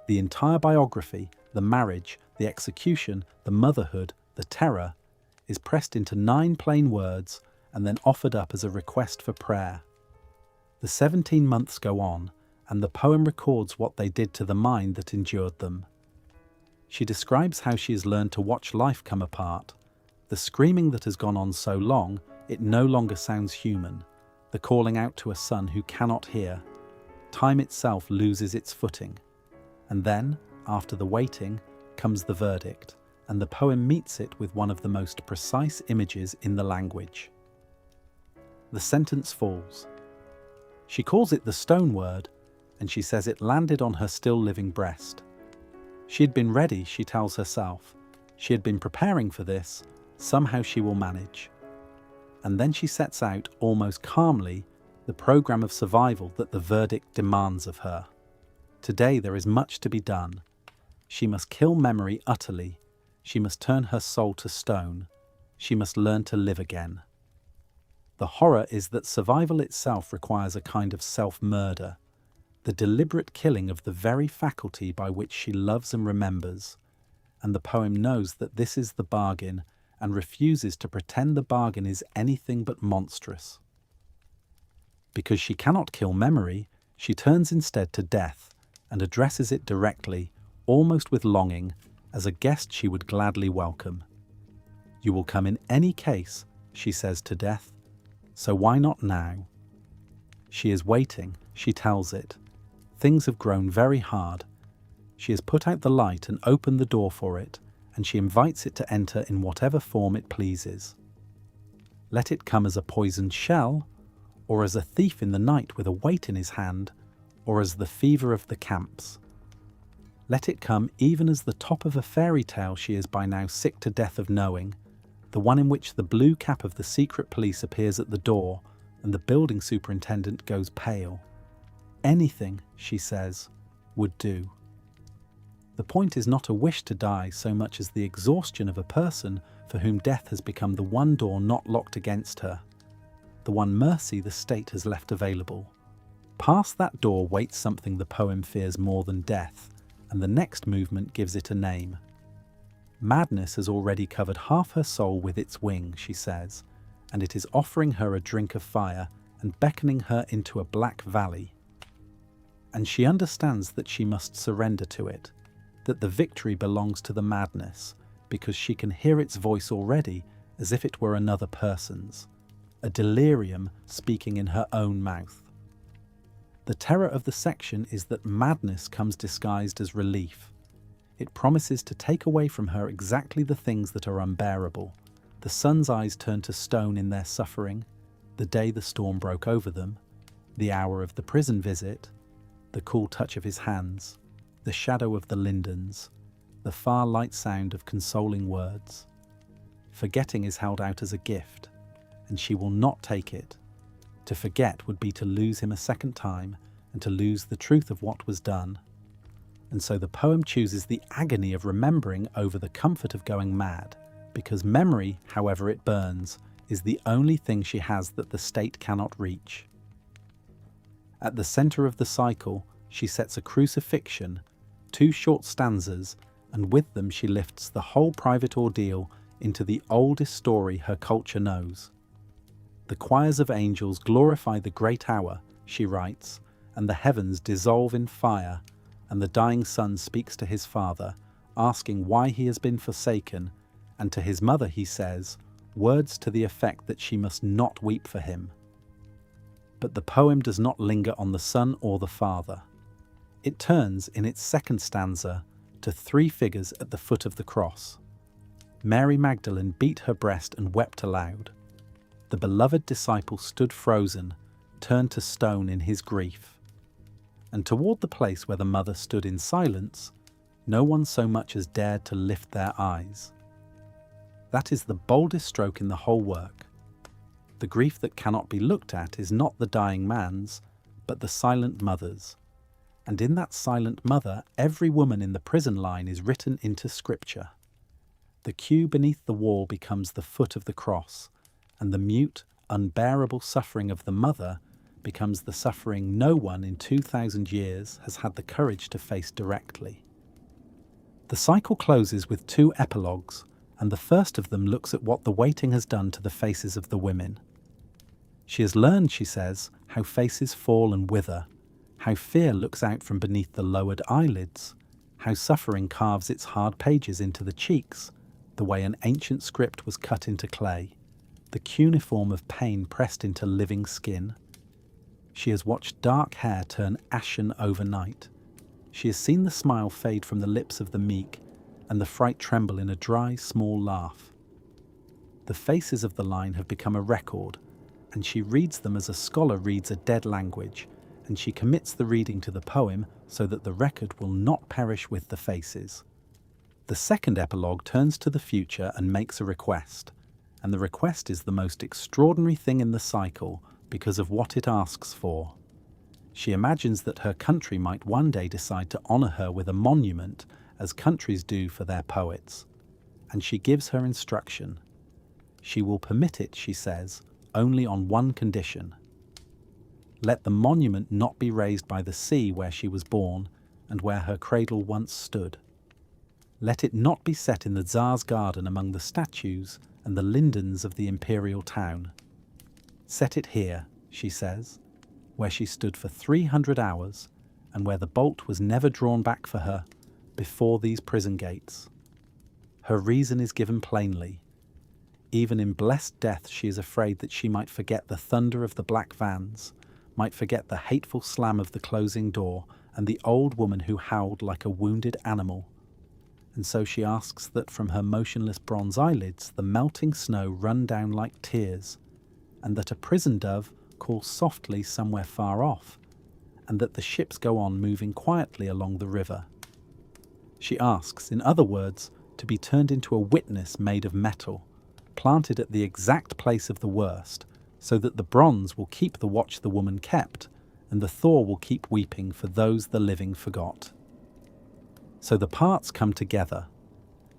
The entire biography, the marriage, the execution, the motherhood, the terror, is pressed into 9 plain words and then offered up as a request for prayer. The 17 months go on, and the poem records what they did to the mind that endured them. She describes how she has learned to watch life come apart, the screaming that has gone on so long it no longer sounds human, the calling out to a son who cannot hear. Time itself loses its footing. And then, after the waiting, comes the verdict, and the poem meets it with one of the most precise images in the language. The sentence falls. She calls it the stone word, and she says it landed on her still-living breast. She had been ready, she tells herself. She had been preparing for this. Somehow she will manage. And then she sets out, almost calmly, the program of survival that the verdict demands of her. Today there is much to be done. She must kill memory utterly. She must turn her soul to stone. She must learn to live again. The horror is that survival itself requires a kind of self-murder, the deliberate killing of the very faculty by which she loves and remembers. And the poem knows that this is the bargain and refuses to pretend the bargain is anything but monstrous. Because she cannot kill memory, she turns instead to death and addresses it directly, almost with longing, as a guest she would gladly welcome. You will come in any case, she says to death, so why not now? She is waiting, she tells it. Things have grown very hard. She has put out the light and opened the door for it, and she invites it to enter in whatever form it pleases. Let it come as a poisoned shell, or as a thief in the night with a weight in his hand, or as the fever of the camps. Let it come even as the top of a fairy tale she is by now sick to death of knowing, the one in which the blue cap of the secret police appears at the door and the building superintendent goes pale. Anything, she says, would do. The point is not a wish to die so much as the exhaustion of a person for whom death has become the one door not locked against her, the one mercy the state has left available. Past that door waits something the poem fears more than death, and the next movement gives it a name. Madness has already covered half her soul with its wing, she says, and it is offering her a drink of fire and beckoning her into a black valley. And she understands that she must surrender to it, that the victory belongs to the madness, because she can hear its voice already as if it were another person's, a delirium speaking in her own mouth. The terror of the section is that madness comes disguised as relief. It promises to take away from her exactly the things that are unbearable. The son's eyes turn to stone in their suffering, the day the storm broke over them, the hour of the prison visit, the cool touch of his hands, the shadow of the lindens, the far light sound of consoling words. Forgetting is held out as a gift, and she will not take it. To forget would be to lose him a second time and to lose the truth of what was done. And so the poem chooses the agony of remembering over the comfort of going mad, because memory, however it burns, is the only thing she has that the state cannot reach. At the centre of the cycle, she sets a crucifixion, 2 short stanzas, and with them she lifts the whole private ordeal into the oldest story her culture knows. The choirs of angels glorify the great hour, she writes, and the heavens dissolve in fire, and the dying son speaks to his father, asking why he has been forsaken, and to his mother he says, words to the effect that she must not weep for him. But the poem does not linger on the son or the father. It turns, in its second stanza, to 3 figures at the foot of the cross. Mary Magdalene beat her breast and wept aloud. The beloved disciple stood frozen, turned to stone in his grief. And toward the place where the mother stood in silence, no one so much as dared to lift their eyes. That is the boldest stroke in the whole work. The grief that cannot be looked at is not the dying man's, but the silent mother's. And in that silent mother, every woman in the prison line is written into Scripture. The queue beneath the wall becomes the foot of the cross, and the mute, unbearable suffering of the mother becomes the suffering no one in 2,000 years has had the courage to face directly. The cycle closes with two epilogues, and the first of them looks at what the waiting has done to the faces of the women. She has learned, she says, how faces fall and wither, how fear looks out from beneath the lowered eyelids, how suffering carves its hard pages into the cheeks, the way an ancient script was cut into clay, the cuneiform of pain pressed into living skin. She has watched dark hair turn ashen overnight. She has seen the smile fade from the lips of the meek and the fright tremble in a dry, small laugh. The faces of the line have become a record, and she reads them as a scholar reads a dead language, and she commits the reading to the poem so that the record will not perish with the faces. The second epilogue turns to the future and makes a request, and the request is the most extraordinary thing in the cycle because of what it asks for. She imagines that her country might one day decide to honour her with a monument, as countries do for their poets, and she gives her instruction. She will permit it, she says, only on one condition. Let the monument not be raised by the sea where she was born and where her cradle once stood. Let it not be set in the Tsar's garden among the statues and the lindens of the imperial town. Set it here, she says, where she stood for 300 hours and where the bolt was never drawn back for her, before these prison gates. Her reason is given plainly. Even in blessed death she is afraid that she might forget the thunder of the black vans, might forget the hateful slam of the closing door and the old woman who howled like a wounded animal. And so she asks that from her motionless bronze eyelids the melting snow run down like tears, and that a prison dove calls softly somewhere far off, and that the ships go on moving quietly along the river. She asks, in other words, to be turned into a witness made of metal, planted at the exact place of the worst, so that the bronze will keep the watch the woman kept, and the Thor will keep weeping for those the living forgot. So the parts come together.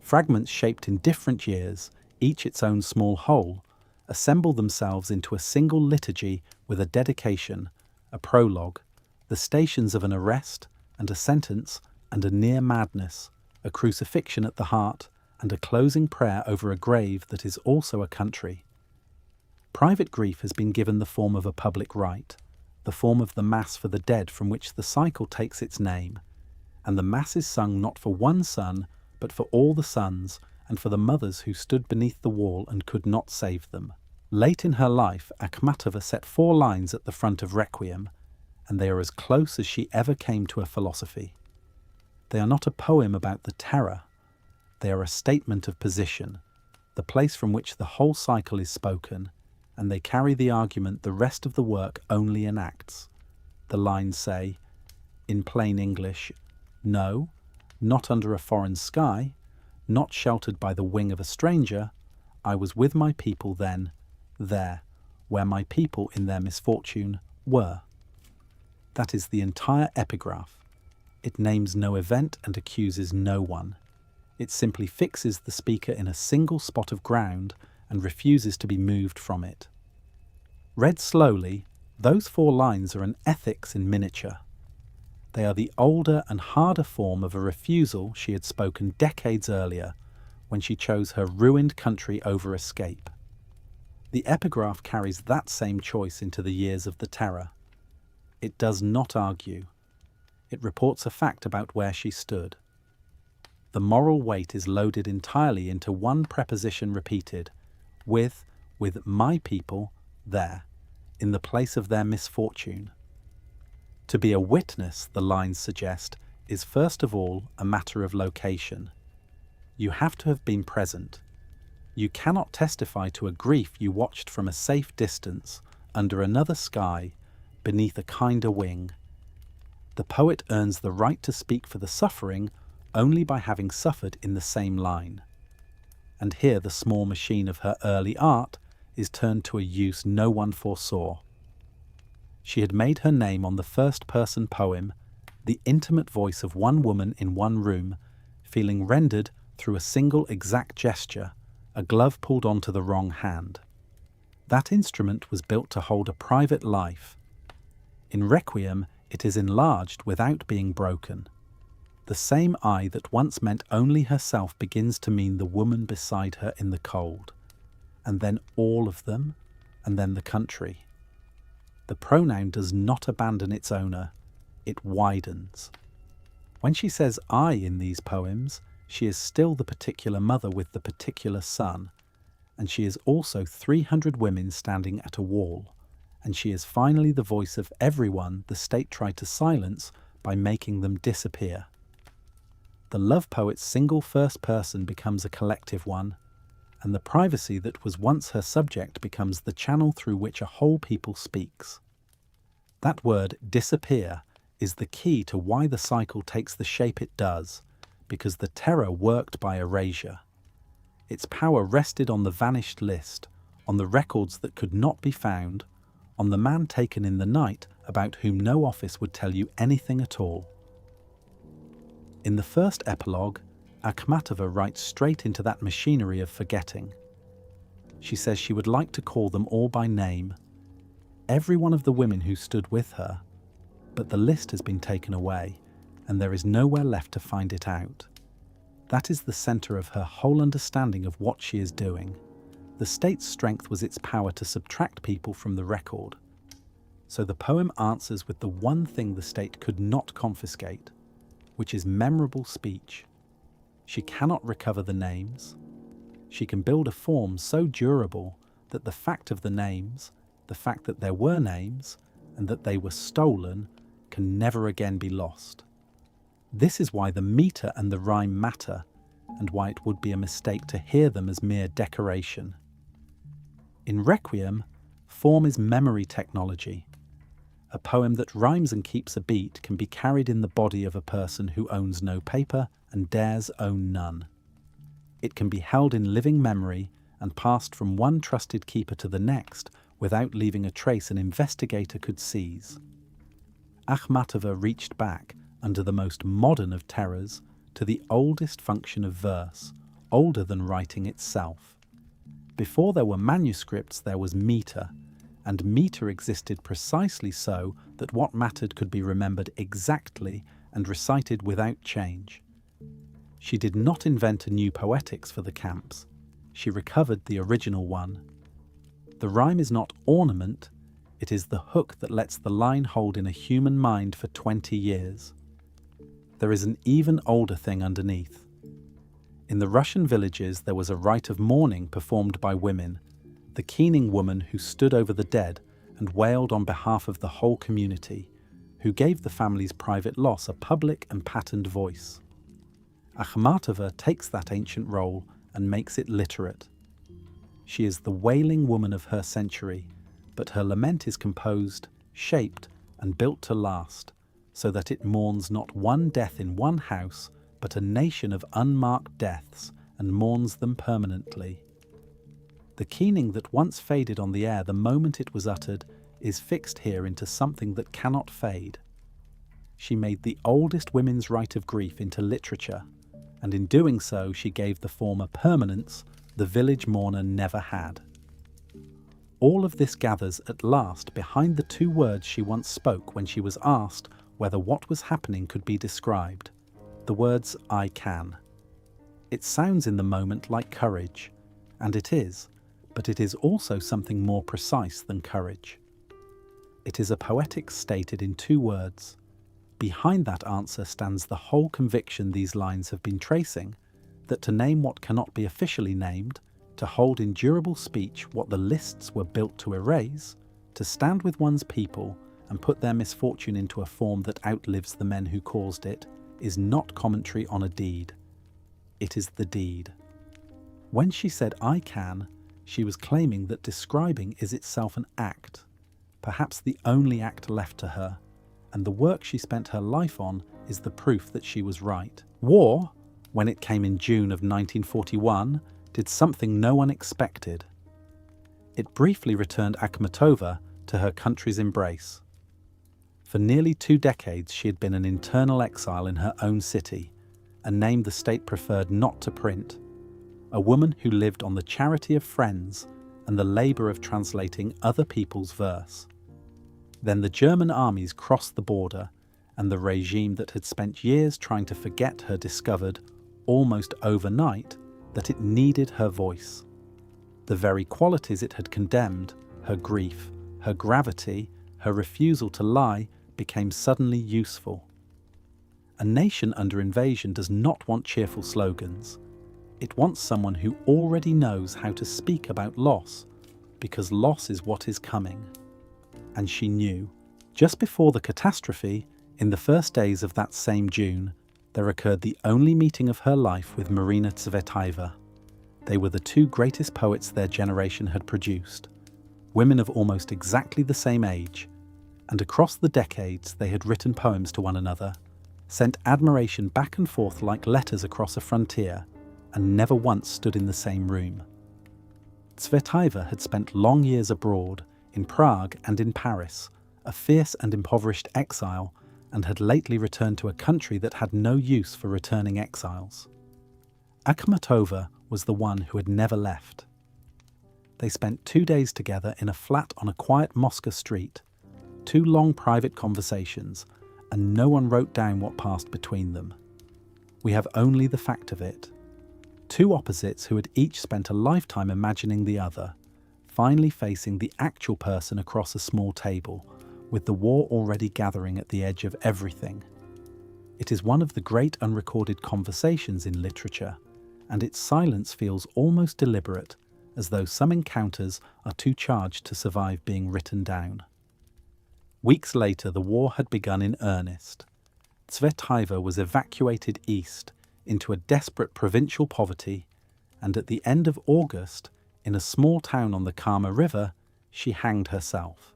Fragments shaped in different years, each its own small whole, assemble themselves into a single liturgy with a dedication, a prologue, the stations of an arrest and a sentence and a near madness, a crucifixion at the heart, and a closing prayer over a grave that is also a country. Private grief has been given the form of a public rite, the form of the Mass for the dead from which the cycle takes its name, and the Mass is sung not for one son, but for all the sons, and for the mothers who stood beneath the wall and could not save them. Late in her life, Akhmatova set 4 lines at the front of Requiem, and they are as close as she ever came to a philosophy. They are not a poem about the terror. They are a statement of position, the place from which the whole cycle is spoken, and they carry the argument the rest of the work only enacts. The lines say, in plain English, no, not under a foreign sky, not sheltered by the wing of a stranger, I was with my people then, there, where my people in their misfortune were. That is the entire epigraph. It names no event and accuses no one. It simply fixes the speaker in a single spot of ground and refuses to be moved from it. Read slowly, those 4 lines are an ethics in miniature. They are the older and harder form of a refusal she had spoken decades earlier, when she chose her ruined country over escape. The epigraph carries that same choice into the years of the terror. It does not argue. It reports a fact about where she stood. The moral weight is loaded entirely into one preposition repeated, with my people, there, in the place of their misfortune. To be a witness, the lines suggest, is first of all a matter of location. You have to have been present. You cannot testify to a grief you watched from a safe distance, under another sky, beneath a kinder wing. The poet earns the right to speak for the suffering only by having suffered in the same line. And here the small machine of her early art is turned to a use no one foresaw. She had made her name on the first-person poem, the intimate voice of one woman in one room, feeling rendered through a single exact gesture, a glove pulled onto the wrong hand. That instrument was built to hold a private life. In Requiem, it is enlarged without being broken. The same I that once meant only herself begins to mean the woman beside her in the cold, and then all of them, and then the country. The pronoun does not abandon its owner, it widens. When she says I in these poems, she is still the particular mother with the particular son, and she is also 300 women standing at a wall, and she is finally the voice of everyone the state tried to silence by making them disappear. The love poet's single first person becomes a collective one, and the privacy that was once her subject becomes the channel through which a whole people speaks. That word, disappear, is the key to why the cycle takes the shape it does, because the terror worked by erasure. Its power rested on the vanished list, on the records that could not be found, on the man taken in the night about whom no office would tell you anything at all. In the first epilogue, Akhmatova writes straight into that machinery of forgetting. She says she would like to call them all by name, every one of the women who stood with her, but the list has been taken away, and there is nowhere left to find it out. That is the centre of her whole understanding of what she is doing. The state's strength was its power to subtract people from the record. So the poem answers with the one thing the state could not confiscate, which is memorable speech. She cannot recover the names. She can build a form so durable that the fact of the names, the fact that there were names, and that they were stolen, can never again be lost. This is why the metre and the rhyme matter, and why it would be a mistake to hear them as mere decoration. In Requiem, form is memory technology. A poem that rhymes and keeps a beat can be carried in the body of a person who owns no paper and dares own none. It can be held in living memory and passed from one trusted keeper to the next without leaving a trace an investigator could seize. Akhmatova reached back, under the most modern of terrors, to the oldest function of verse, older than writing itself. Before there were manuscripts, there was metre, and metre existed precisely so that what mattered could be remembered exactly and recited without change. She did not invent a new poetics for the camps. She recovered the original one. The rhyme is not ornament, it is the hook that lets the line hold in a human mind for 20 years. There is an even older thing underneath. In the Russian villages there was a rite of mourning performed by women, the keening woman who stood over the dead and wailed on behalf of the whole community, who gave the family's private loss a public and patterned voice. Akhmatova takes that ancient role and makes it literate. She is the wailing woman of her century, but her lament is composed, shaped, and built to last, so that it mourns not one death in one house, but a nation of unmarked deaths, and mourns them permanently. The keening that once faded on the air the moment it was uttered is fixed here into something that cannot fade. She made the oldest women's rite of grief into literature, and in doing so she gave the form a permanence the village mourner never had. All of this gathers at last behind the two words she once spoke when she was asked whether what was happening could be described, the words "I can." It sounds in the moment like courage, and it is, but it is also something more precise than courage. It is a poetics stated in two words. Behind that answer stands the whole conviction these lines have been tracing, that to name what cannot be officially named, to hold in durable speech what the lists were built to erase, to stand with one's people and put their misfortune into a form that outlives the men who caused it, is not commentary on a deed. It is the deed. When she said "I can," she was claiming that describing is itself an act, perhaps the only act left to her, and the work she spent her life on is the proof that she was right. War, when it came in June of 1941, did something no one expected. It briefly returned Akhmatova to her country's embrace. For nearly 2 decades she had been an internal exile in her own city, a name the state preferred not to print, a woman who lived on the charity of friends and the labour of translating other people's verse. Then the German armies crossed the border, and the regime that had spent years trying to forget her discovered, almost overnight, that it needed her voice. The very qualities it had condemned, her grief, her gravity, her refusal to lie, became suddenly useful. A nation under invasion does not want cheerful slogans. It wants someone who already knows how to speak about loss, because loss is what is coming. And she knew. Just before the catastrophe, in the first days of that same June, there occurred the only meeting of her life with Marina Tsvetaeva. They were the 2 greatest poets their generation had produced, women of almost exactly the same age, and across the decades they had written poems to one another, sent admiration back and forth like letters across a frontier, and never once stood in the same room. Tsvetaeva had spent long years abroad, in Prague and in Paris, a fierce and impoverished exile, and had lately returned to a country that had no use for returning exiles. Akhmatova was the one who had never left. They spent 2 days together in a flat on a quiet Moscow street, 2 long private conversations, and no one wrote down what passed between them. We have only the fact of it. 2 opposites who had each spent a lifetime imagining the other, finally facing the actual person across a small table, with the war already gathering at the edge of everything. It is one of the great unrecorded conversations in literature, and its silence feels almost deliberate, as though some encounters are too charged to survive being written down. Weeks later, the war had begun in earnest. Tsvetaeva was evacuated east into a desperate provincial poverty, and at the end of August, in a small town on the Kama River, she hanged herself.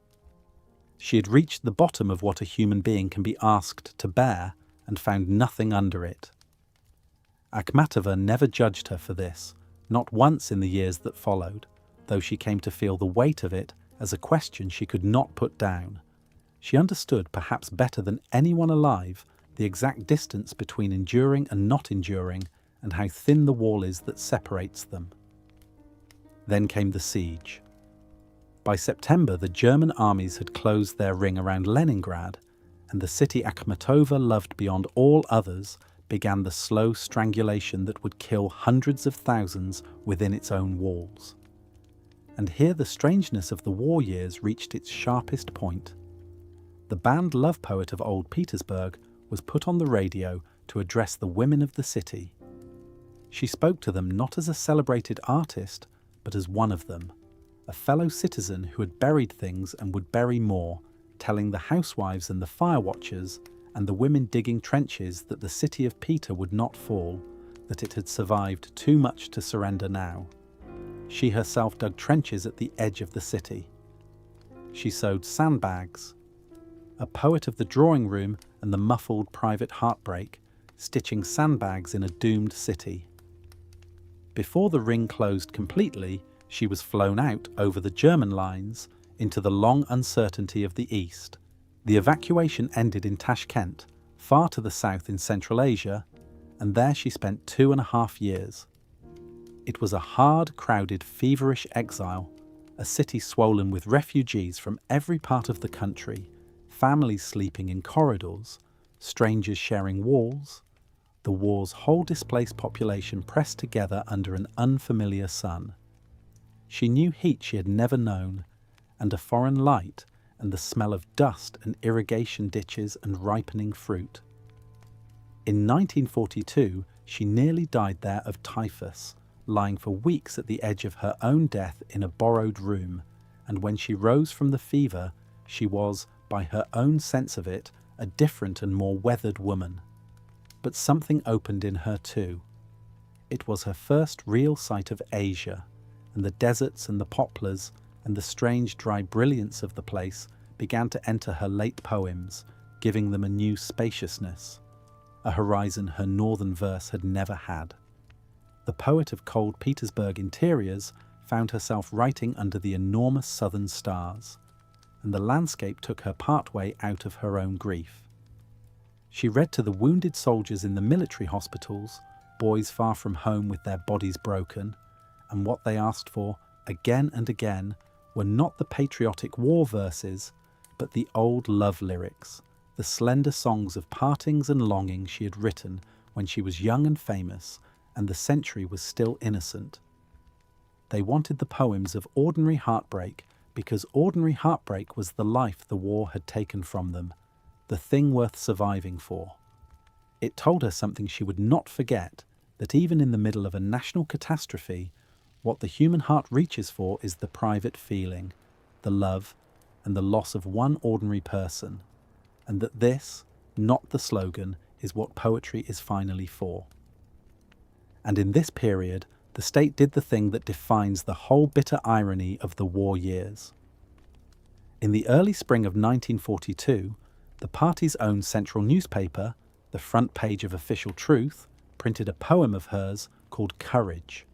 She had reached the bottom of what a human being can be asked to bear and found nothing under it. Akhmatova never judged her for this, not once in the years that followed, though she came to feel the weight of it as a question she could not put down. She understood, perhaps better than anyone alive, the exact distance between enduring and not enduring, and how thin the wall is that separates them. Then came the siege. By September, the German armies had closed their ring around Leningrad, and the city Akhmatova loved beyond all others began the slow strangulation that would kill hundreds of thousands within its own walls. And here the strangeness of the war years reached its sharpest point. The banned love poet of old Petersburg was put on the radio to address the women of the city. She spoke to them not as a celebrated artist, but as one of them, a fellow citizen who had buried things and would bury more, telling the housewives and the fire watchers and the women digging trenches that the city of Peter would not fall, that it had survived too much to surrender now. She herself dug trenches at the edge of the city. She sewed sandbags. A poet of the drawing room and the muffled private heartbreak, stitching sandbags in a doomed city. Before the ring closed completely, she was flown out over the German lines into the long uncertainty of the east. The evacuation ended in Tashkent, far to the south in Central Asia, and there she spent 2.5 years. It was a hard, crowded, feverish exile, a city swollen with refugees from every part of the country, families sleeping in corridors, strangers sharing walls, the war's whole displaced population pressed together under an unfamiliar sun. She knew heat she had never known, and a foreign light, and the smell of dust and irrigation ditches and ripening fruit. In 1942, she nearly died there of typhus, lying for weeks at the edge of her own death in a borrowed room, and when she rose from the fever, she was, by her own sense of it, a different and more weathered woman. But something opened in her too. It was her first real sight of Asia, and the deserts and the poplars and the strange dry brilliance of the place began to enter her late poems, giving them a new spaciousness, a horizon her northern verse had never had. The poet of cold Petersburg interiors found herself writing under the enormous southern stars, and the landscape took her partway out of her own grief. She read to the wounded soldiers in the military hospitals, boys far from home with their bodies broken, and what they asked for again and again were not the patriotic war verses, but the old love lyrics, the slender songs of partings and longing she had written when she was young and famous and the century was still innocent. They wanted the poems of ordinary heartbreak because ordinary heartbreak was the life the war had taken from them, the thing worth surviving for. It told her something she would not forget, that even in the middle of a national catastrophe, what the human heart reaches for is the private feeling, the love, and the loss of one ordinary person, and that this, not the slogan, is what poetry is finally for. And in this period, the state did the thing that defines the whole bitter irony of the war years. In the early spring of 1942, the party's own central newspaper, the front page of Official Truth, printed a poem of hers called Courage.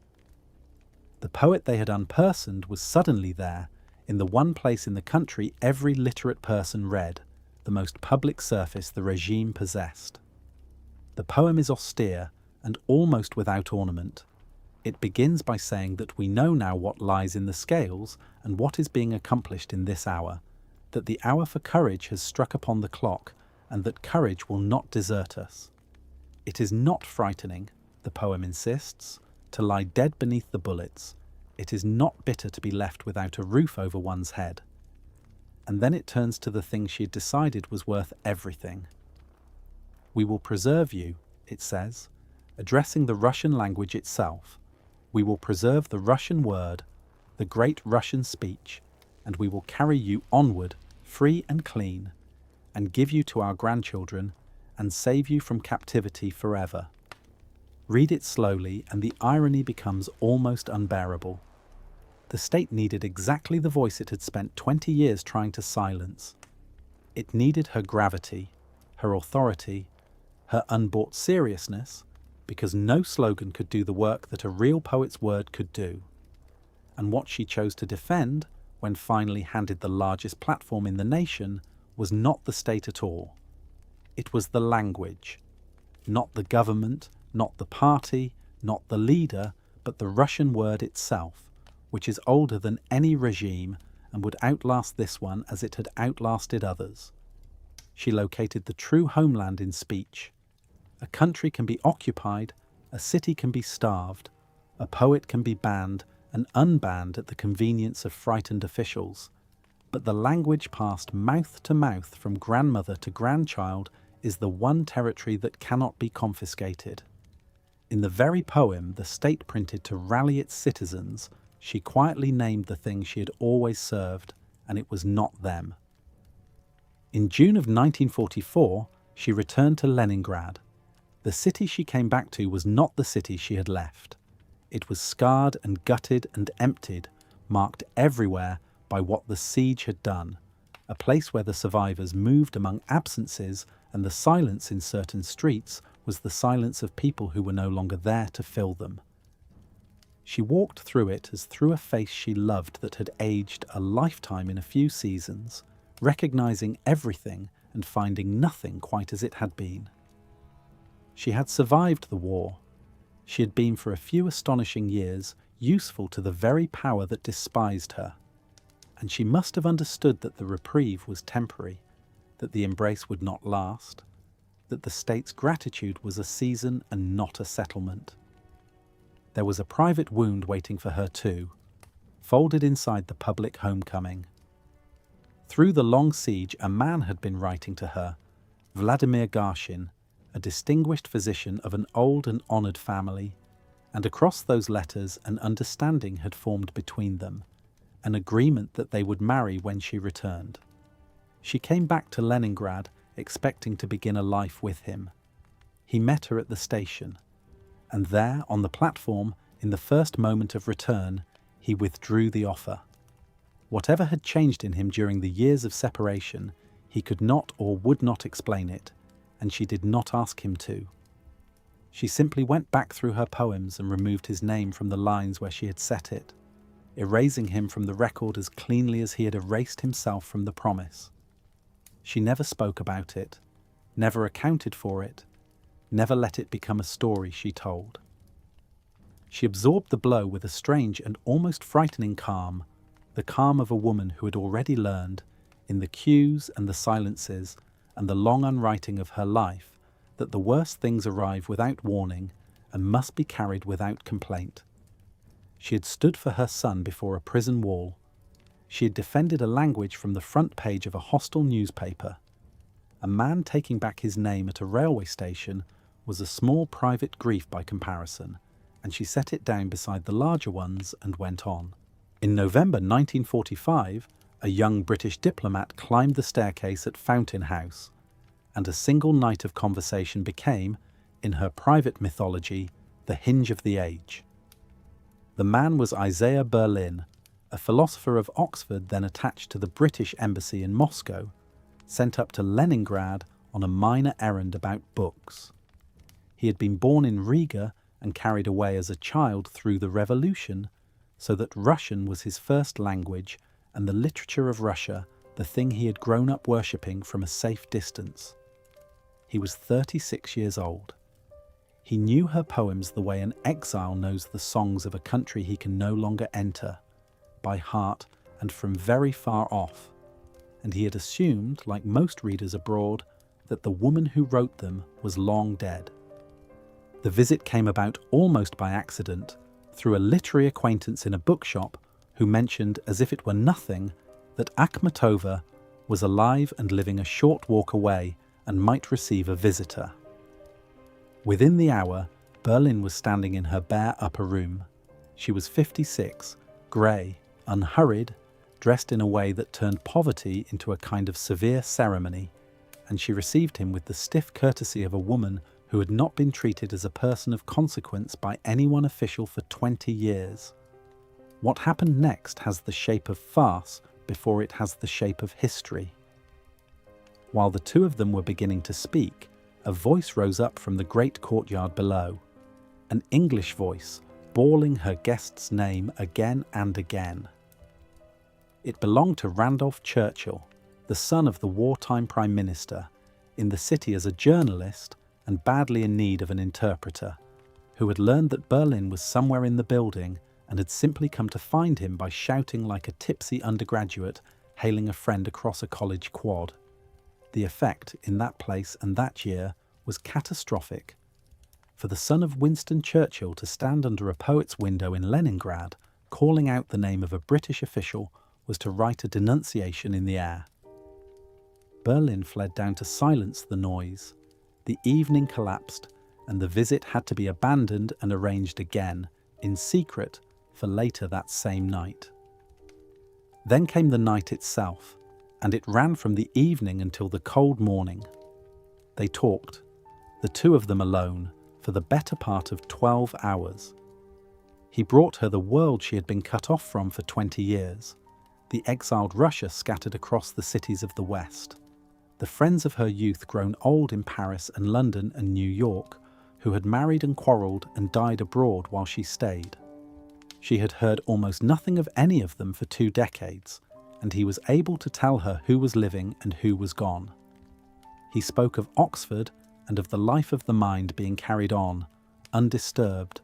The poet they had unpersoned was suddenly there, in the one place in the country every literate person read, the most public surface the regime possessed. The poem is austere and almost without ornament. It begins by saying that we know now what lies in the scales and what is being accomplished in this hour, that the hour for courage has struck upon the clock, and that courage will not desert us. It is not frightening, the poem insists, to lie dead beneath the bullets. It is not bitter to be left without a roof over one's head. And then it turns to the thing she had decided was worth everything. We will preserve you, it says, addressing the Russian language itself. We will preserve the Russian word, the great Russian speech, and we will carry you onward, free and clean, and give you to our grandchildren, and save you from captivity forever. Read it slowly, and the irony becomes almost unbearable. The state needed exactly the voice it had spent 20 years trying to silence. It needed her gravity, her authority, her unbought seriousness, because no slogan could do the work that a real poet's word could do. And what she chose to defend, when finally handed the largest platform in the nation, was not the state at all. It was the language. Not the government, not the party, not the leader, but the Russian word itself, which is older than any regime and would outlast this one as it had outlasted others. She located the true homeland in speech. A country can be occupied, a city can be starved, a poet can be banned and unbanned at the convenience of frightened officials. But the language passed mouth to mouth from grandmother to grandchild is the one territory that cannot be confiscated. In the very poem the state printed to rally its citizens, she quietly named the thing she had always served, and it was not them. In June of 1944, she returned to Leningrad. The city she came back to was not the city she had left. It was scarred and gutted and emptied, marked everywhere by what the siege had done, a place where the survivors moved among absences, and the silence in certain streets was the silence of people who were no longer there to fill them. She walked through it as through a face she loved that had aged a lifetime in a few seasons, recognizing everything and finding nothing quite as it had been. She had survived the war. She had been for a few astonishing years useful to the very power that despised her. And she must have understood that the reprieve was temporary, that the embrace would not last, that the state's gratitude was a season and not a settlement. There was a private wound waiting for her too, folded inside the public homecoming. Through the long siege, a man had been writing to her, Vladimir Garshin, a distinguished physician of an old and honoured family, and across those letters an understanding had formed between them, an agreement that they would marry when she returned. She came back to Leningrad expecting to begin a life with him. He met her at the station, and there, on the platform, in the first moment of return, he withdrew the offer. Whatever had changed in him during the years of separation, he could not or would not explain it, and she did not ask him to. She simply went back through her poems and removed his name from the lines where she had set it, erasing him from the record as cleanly as he had erased himself from the promise. She never spoke about it, never accounted for it, never let it become a story she told. She absorbed the blow with a strange and almost frightening calm, the calm of a woman who had already learned, in the cues and the silences and the long unwriting of her life, that the worst things arrive without warning and must be carried without complaint. She had stood for her son before a prison wall. She had defended a language from the front page of a hostile newspaper. A man taking back his name at a railway station was a small private grief by comparison, and she set it down beside the larger ones and went on. In November 1945, a young British diplomat climbed the staircase at Fountain House, and a single night of conversation became, in her private mythology, the hinge of the age. The man was Isaiah Berlin, a philosopher of Oxford then attached to the British Embassy in Moscow, sent up to Leningrad on a minor errand about books. He had been born in Riga and carried away as a child through the revolution, so that Russian was his first language and the literature of Russia the thing he had grown up worshipping from a safe distance. He was 36 years old. He knew her poems the way an exile knows the songs of a country he can no longer enter, by heart and from very far off, and he had assumed, like most readers abroad, that the woman who wrote them was long dead. The visit came about almost by accident, through a literary acquaintance in a bookshop who mentioned, as if it were nothing, that Akhmatova was alive and living a short walk away and might receive a visitor. Within the hour, Berlin was standing in her bare upper room. She was 56, grey, unhurried, dressed in a way that turned poverty into a kind of severe ceremony, and she received him with the stiff courtesy of a woman who had not been treated as a person of consequence by anyone official for 20 years. What happened next has the shape of farce before it has the shape of history. While the two of them were beginning to speak, a voice rose up from the great courtyard below, an English voice, bawling her guest's name again and again. It belonged to Randolph Churchill, the son of the wartime Prime Minister, in the city as a journalist and badly in need of an interpreter, who had learned that Berlin was somewhere in the building and had simply come to find him by shouting like a tipsy undergraduate hailing a friend across a college quad. The effect, in that place and that year, was catastrophic. For the son of Winston Churchill to stand under a poet's window in Leningrad, calling out the name of a British official, was to write a denunciation in the air. Berlin fled down to silence the noise. The evening collapsed, and the visit had to be abandoned and arranged again, in secret, for later that same night. Then came the night itself, and it ran from the evening until the cold morning. They talked, the two of them alone, for the better part of 12 hours. He brought her the world she had been cut off from for 20 years, the exiled Russia scattered across the cities of the West, the friends of her youth grown old in Paris and London and New York, who had married and quarrelled and died abroad while she stayed. She had heard almost nothing of any of them for 2 decades, and he was able to tell her who was living and who was gone. He spoke of Oxford and of the life of the mind being carried on, undisturbed,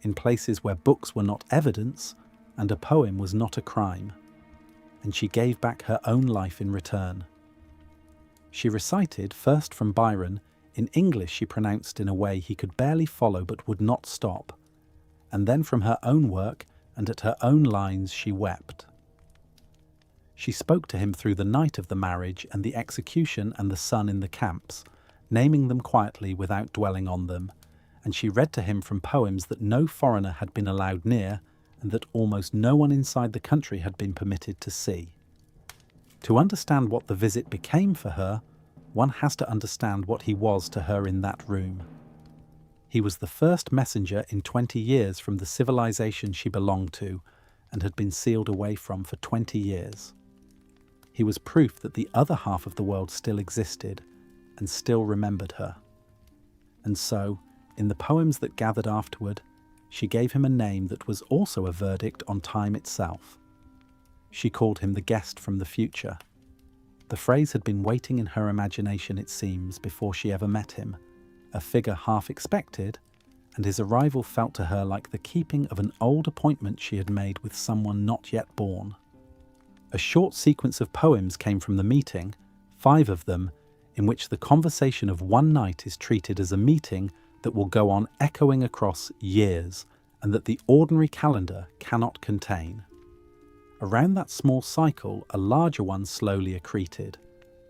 in places where books were not evidence and a poem was not a crime. And she gave back her own life in return. She recited, first from Byron, in English she pronounced in a way he could barely follow but would not stop, and then from her own work and at her own lines she wept. She spoke to him through the night of the marriage and the execution and the son in the camps, naming them quietly without dwelling on them, and she read to him from poems that no foreigner had been allowed near and that almost no one inside the country had been permitted to see. To understand what the visit became for her, one has to understand what he was to her in that room. He was the first messenger in 20 years from the civilization she belonged to and had been sealed away from for 20 years. He was proof that the other half of the world still existed and still remembered her. And so, in the poems that gathered afterward, she gave him a name that was also a verdict on time itself. She called him the guest from the future. The phrase had been waiting in her imagination, it seems, before she ever met him, a figure half expected, and his arrival felt to her like the keeping of an old appointment she had made with someone not yet born. A short sequence of poems came from the meeting, 5 of them, in which the conversation of one night is treated as a meeting that will go on echoing across years and that the ordinary calendar cannot contain. Around that small cycle, a larger one slowly accreted,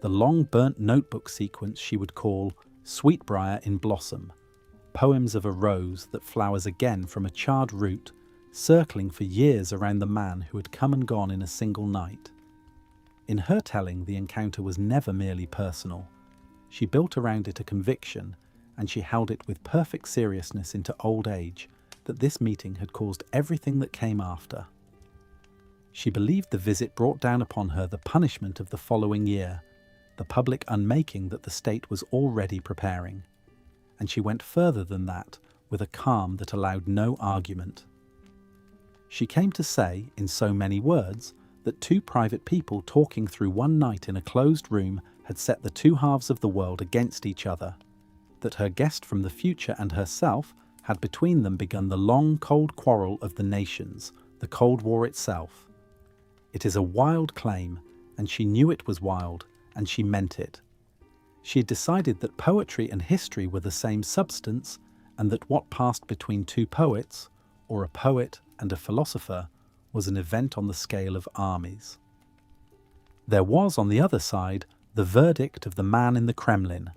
the long burnt notebook sequence she would call Sweetbriar in Blossom, poems of a rose that flowers again from a charred root, circling for years around the man who had come and gone in a single night. In her telling, the encounter was never merely personal. She built around it a conviction, and she held it with perfect seriousness into old age, that this meeting had caused everything that came after. She believed the visit brought down upon her the punishment of the following year, the public unmaking that the state was already preparing. And she went further than that, with a calm that allowed no argument. She came to say, in so many words, that 2 private people talking through one night in a closed room had set the 2 halves of the world against each other, that her guest from the future and herself had between them begun the long, cold quarrel of the nations, the Cold War itself. It is a wild claim, and she knew it was wild, and she meant it. She had decided that poetry and history were the same substance, and that what passed between 2 poets, or a poet and a philosopher, was an event on the scale of armies. There was, on the other side, the verdict of the man in the Kremlin.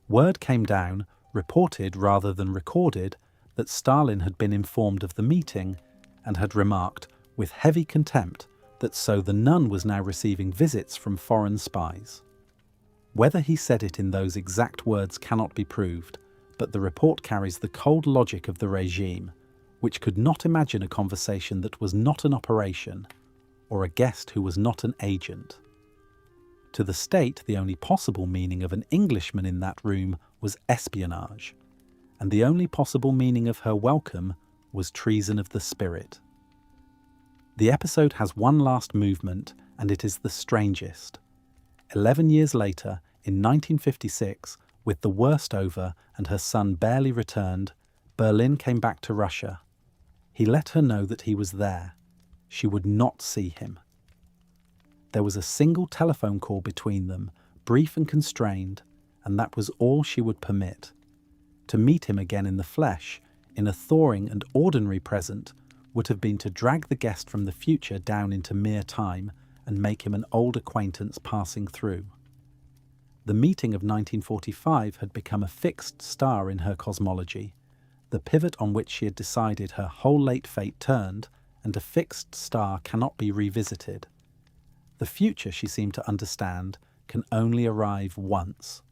Word came down, reported rather than recorded, that Stalin had been informed of the meeting and had remarked, with heavy contempt, that so the nun was now receiving visits from foreign spies. Whether he said it in those exact words cannot be proved, but the report carries the cold logic of the regime, which could not imagine a conversation that was not an operation, or a guest who was not an agent. To the state, the only possible meaning of an Englishman in that room was espionage, and the only possible meaning of her welcome was treason of the spirit. The episode has one last movement, and it is the strangest. 11 years later, in 1956, with the worst over and her son barely returned, Berlin came back to Russia. He let her know that he was there. She would not see him. There was a single telephone call between them, brief and constrained, and that was all she would permit. To meet him again in the flesh, in a thawing and ordinary present, would have been to drag the guest from the future down into mere time and make him an old acquaintance passing through. The meeting of 1945 had become a fixed star in her cosmology, the pivot on which she had decided her whole late fate turned, and a fixed star cannot be revisited. The future, she seemed to understand, can only arrive once.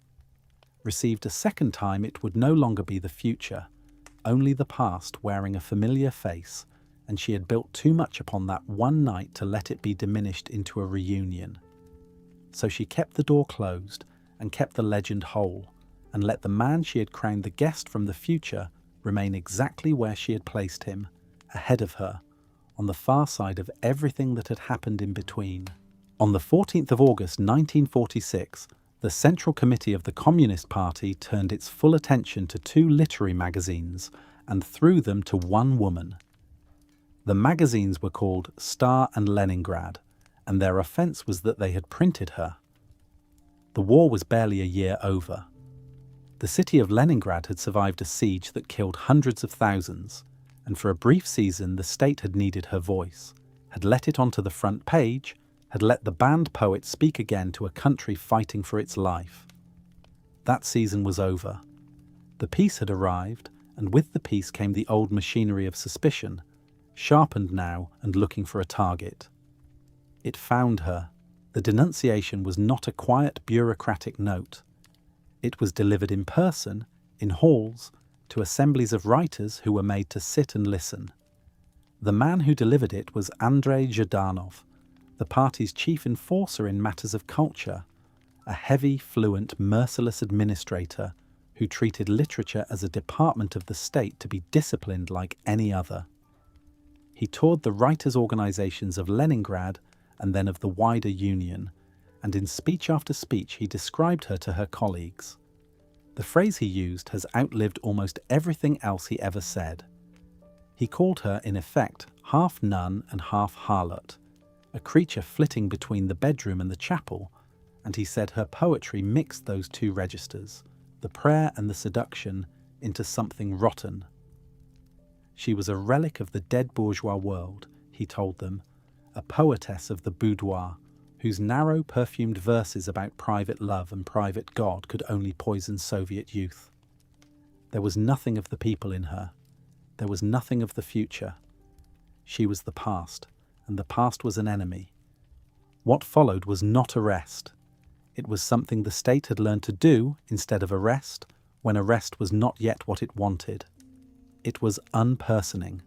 Received a second time, it would no longer be the future, only the past wearing a familiar face, and she had built too much upon that one night to let it be diminished into a reunion. So she kept the door closed and kept the legend whole, and let the man she had crowned the guest from the future remain exactly where she had placed him, ahead of her, on the far side of everything that had happened in between. On the 14th of August 1946, the Central Committee of the Communist Party turned its full attention to 2 literary magazines, and through them to one woman. The magazines were called Star and Leningrad, and their offence was that they had printed her. The war was barely a year over. The city of Leningrad had survived a siege that killed hundreds of thousands, and for a brief season the state had needed her voice, had let it onto the front page, had let the banned poet speak again to a country fighting for its life. That season was over. The peace had arrived, and with the peace came the old machinery of suspicion, sharpened now and looking for a target. It found her. The denunciation was not a quiet bureaucratic note. It was delivered in person, in halls, to assemblies of writers who were made to sit and listen. The man who delivered it was Andrei Zhdanov, the party's chief enforcer in matters of culture, a heavy, fluent, merciless administrator who treated literature as a department of the state to be disciplined like any other. He toured the writers' organizations of Leningrad and then of the wider Union, and in speech after speech he described her to her colleagues. The phrase he used has outlived almost everything else he ever said. He called her, in effect, half nun and half harlot, a creature flitting between the bedroom and the chapel, and he said her poetry mixed those two registers, the prayer and the seduction, into something rotten. She was a relic of the dead bourgeois world, he told them, a poetess of the boudoir, whose narrow, perfumed verses about private love and private God could only poison Soviet youth. There was nothing of the people in her. There was nothing of the future. She was the past, and the past was an enemy. What followed was not arrest. It was something the state had learned to do instead of arrest, when arrest was not yet what it wanted. It was unpersoning.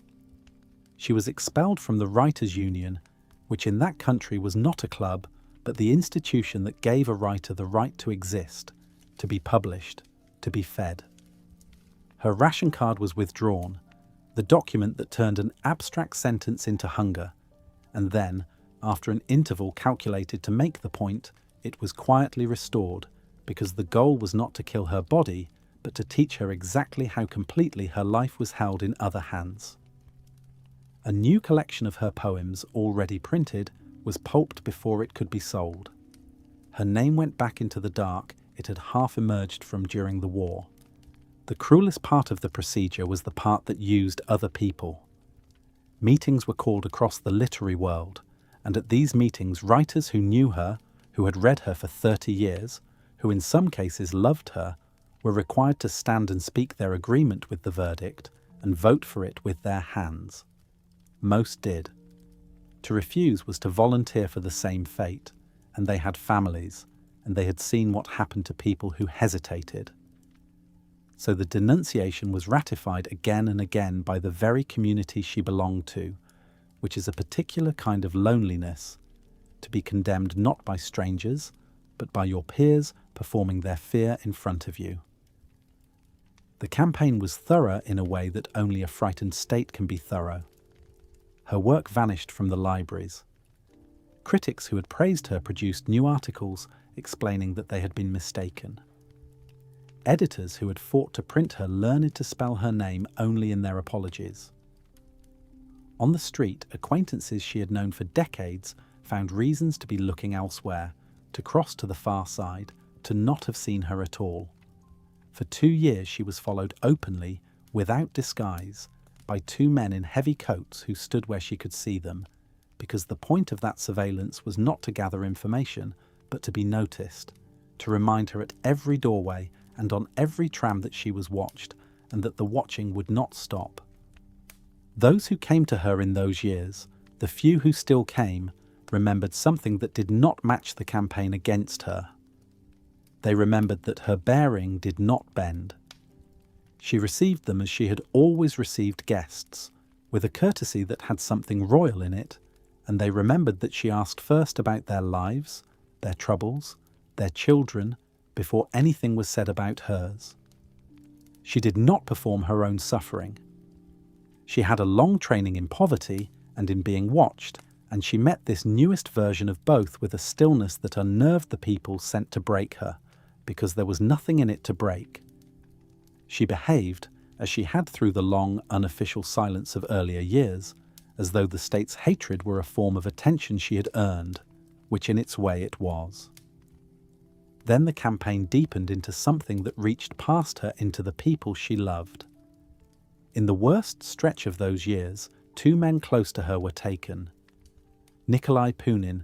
She was expelled from the Writers' Union, which in that country was not a club, but the institution that gave a writer the right to exist, to be published, to be fed. Her ration card was withdrawn, the document that turned an abstract sentence into hunger, and then, after an interval calculated to make the point, it was quietly restored, because the goal was not to kill her body, but to teach her exactly how completely her life was held in other hands. A new collection of her poems, already printed, was pulped before it could be sold. Her name went back into the dark it had half emerged from during the war. The cruelest part of the procedure was the part that used other people. Meetings were called across the literary world, and at these meetings writers who knew her, who had read her for 30 years, who in some cases loved her, were required to stand and speak their agreement with the verdict and vote for it with their hands. Most did. To refuse was to volunteer for the same fate, and they had families, and they had seen what happened to people who hesitated. So the denunciation was ratified again and again by the very community she belonged to, which is a particular kind of loneliness, to be condemned not by strangers, but by your peers performing their fear in front of you. The campaign was thorough in a way that only a frightened state can be thorough. Her work vanished from the libraries. Critics who had praised her produced new articles explaining that they had been mistaken. Editors who had fought to print her learned to spell her name only in their apologies. On the street, acquaintances she had known for decades found reasons to be looking elsewhere, to cross to the far side, to not have seen her at all. For 2 years she was followed openly, without disguise, by 2 men in heavy coats who stood where she could see them, because the point of that surveillance was not to gather information, but to be noticed, to remind her at every doorway and on every tram that she was watched, and that the watching would not stop. Those who came to her in those years, the few who still came, remembered something that did not match the campaign against her. They remembered that her bearing did not bend. She received them as she had always received guests, with a courtesy that had something royal in it, and they remembered that she asked first about their lives, their troubles, their children, before anything was said about hers. She did not perform her own suffering. She had a long training in poverty and in being watched, and she met this newest version of both with a stillness that unnerved the people sent to break her, because there was nothing in it to break. She behaved, as she had through the long, unofficial silence of earlier years, as though the state's hatred were a form of attention she had earned, which in its way it was. Then the campaign deepened into something that reached past her into the people she loved. In the worst stretch of those years, 2 men close to her were taken. Nikolai Punin,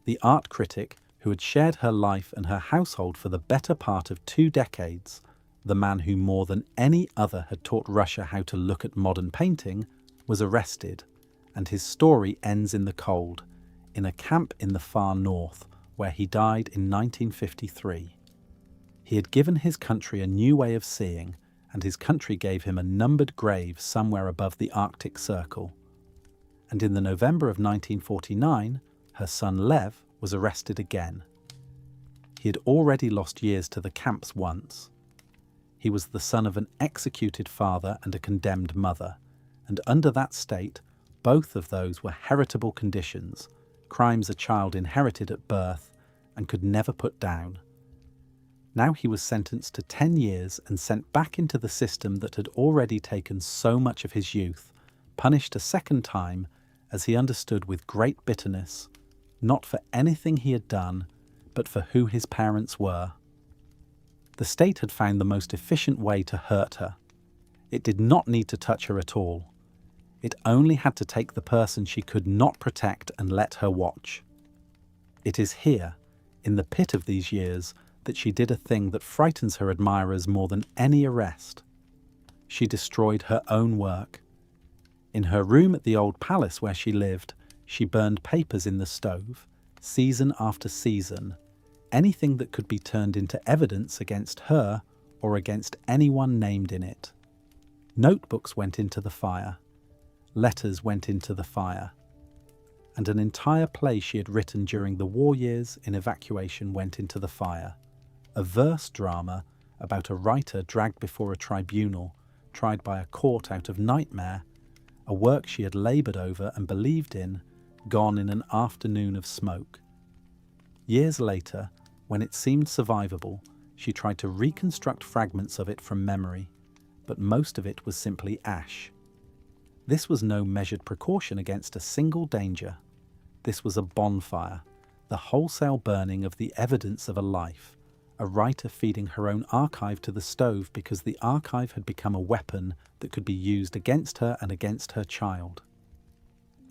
the art critic who had shared her life and her household for the better part of 2 decades, the man who more than any other had taught Russia how to look at modern painting, was arrested, and his story ends in the cold, in a camp in the far north, where he died in 1953. He had given his country a new way of seeing, and his country gave him a numbered grave somewhere above the Arctic Circle. And in the November of 1949, her son Lev was arrested again. He had already lost years to the camps once. He was the son of an executed father and a condemned mother, and under that state, both of those were heritable conditions, crimes a child inherited at birth and could never put down. Now he was sentenced to 10 years and sent back into the system that had already taken so much of his youth, punished a second time, as he understood with great bitterness, not for anything he had done, but for who his parents were. The state had found the most efficient way to hurt her. It did not need to touch her at all. It only had to take the person she could not protect and let her watch. It is here, in the pit of these years, that she did a thing that frightens her admirers more than any arrest. She destroyed her own work. In her room at the old palace where she lived, she burned papers in the stove, season after season, anything that could be turned into evidence against her or against anyone named in it. Notebooks went into the fire. Letters went into the fire. And an entire play she had written during the war years in evacuation went into the fire. A verse drama about a writer dragged before a tribunal, tried by a court out of nightmare, a work she had laboured over and believed in, gone in an afternoon of smoke. Years later, when it seemed survivable, she tried to reconstruct fragments of it from memory, but most of it was simply ash. This was no measured precaution against a single danger. This was a bonfire, the wholesale burning of the evidence of a life, a writer feeding her own archive to the stove because the archive had become a weapon that could be used against her and against her child.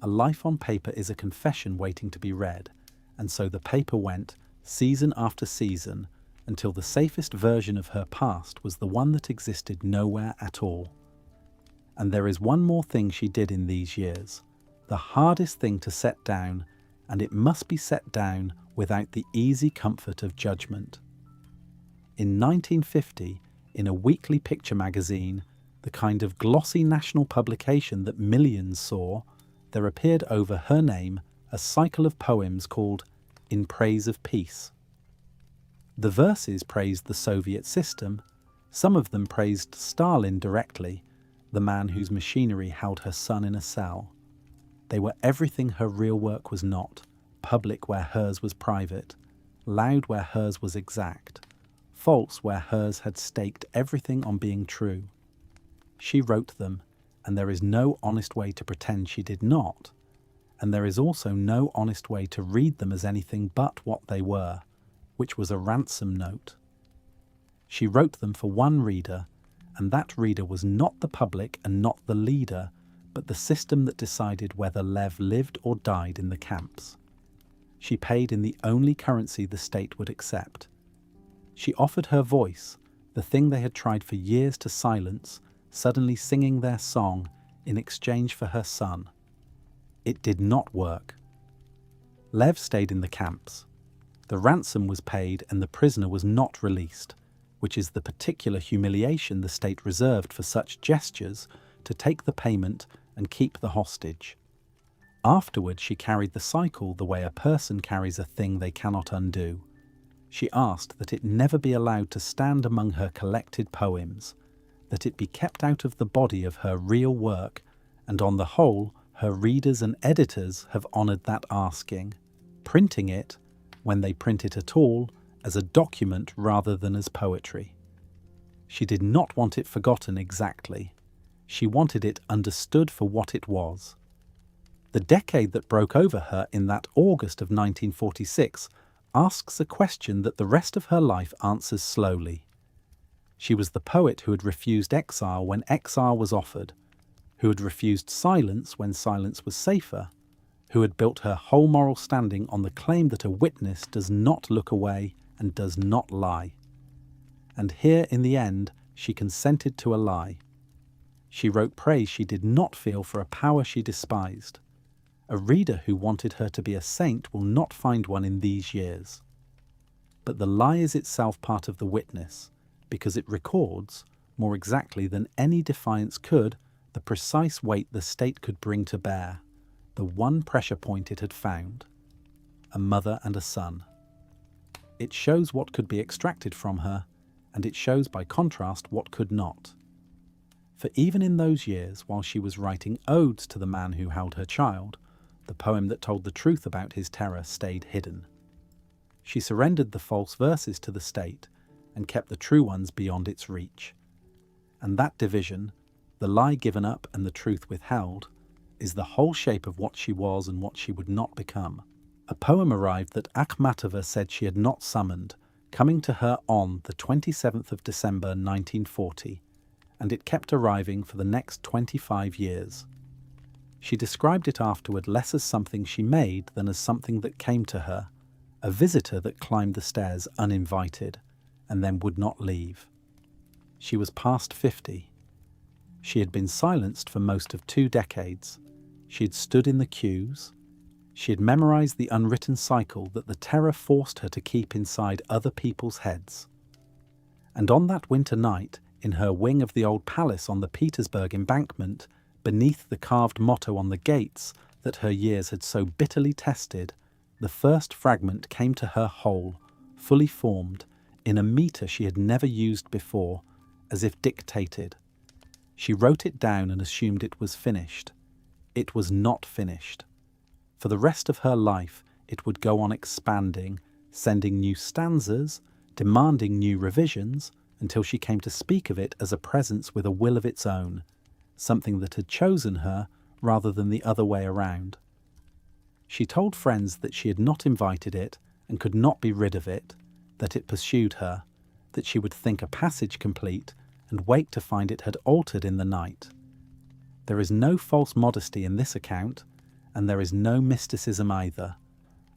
A life on paper is a confession waiting to be read, and so the paper went, season after season, until the safest version of her past was the one that existed nowhere at all. And there is one more thing she did in these years, the hardest thing to set down, and it must be set down without the easy comfort of judgment. In 1950, in a weekly picture magazine, the kind of glossy national publication that millions saw, there appeared over her name a cycle of poems called In Praise of Peace. The verses praised the Soviet system. Some of them praised Stalin directly, the man whose machinery held her son in a cell. They were everything her real work was not, public where hers was private, loud where hers was exact, false where hers had staked everything on being true. She wrote them, and there is no honest way to pretend she did not, and there is also no honest way to read them as anything but what they were, which was a ransom note. She wrote them for one reader, and that reader was not the public and not the leader, but the system that decided whether Lev lived or died in the camps. She paid in the only currency the state would accept. She offered her voice, the thing they had tried for years to silence, suddenly singing their song in exchange for her son. It did not work. Lev stayed in the camps. The ransom was paid and the prisoner was not released, which is the particular humiliation the state reserved for such gestures, to take the payment and keep the hostage. Afterward, she carried the cycle the way a person carries a thing they cannot undo. She asked that it never be allowed to stand among her collected poems, that it be kept out of the body of her real work, and on the whole, her readers and editors have honoured that asking, printing it, when they print it at all, as a document rather than as poetry. She did not want it forgotten exactly. She wanted it understood for what it was. The decade that broke over her in that August of 1946 asks a question that the rest of her life answers slowly. She was the poet who had refused exile when exile was offered, who had refused silence when silence was safer, who had built her whole moral standing on the claim that a witness does not look away and does not lie. And here, in the end, she consented to a lie. She wrote praise she did not feel for a power she despised. A reader who wanted her to be a saint will not find one in these years. But the lie is itself part of the witness, because it records, more exactly than any defiance could, the precise weight the state could bring to bear, the one pressure point it had found: a mother and a son. It shows what could be extracted from her, and it shows by contrast what could not. For even in those years, while she was writing odes to the man who held her child, the poem that told the truth about his terror stayed hidden. She surrendered the false verses to the state and kept the true ones beyond its reach. And that division, the lie given up and the truth withheld, is the whole shape of what she was and what she would not become. A poem arrived that Akhmatova said she had not summoned, coming to her on the 27th of December 1940, and it kept arriving for the next 25 years. She described it afterward less as something she made than as something that came to her, a visitor that climbed the stairs uninvited and then would not leave. She was past 50. She had been silenced for most of 2 decades. She had stood in the queues. She had memorized the unwritten cycle that the terror forced her to keep inside other people's heads. And on that winter night, in her wing of the old palace on the Petersburg embankment, beneath the carved motto on the gates that her years had so bitterly tested, the first fragment came to her whole, fully formed, in a metre she had never used before, as if dictated. She wrote it down and assumed it was finished. It was not finished. For the rest of her life, it would go on expanding, sending new stanzas, demanding new revisions, until she came to speak of it as a presence with a will of its own, something that had chosen her rather than the other way around. She told friends that she had not invited it and could not be rid of it, that it pursued her, that she would think a passage complete and wake to find it had altered in the night. There is no false modesty in this account, and there is no mysticism either,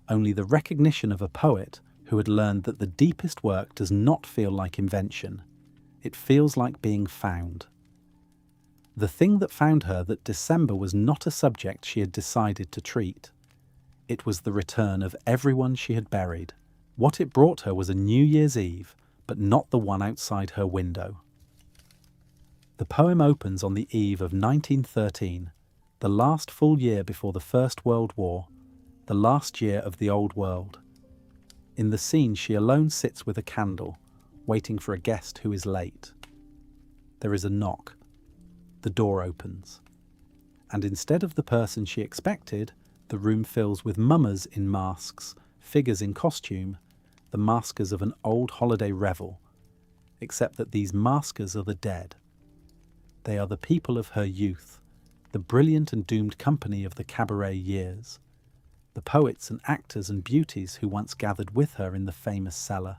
only the recognition of a poet who had learned that the deepest work does not feel like invention. It feels like being found. The thing that found her that December was not a subject she had decided to treat. It was the return of everyone she had buried. What it brought her was a New Year's Eve, but not the one outside her window. The poem opens on the eve of 1913, the last full year before the First World War, the last year of the old world. In the scene, she alone sits with a candle, waiting for a guest who is late. There is a knock. The door opens. And instead of the person she expected, the room fills with mummers in masks, figures in costume, the maskers of an old holiday revel, except that these maskers are the dead. They are the people of her youth, the brilliant and doomed company of the cabaret years, the poets and actors and beauties who once gathered with her in the famous Cellar,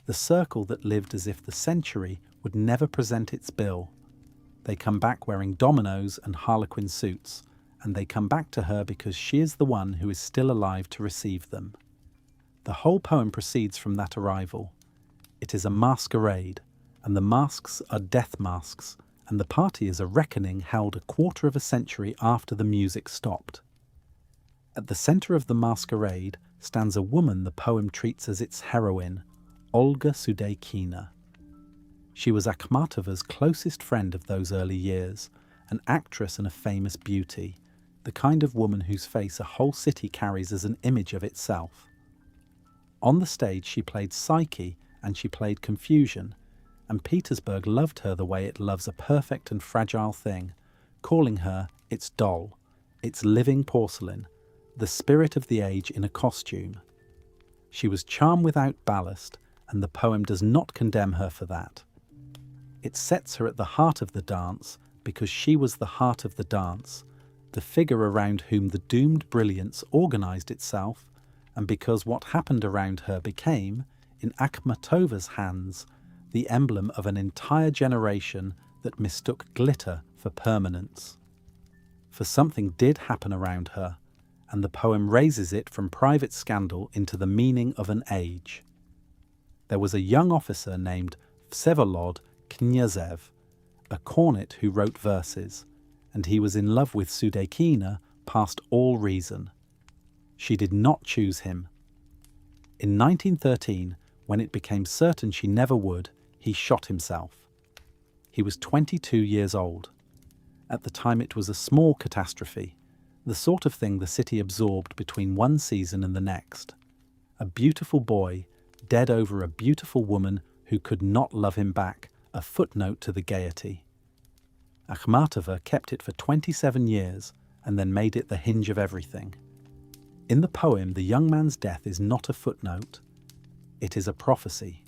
the circle that lived as if the century would never present its bill. They come back wearing dominoes and harlequin suits, and they come back to her because she is the one who is still alive to receive them. The whole poem proceeds from that arrival. It is a masquerade, and the masks are death masks, and the party is a reckoning held a quarter of a century after the music stopped. At the centre of the masquerade stands a woman the poem treats as its heroine, Olga Sudeikina. She was Akhmatova's closest friend of those early years, an actress and a famous beauty, the kind of woman whose face a whole city carries as an image of itself. On the stage she played Psyche and she played Confusion, and Petersburg loved her the way it loves a perfect and fragile thing, calling her its doll, its living porcelain, the spirit of the age in a costume. She was charm without ballast, and the poem does not condemn her for that. It sets her at the heart of the dance because she was the heart of the dance, the figure around whom the doomed brilliance organised itself, and because what happened around her became, in Akhmatova's hands, the emblem of an entire generation that mistook glitter for permanence. For something did happen around her, and the poem raises it from private scandal into the meaning of an age. There was a young officer named Vsevolod Knyazev, a cornet who wrote verses, and he was in love with Sudeikina past all reason. She did not choose him. In 1913, when it became certain she never would, he shot himself. He was 22 years old. At the time it was a small catastrophe, the sort of thing the city absorbed between one season and the next. A beautiful boy, dead over a beautiful woman who could not love him back, a footnote to the gaiety. Akhmatova kept it for 27 years and then made it the hinge of everything. In the poem, the young man's death is not a footnote. It is a prophecy.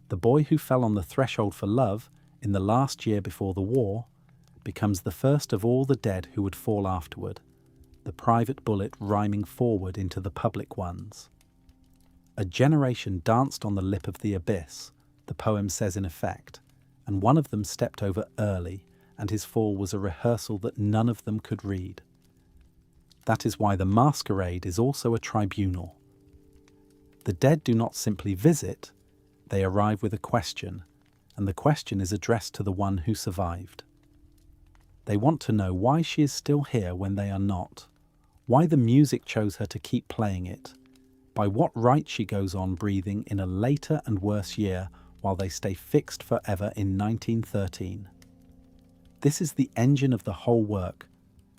The boy who fell on the threshold for love in the last year before the war becomes the first of all the dead who would fall afterward, the private bullet rhyming forward into the public ones. A generation danced on the lip of the abyss, the poem says in effect, and one of them stepped over early, and his fall was a rehearsal that none of them could read. That is why the Masquerade is also a tribunal. The dead do not simply visit, they arrive with a question, and the question is addressed to the one who survived. They want to know why she is still here when they are not, why the music chose her to keep playing it, by what right she goes on breathing in a later and worse year while they stay fixed forever in 1913. This is the engine of the whole work,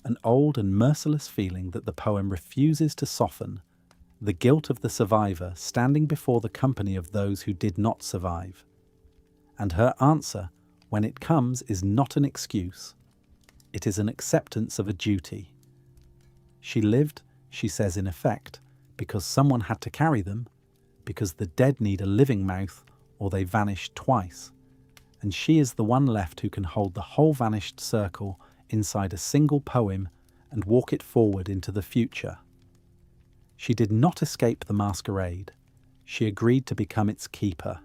an old and merciless feeling that the poem refuses to soften, the guilt of the survivor standing before the company of those who did not survive. And her answer, when it comes, is not an excuse. It is an acceptance of a duty. She lived, she says in effect, because someone had to carry them, because the dead need a living mouth or they vanish twice. And she is the one left who can hold the whole vanished circle inside a single poem and walk it forward into the future. She did not escape the masquerade. She agreed to become its keeper.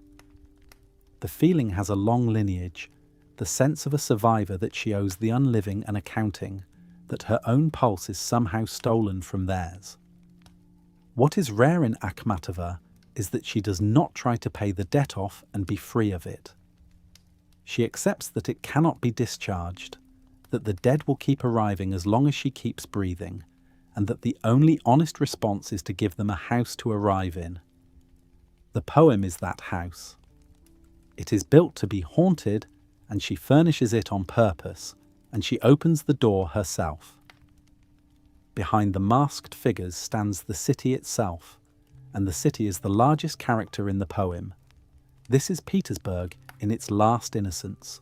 The feeling has a long lineage, the sense of a survivor that she owes the unliving an accounting, that her own pulse is somehow stolen from theirs. What is rare in Akhmatova is that she does not try to pay the debt off and be free of it. She accepts that it cannot be discharged, that the dead will keep arriving as long as she keeps breathing, and that the only honest response is to give them a house to arrive in. The poem is that house. It is built to be haunted, and she furnishes it on purpose, and she opens the door herself. Behind the masked figures stands the city itself, and the city is the largest character in the poem. This is Petersburg in its last innocence,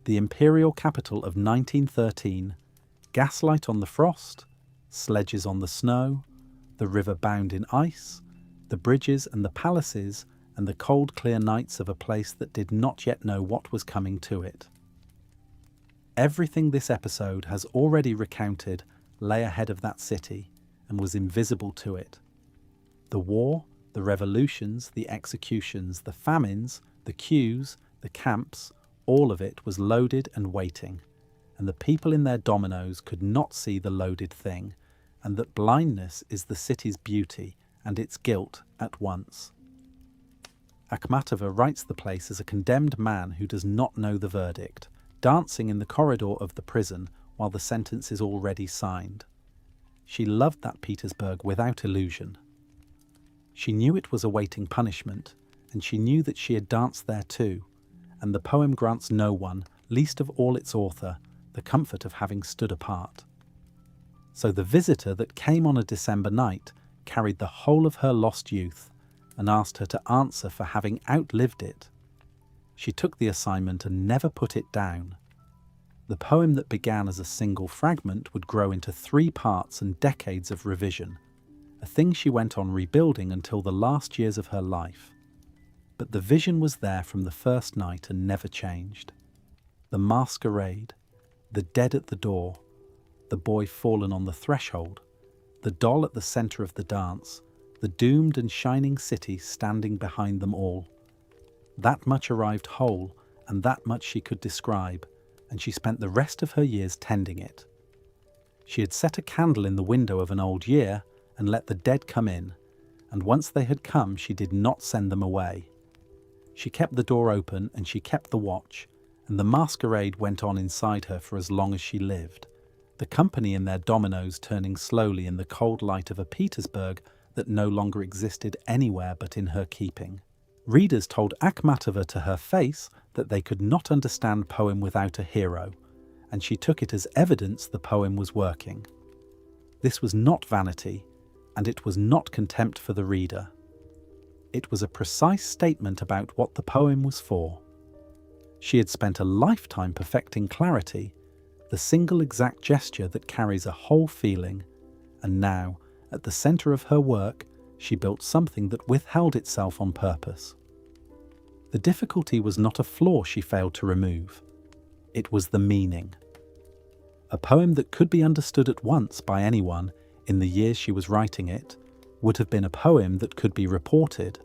the imperial capital of 1913, gaslight on the frost, sledges on the snow, the river bound in ice, the bridges and the palaces, and the cold clear nights of a place that did not yet know what was coming to it. Everything this episode has already recounted lay ahead of that city and was invisible to it. The war, the revolutions, the executions, the famines, the queues, the camps, all of it was loaded and waiting, and the people in their dominoes could not see the loaded thing, and that blindness is the city's beauty and its guilt at once. Akhmatova writes the place as a condemned man who does not know the verdict, dancing in the corridor of the prison while the sentence is already signed. She loved that Petersburg without illusion. She knew it was awaiting punishment, and she knew that she had danced there too, and the poem grants no one, least of all its author, the comfort of having stood apart. So the visitor that came on a December night carried the whole of her lost youth and asked her to answer for having outlived it. She took the assignment and never put it down. The poem that began as a single fragment would grow into 3 parts and decades of revision, a thing she went on rebuilding until the last years of her life. But the vision was there from the first night and never changed. The masquerade, the dead at the door, the boy fallen on the threshold, the doll at the centre of the dance, the doomed and shining city standing behind them all. That much arrived whole, and that much she could describe, and she spent the rest of her years tending it. She had set a candle in the window of an old year and let the dead come in, and once they had come she did not send them away. She kept the door open and she kept the watch, and the masquerade went on inside her for as long as she lived, the company in their dominoes turning slowly in the cold light of a Petersburg that no longer existed anywhere but in her keeping. Readers told Akhmatova to her face that they could not understand poem without a hero, and she took it as evidence the poem was working. This was not vanity, and it was not contempt for the reader. It was a precise statement about what the poem was for. She had spent a lifetime perfecting clarity, the single exact gesture that carries a whole feeling, and now, at the centre of her work, she built something that withheld itself on purpose. The difficulty was not a flaw she failed to remove. It was the meaning. A poem that could be understood at once by anyone in the years she was writing it would have been a poem that could be reported,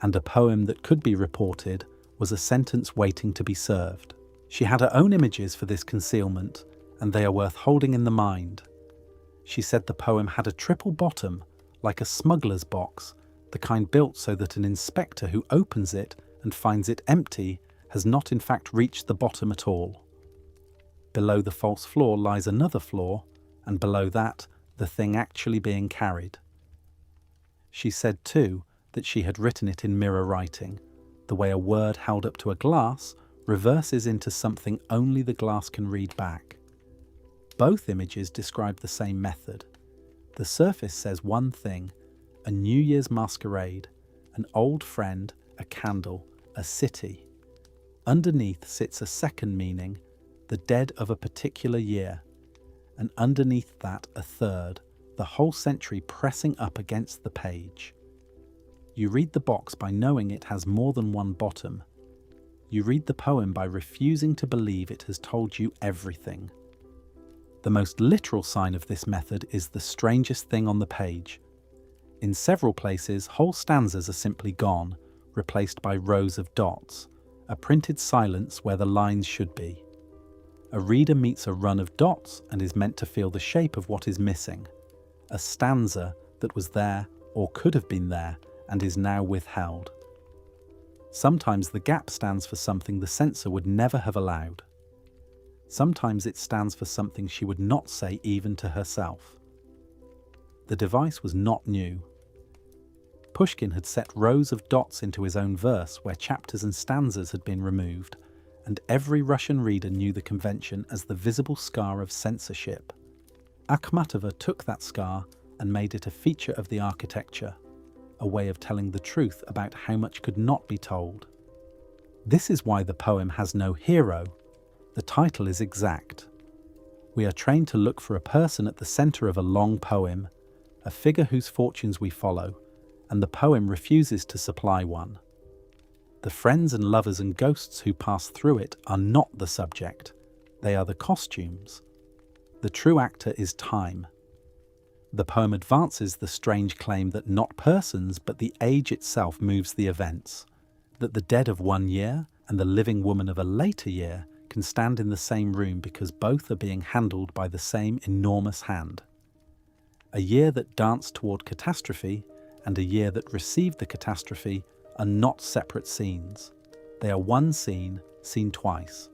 and a poem that could be reported was a sentence waiting to be served. She had her own images for this concealment, and they are worth holding in the mind. She said the poem had a triple bottom, like a smuggler's box, the kind built so that an inspector who opens it and finds it empty has not in fact reached the bottom at all. Below the false floor lies another floor, and below that, the thing actually being carried. She said too that she had written it in mirror writing, the way a word held up to a glass reverses into something only the glass can read back. Both images describe the same method. The surface says one thing, a New Year's masquerade, an old friend, a candle, a city. Underneath sits a second meaning, the dead of a particular year, and underneath that a third, the whole century pressing up against the page. You read the box by knowing it has more than one bottom. You read the poem by refusing to believe it has told you everything. The most literal sign of this method is the strangest thing on the page. In several places, whole stanzas are simply gone, replaced by rows of dots, a printed silence where the lines should be. A reader meets a run of dots and is meant to feel the shape of what is missing, a stanza that was there or could have been there and is now withheld. Sometimes the gap stands for something the censor would never have allowed. Sometimes it stands for something she would not say even to herself. The device was not new. Pushkin had set rows of dots into his own verse where chapters and stanzas had been removed, and every Russian reader knew the convention as the visible scar of censorship. Akhmatova took that scar and made it a feature of the architecture, a way of telling the truth about how much could not be told. This is why the poem has no hero. The title is exact. We are trained to look for a person at the centre of a long poem, a figure whose fortunes we follow, and the poem refuses to supply one. The friends and lovers and ghosts who pass through it are not the subject. They are the costumes. The true actor is time. The poem advances the strange claim that not persons but the age itself moves the events, that the dead of one year and the living woman of a later year can stand in the same room because both are being handled by the same enormous hand. A year that danced toward catastrophe and a year that received the catastrophe are not separate scenes. They are one scene, seen twice.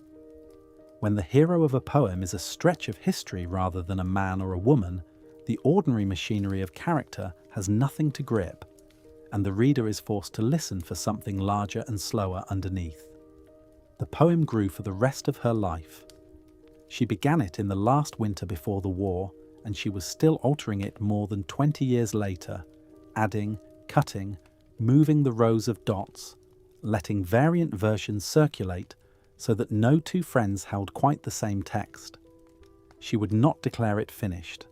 When the hero of a poem is a stretch of history rather than a man or a woman, the ordinary machinery of character has nothing to grip, and the reader is forced to listen for something larger and slower underneath. The poem grew for the rest of her life. She began it in the last winter before the war, and she was still altering it more than 20 years later, adding, cutting, moving the rows of dots, letting variant versions circulate so that no two friends held quite the same text. She would not declare it finished.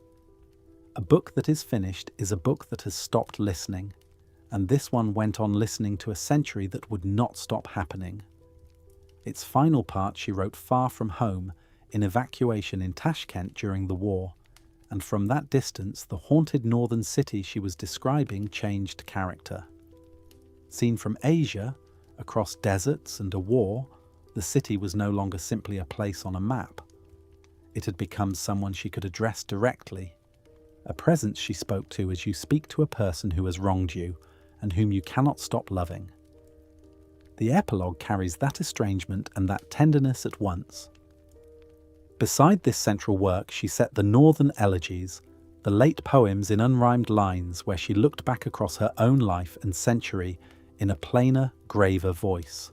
A book that is finished is a book that has stopped listening, and this one went on listening to a century that would not stop happening. Its final part she wrote far from home, in evacuation in Tashkent during the war, and from that distance the haunted northern city she was describing changed character. Seen from Asia, across deserts and a war, the city was no longer simply a place on a map. It had become someone she could address directly, a presence she spoke to as you speak to a person who has wronged you and whom you cannot stop loving. The epilogue carries that estrangement and that tenderness at once. Beside this central work she set the Northern Elegies, the late poems in unrhymed lines where she looked back across her own life and century in a plainer, graver voice.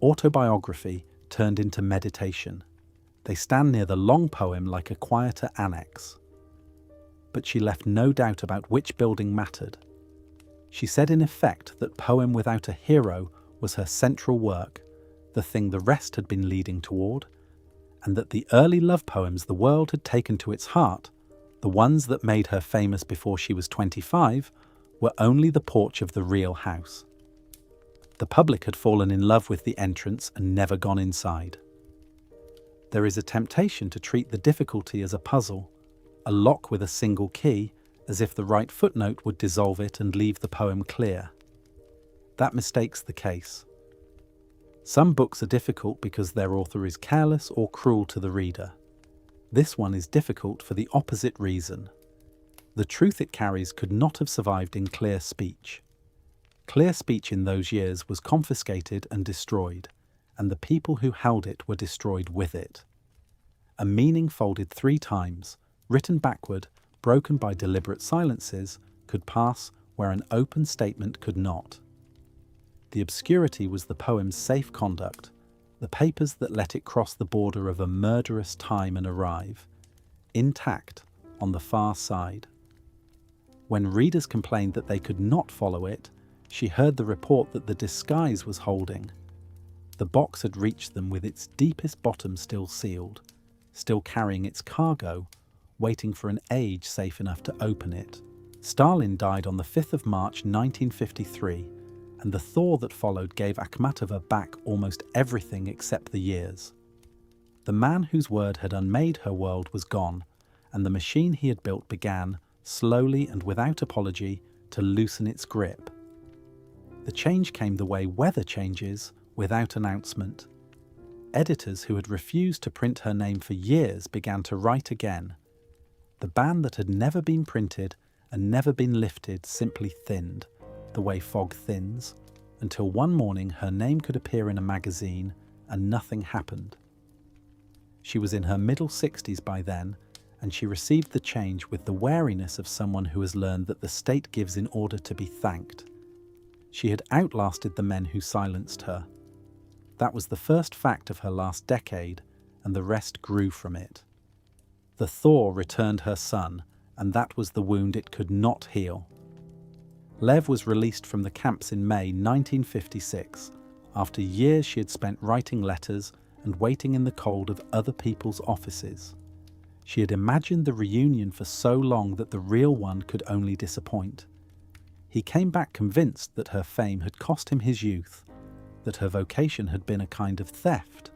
autobiography turned into meditation. They stand near the long poem like a quieter annex. But she left no doubt about which building mattered. She said in effect that Poem Without a Hero was her central work, the thing the rest had been leading toward, and that the early love poems the world had taken to its heart, the ones that made her famous before she was 25, were only the porch of the real house. The public had fallen in love with the entrance and never gone inside. There is a temptation to treat the difficulty as a puzzle, a lock with a single key, as if the right footnote would dissolve it and leave the poem clear. That mistakes the case. Some books are difficult because their author is careless or cruel to the reader. This one is difficult for the opposite reason. The truth it carries could not have survived in clear speech. Clear speech in those years was confiscated and destroyed, and the people who held it were destroyed with it. A meaning folded 3 times, written backward, broken by deliberate silences, could pass where an open statement could not. The obscurity was the poem's safe conduct, the papers that let it cross the border of a murderous time and arrive, intact on the far side. When readers complained that they could not follow it, she heard the report that the disguise was holding. The box had reached them with its deepest bottom still sealed, still carrying its cargo, waiting for an age safe enough to open it. Stalin died on the 5th of March 1953, and the thaw that followed gave Akhmatova back almost everything except the years. The man whose word had unmade her world was gone, and the machine he had built began, slowly and without apology, to loosen its grip. The change came the way weather changes, without announcement. Editors who had refused to print her name for years began to write again. The ban that had never been printed and never been lifted simply thinned, the way fog thins, until one morning her name could appear in a magazine and nothing happened. She was in her middle 60s by then, and she received the change with the wariness of someone who has learned that the state gives in order to be thanked. She had outlasted the men who silenced her. That was the first fact of her last decade, and the rest grew from it. The thaw returned her son, and that was the wound it could not heal. Lev was released from the camps in May 1956, after years she had spent writing letters and waiting in the cold of other people's offices. She had imagined the reunion for so long that the real one could only disappoint. He came back convinced that her fame had cost him his youth, that her vocation had been a kind of theft,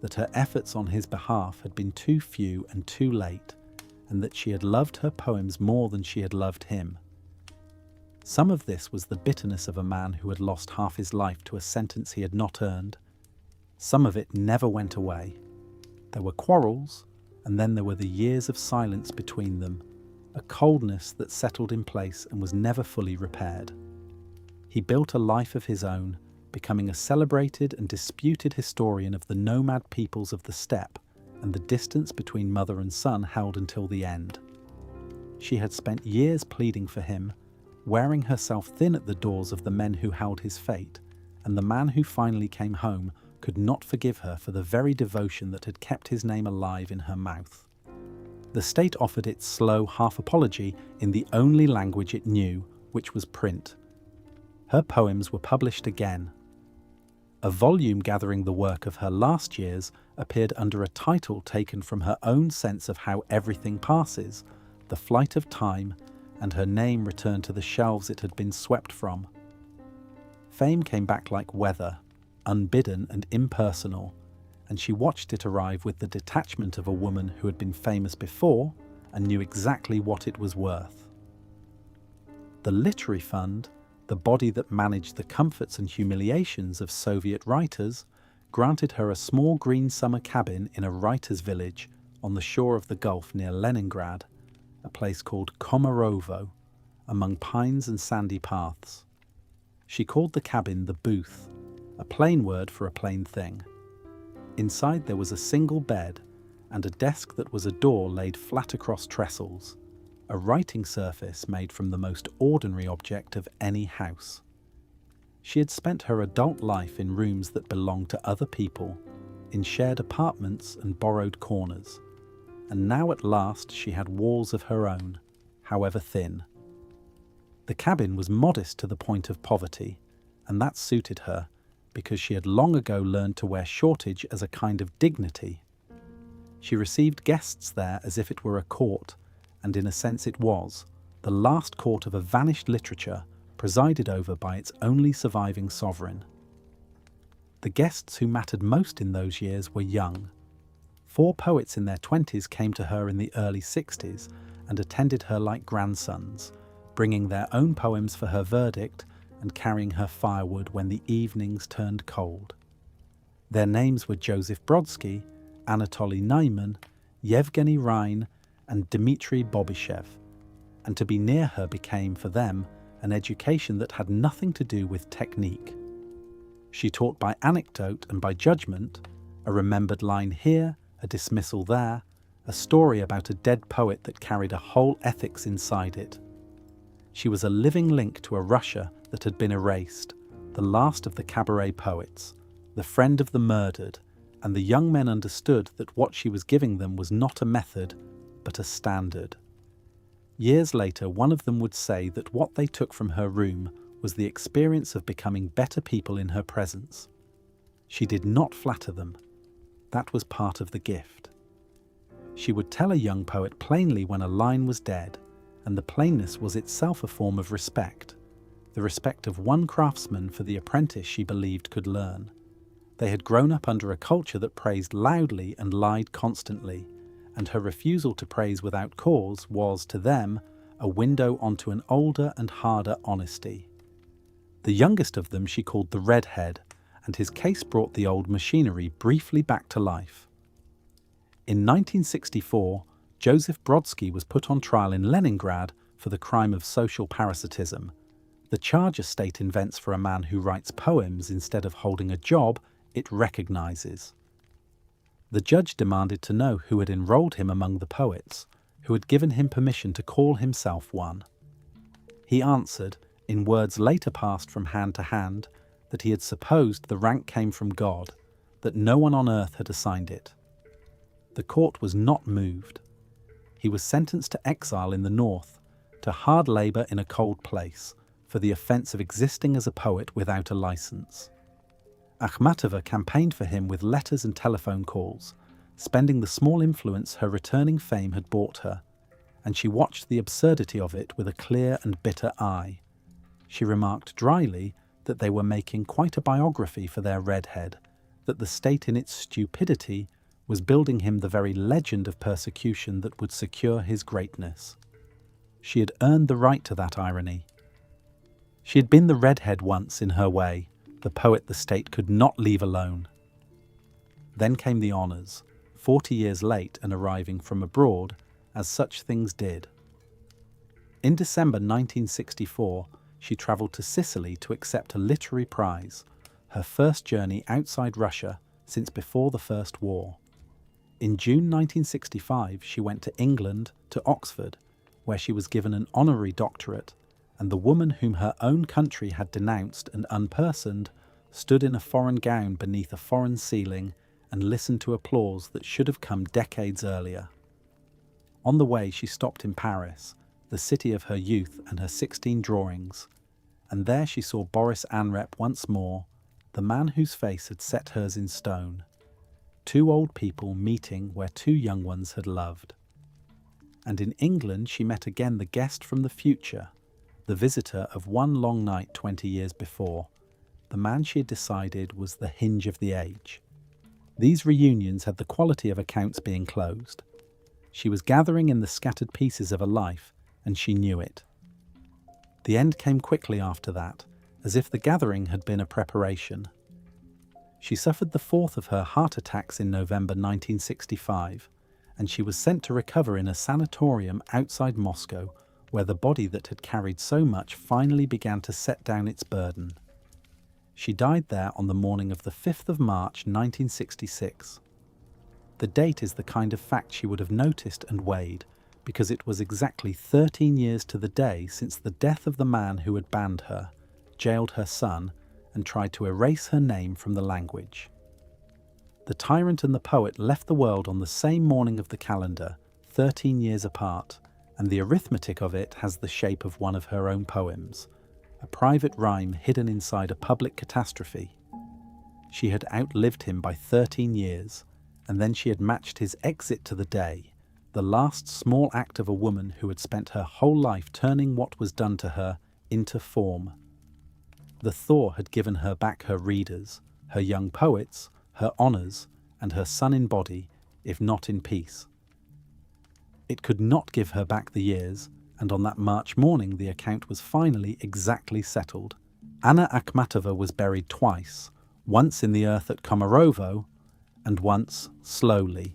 that her efforts on his behalf had been too few and too late, and that she had loved her poems more than she had loved him. Some of this was the bitterness of a man who had lost half his life to a sentence he had not earned. Some of it never went away. There were quarrels, and then there were the years of silence between them, a coldness that settled in place and was never fully repaired. He built a life of his own, becoming a celebrated and disputed historian of the nomad peoples of the steppe, and the distance between mother and son held until the end. She had spent years pleading for him, wearing herself thin at the doors of the men who held his fate, and the man who finally came home could not forgive her for the very devotion that had kept his name alive in her mouth. The state offered its slow half-apology in the only language it knew, which was print. Her poems were published again. A volume gathering the work of her last years appeared under a title taken from her own sense of how everything passes, the flight of time, and her name returned to the shelves it had been swept from. Fame came back like weather, unbidden and impersonal, and she watched it arrive with the detachment of a woman who had been famous before and knew exactly what it was worth. The Literary Fund, the body that managed the comforts and humiliations of Soviet writers, granted her a small green summer cabin in a writer's village on the shore of the Gulf near Leningrad, a place called Komarovo, among pines and sandy paths. She called the cabin the booth, a plain word for a plain thing. Inside there was a single bed and a desk that was a door laid flat across trestles, a writing surface made from the most ordinary object of any house. She had spent her adult life in rooms that belonged to other people, in shared apartments and borrowed corners, and now at last she had walls of her own, however thin. The cabin was modest to the point of poverty, and that suited her, because she had long ago learned to wear shortage as a kind of dignity. She received guests there as if it were a court, and in a sense it was, the last court of a vanished literature, presided over by its only surviving sovereign. The guests who mattered most in those years were young. 4 poets in their 20s came to her in the early 60s and attended her like grandsons, bringing their own poems for her verdict and carrying her firewood when the evenings turned cold. Their names were Joseph Brodsky, Anatoly Naiman, Yevgeny Rhine, and Dmitry Bobyshev, and to be near her became, for them, an education that had nothing to do with technique. She taught by anecdote and by judgment, a remembered line here, a dismissal there, a story about a dead poet that carried a whole ethics inside it. She was a living link to a Russia that had been erased, the last of the cabaret poets, the friend of the murdered, and the young men understood that what she was giving them was not a method, but a standard. Years later, one of them would say that what they took from her room was the experience of becoming better people in her presence. She did not flatter them. That was part of the gift. She would tell a young poet plainly when a line was dead, and the plainness was itself a form of respect, the respect of one craftsman for the apprentice she believed could learn. They had grown up under a culture that praised loudly and lied constantly, and her refusal to praise without cause was, to them, a window onto an older and harder honesty. The youngest of them she called the Redhead, and his case brought the old machinery briefly back to life. In 1964, Joseph Brodsky was put on trial in Leningrad for the crime of social parasitism, the charge a state invents for a man who writes poems instead of holding a job it recognizes. The judge demanded to know who had enrolled him among the poets, who had given him permission to call himself one. He answered, in words later passed from hand to hand, that he had supposed the rank came from God, that no one on earth had assigned it. The court was not moved. He was sentenced to exile in the north, to hard labour in a cold place, for the offence of existing as a poet without a licence. Akhmatova campaigned for him with letters and telephone calls, spending the small influence her returning fame had bought her, and she watched the absurdity of it with a clear and bitter eye. She remarked dryly that they were making quite a biography for their Redhead, that the state in its stupidity was building him the very legend of persecution that would secure his greatness. She had earned the right to that irony. She had been the Redhead once in her way, the poet the state could not leave alone. Then came the honours, 40 years late and arriving from abroad, as such things did. In December 1964, she travelled to Sicily to accept a literary prize, her first journey outside Russia since before the First War. In June 1965, she went to England, to Oxford, where she was given an honorary doctorate, and the woman whom her own country had denounced and unpersoned stood in a foreign gown beneath a foreign ceiling and listened to applause that should have come decades earlier. On the way, she stopped in Paris, the city of her youth and her 16 drawings, and there she saw Boris Anrep once more, the man whose face had set hers in stone. 2 old people meeting where 2 young ones had loved. And in England she met again the guest from the future, the visitor of one long night 20 years before, the man she had decided was the hinge of the age. These reunions had the quality of accounts being closed. She was gathering in the scattered pieces of a life, and she knew it. The end came quickly after that, as if the gathering had been a preparation. She suffered the 4th of her heart attacks in November 1965, and she was sent to recover in a sanatorium outside Moscow, where the body that had carried so much finally began to set down its burden. She died there on the morning of the 5th of March 1966. The date is the kind of fact she would have noticed and weighed, because it was exactly 13 years to the day since the death of the man who had banned her, jailed her son, and tried to erase her name from the language. The tyrant and the poet left the world on the same morning of the calendar, 13 years apart, and the arithmetic of it has the shape of one of her own poems, a private rhyme hidden inside a public catastrophe. She had outlived him by 13 years, and then she had matched his exit to the day, the last small act of a woman who had spent her whole life turning what was done to her into form. The thaw had given her back her readers, her young poets, her honours, and her son in body, if not in peace. It could not give her back the years, and on that March morning the account was finally exactly settled. Anna Akhmatova was buried twice, once in the earth at Komarovo, and once, slowly,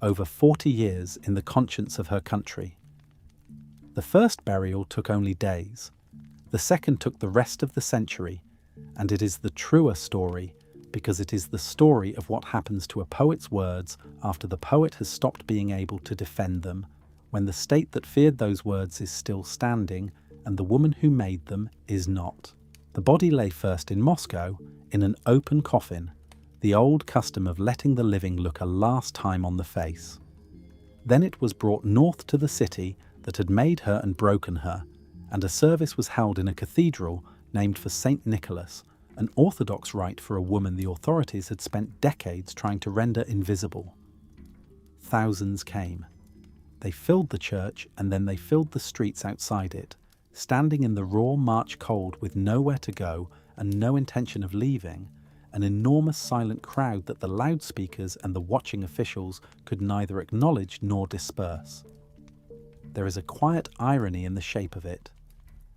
over 40 years in the conscience of her country. The first burial took only days. The second took the rest of the century, and it is the truer story because it is the story of what happens to a poet's words after the poet has stopped being able to defend them, when the state that feared those words is still standing and the woman who made them is not. The body lay first in Moscow in an open coffin, the old custom of letting the living look a last time on the face. Then it was brought north to the city that had made her and broken her, and a service was held in a cathedral named for Saint Nicholas, an orthodox rite for a woman the authorities had spent decades trying to render invisible. Thousands came. They filled the church and then they filled the streets outside it, standing in the raw March cold with nowhere to go and no intention of leaving, an enormous silent crowd that the loudspeakers and the watching officials could neither acknowledge nor disperse. There is a quiet irony in the shape of it.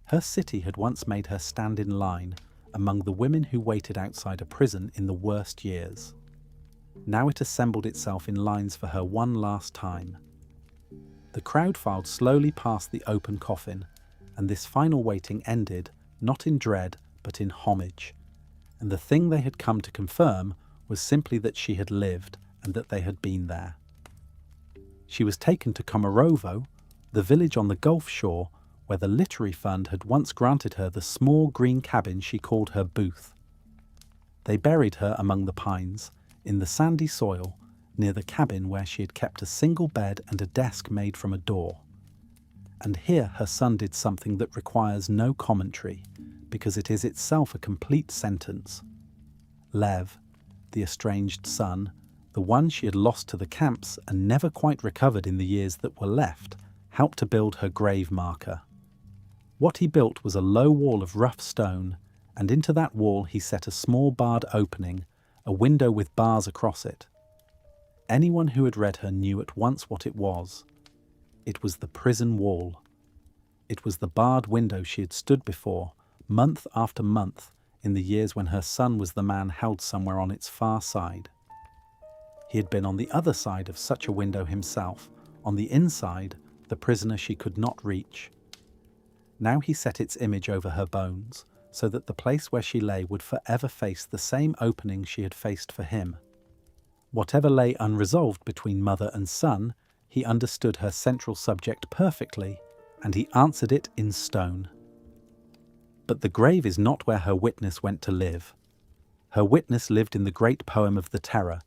Her city had once made her stand in line among the women who waited outside a prison in the worst years. Now it assembled itself in lines for her one last time. The crowd filed slowly past the open coffin, and this final waiting ended, not in dread, but in homage. And the thing they had come to confirm was simply that she had lived and that they had been there. She was taken to Komarovo, the village on the Gulf shore, where the literary fund had once granted her the small green cabin she called her booth. They buried her among the pines, in the sandy soil, near the cabin where she had kept a single bed and a desk made from a door. And here her son did something that requires no commentary, because it is itself a complete sentence. Lev, the estranged son, the one she had lost to the camps and never quite recovered in the years that were left, helped to build her grave marker. What he built was a low wall of rough stone, and into that wall he set a small barred opening, a window with bars across it. Anyone who had read her knew at once what it was. It was the prison wall. It was the barred window she had stood before, month after month, in the years when her son was the man held somewhere on its far side. He had been on the other side of such a window himself, on the inside, the prisoner she could not reach. Now he set its image over her bones, so that the place where she lay would forever face the same opening she had faced for him. Whatever lay unresolved between mother and son, he understood her central subject perfectly, and he answered it in stone. But the grave is not where her witness went to live. Her witness lived in the great poem of the Terror,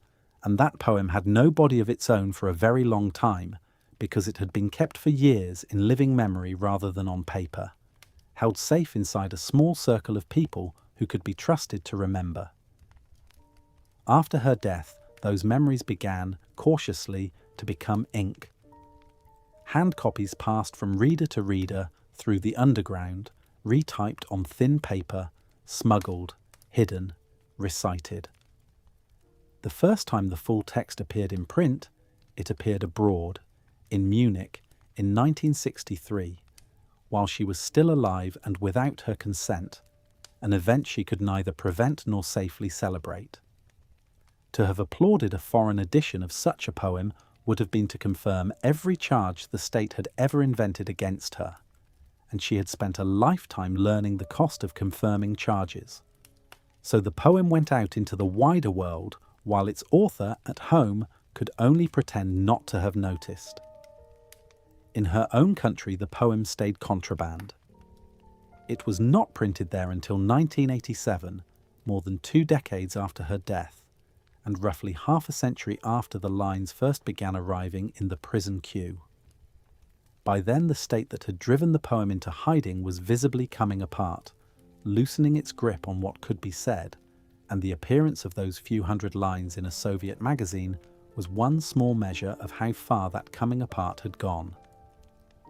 and that poem had no body of its own for a very long time, because it had been kept for years in living memory rather than on paper, held safe inside a small circle of people who could be trusted to remember. After her death, those memories began, cautiously, to become ink. Hand copies passed from reader to reader through the underground, retyped on thin paper, smuggled, hidden, recited. The first time the full text appeared in print, it appeared abroad, in Munich, in 1963, while she was still alive and without her consent, an event she could neither prevent nor safely celebrate. To have applauded a foreign edition of such a poem would have been to confirm every charge the state had ever invented against her, and she had spent a lifetime learning the cost of confirming charges. So the poem went out into the wider world, while its author, at home, could only pretend not to have noticed. In her own country, the poem stayed contraband. It was not printed there until 1987, more than 2 decades after her death, and roughly half a century after the lines first began arriving in the prison queue. By then, the state that had driven the poem into hiding was visibly coming apart, loosening its grip on what could be said, and the appearance of those few hundred lines in a Soviet magazine was one small measure of how far that coming apart had gone.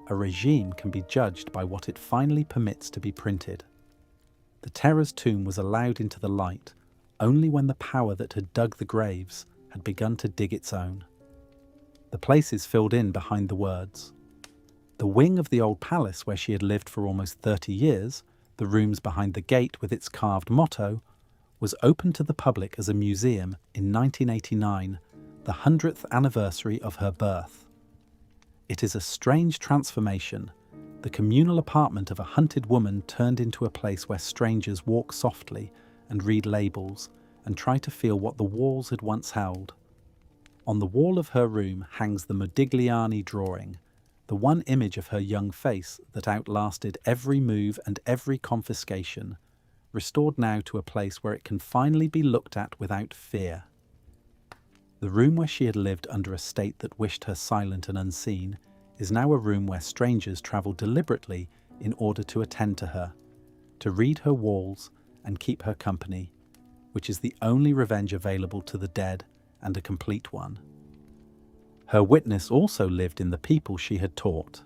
A regime can be judged by what it finally permits to be printed. The terror's tomb was allowed into the light only when the power that had dug the graves had begun to dig its own. The places filled in behind the words. The wing of the old palace where she had lived for almost 30 years, the rooms behind the gate with its carved motto, was opened to the public as a museum in 1989, the 100th anniversary of her birth. It is a strange transformation, the communal apartment of a hunted woman turned into a place where strangers walk softly and read labels and try to feel what the walls had once held. On the wall of her room hangs the Modigliani drawing, the one image of her young face that outlasted every move and every confiscation, restored now to a place where it can finally be looked at without fear. The room where she had lived under a state that wished her silent and unseen is now a room where strangers travel deliberately in order to attend to her, to read her walls and keep her company, which is the only revenge available to the dead and a complete one. Her witness also lived in the people she had taught.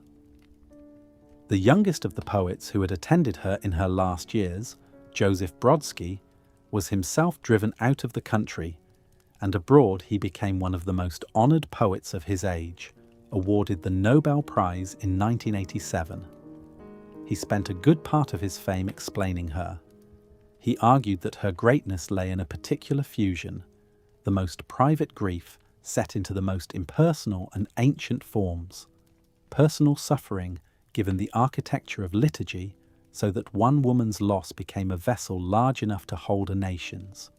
The youngest of the poets who had attended her in her last years, Joseph Brodsky, was himself driven out of the country, and abroad he became one of the most honoured poets of his age, awarded the Nobel Prize in 1987. He spent a good part of his fame explaining her. He argued that her greatness lay in a particular fusion, the most private grief set into the most impersonal and ancient forms, personal suffering given the architecture of liturgy so that one woman's loss became a vessel large enough to hold a nation's.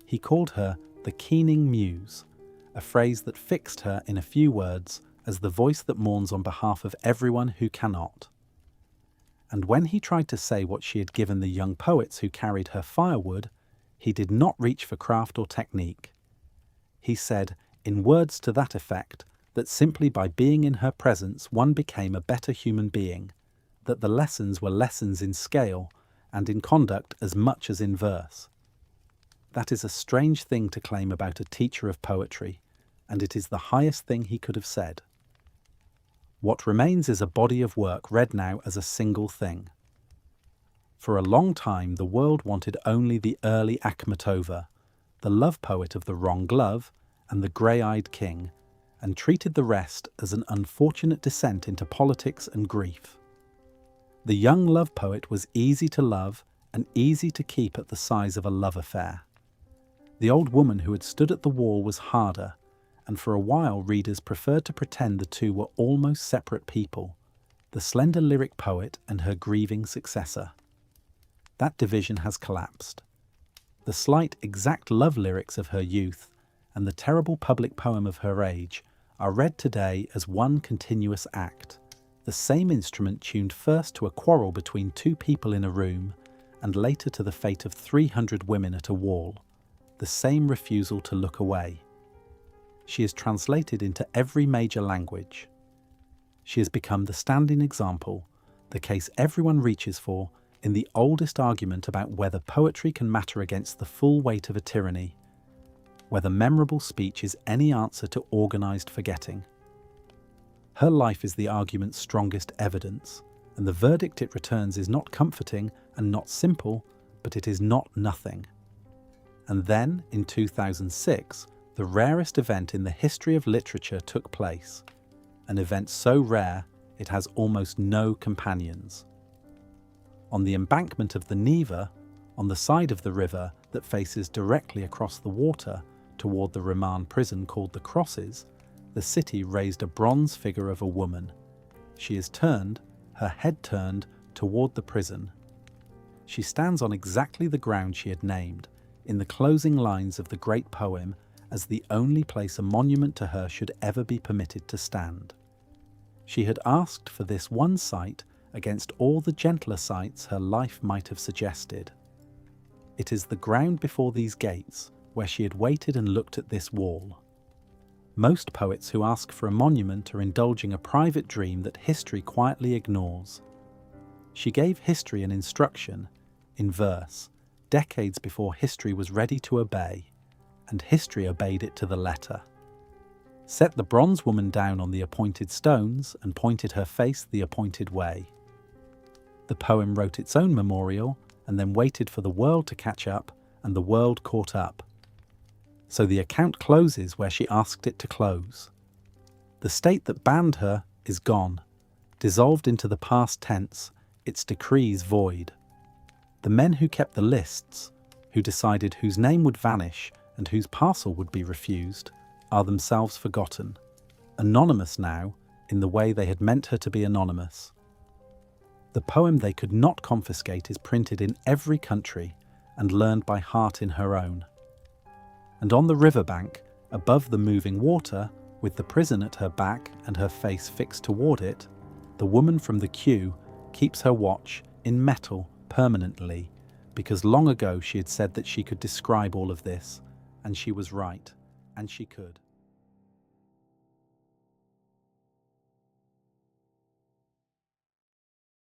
He called her the keening muse, a phrase that fixed her in a few words as the voice that mourns on behalf of everyone who cannot. And when he tried to say what she had given the young poets who carried her firewood, he did not reach for craft or technique. He said, in words to that effect, that simply by being in her presence one became a better human being, that the lessons were lessons in scale and in conduct as much as in verse. That is a strange thing to claim about a teacher of poetry, and it is the highest thing he could have said. What remains is a body of work read now as a single thing. For a long time the world wanted only the early Akhmatova, the love poet of the wrong glove and the grey-eyed king, and treated the rest as an unfortunate descent into politics and grief. The young love poet was easy to love and easy to keep at the size of a love affair. The old woman who had stood at the wall was harder, and for a while readers preferred to pretend the two were almost separate people, the slender lyric poet and her grieving successor. That division has collapsed. The slight, exact love lyrics of her youth and the terrible public poem of her age are read today as one continuous act, the same instrument tuned first to a quarrel between two people in a room and later to the fate of 300 women at a wall, the same refusal to look away. She is translated into every major language. She has become the standing example, the case everyone reaches for in the oldest argument about whether poetry can matter against the full weight of a tyranny, whether memorable speech is any answer to organised forgetting. Her life is the argument's strongest evidence, and the verdict it returns is not comforting and not simple, but it is not nothing. And then, in 2006, the rarest event in the history of literature took place, an event so rare it has almost no companions. On the embankment of the Neva, on the side of the river that faces directly across the water toward the Remand prison called the Crosses, the city raised a bronze figure of a woman. She is turned, her head turned, toward the prison. She stands on exactly the ground she had named, in the closing lines of the great poem, as the only place a monument to her should ever be permitted to stand. She had asked for this one site against all the gentler sites her life might have suggested. It is the ground before these gates where she had waited and looked at this wall. Most poets who ask for a monument are indulging a private dream that history quietly ignores. She gave history an instruction, in verse, decades before history was ready to obey, and history obeyed it to the letter. Set the bronze woman down on the appointed stones and pointed her face the appointed way. The poem wrote its own memorial and then waited for the world to catch up, and the world caught up. So the account closes where she asked it to close. The state that banned her is gone, dissolved into the past tense, its decrees void. The men who kept the lists, who decided whose name would vanish and whose parcel would be refused, are themselves forgotten, anonymous now in the way they had meant her to be anonymous. The poem they could not confiscate is printed in every country and learned by heart in her own. And on the riverbank, above the moving water, with the prison at her back and her face fixed toward it, the woman from the queue keeps her watch in metal permanently, because long ago she had said that she could describe all of this, and she was right, and she could.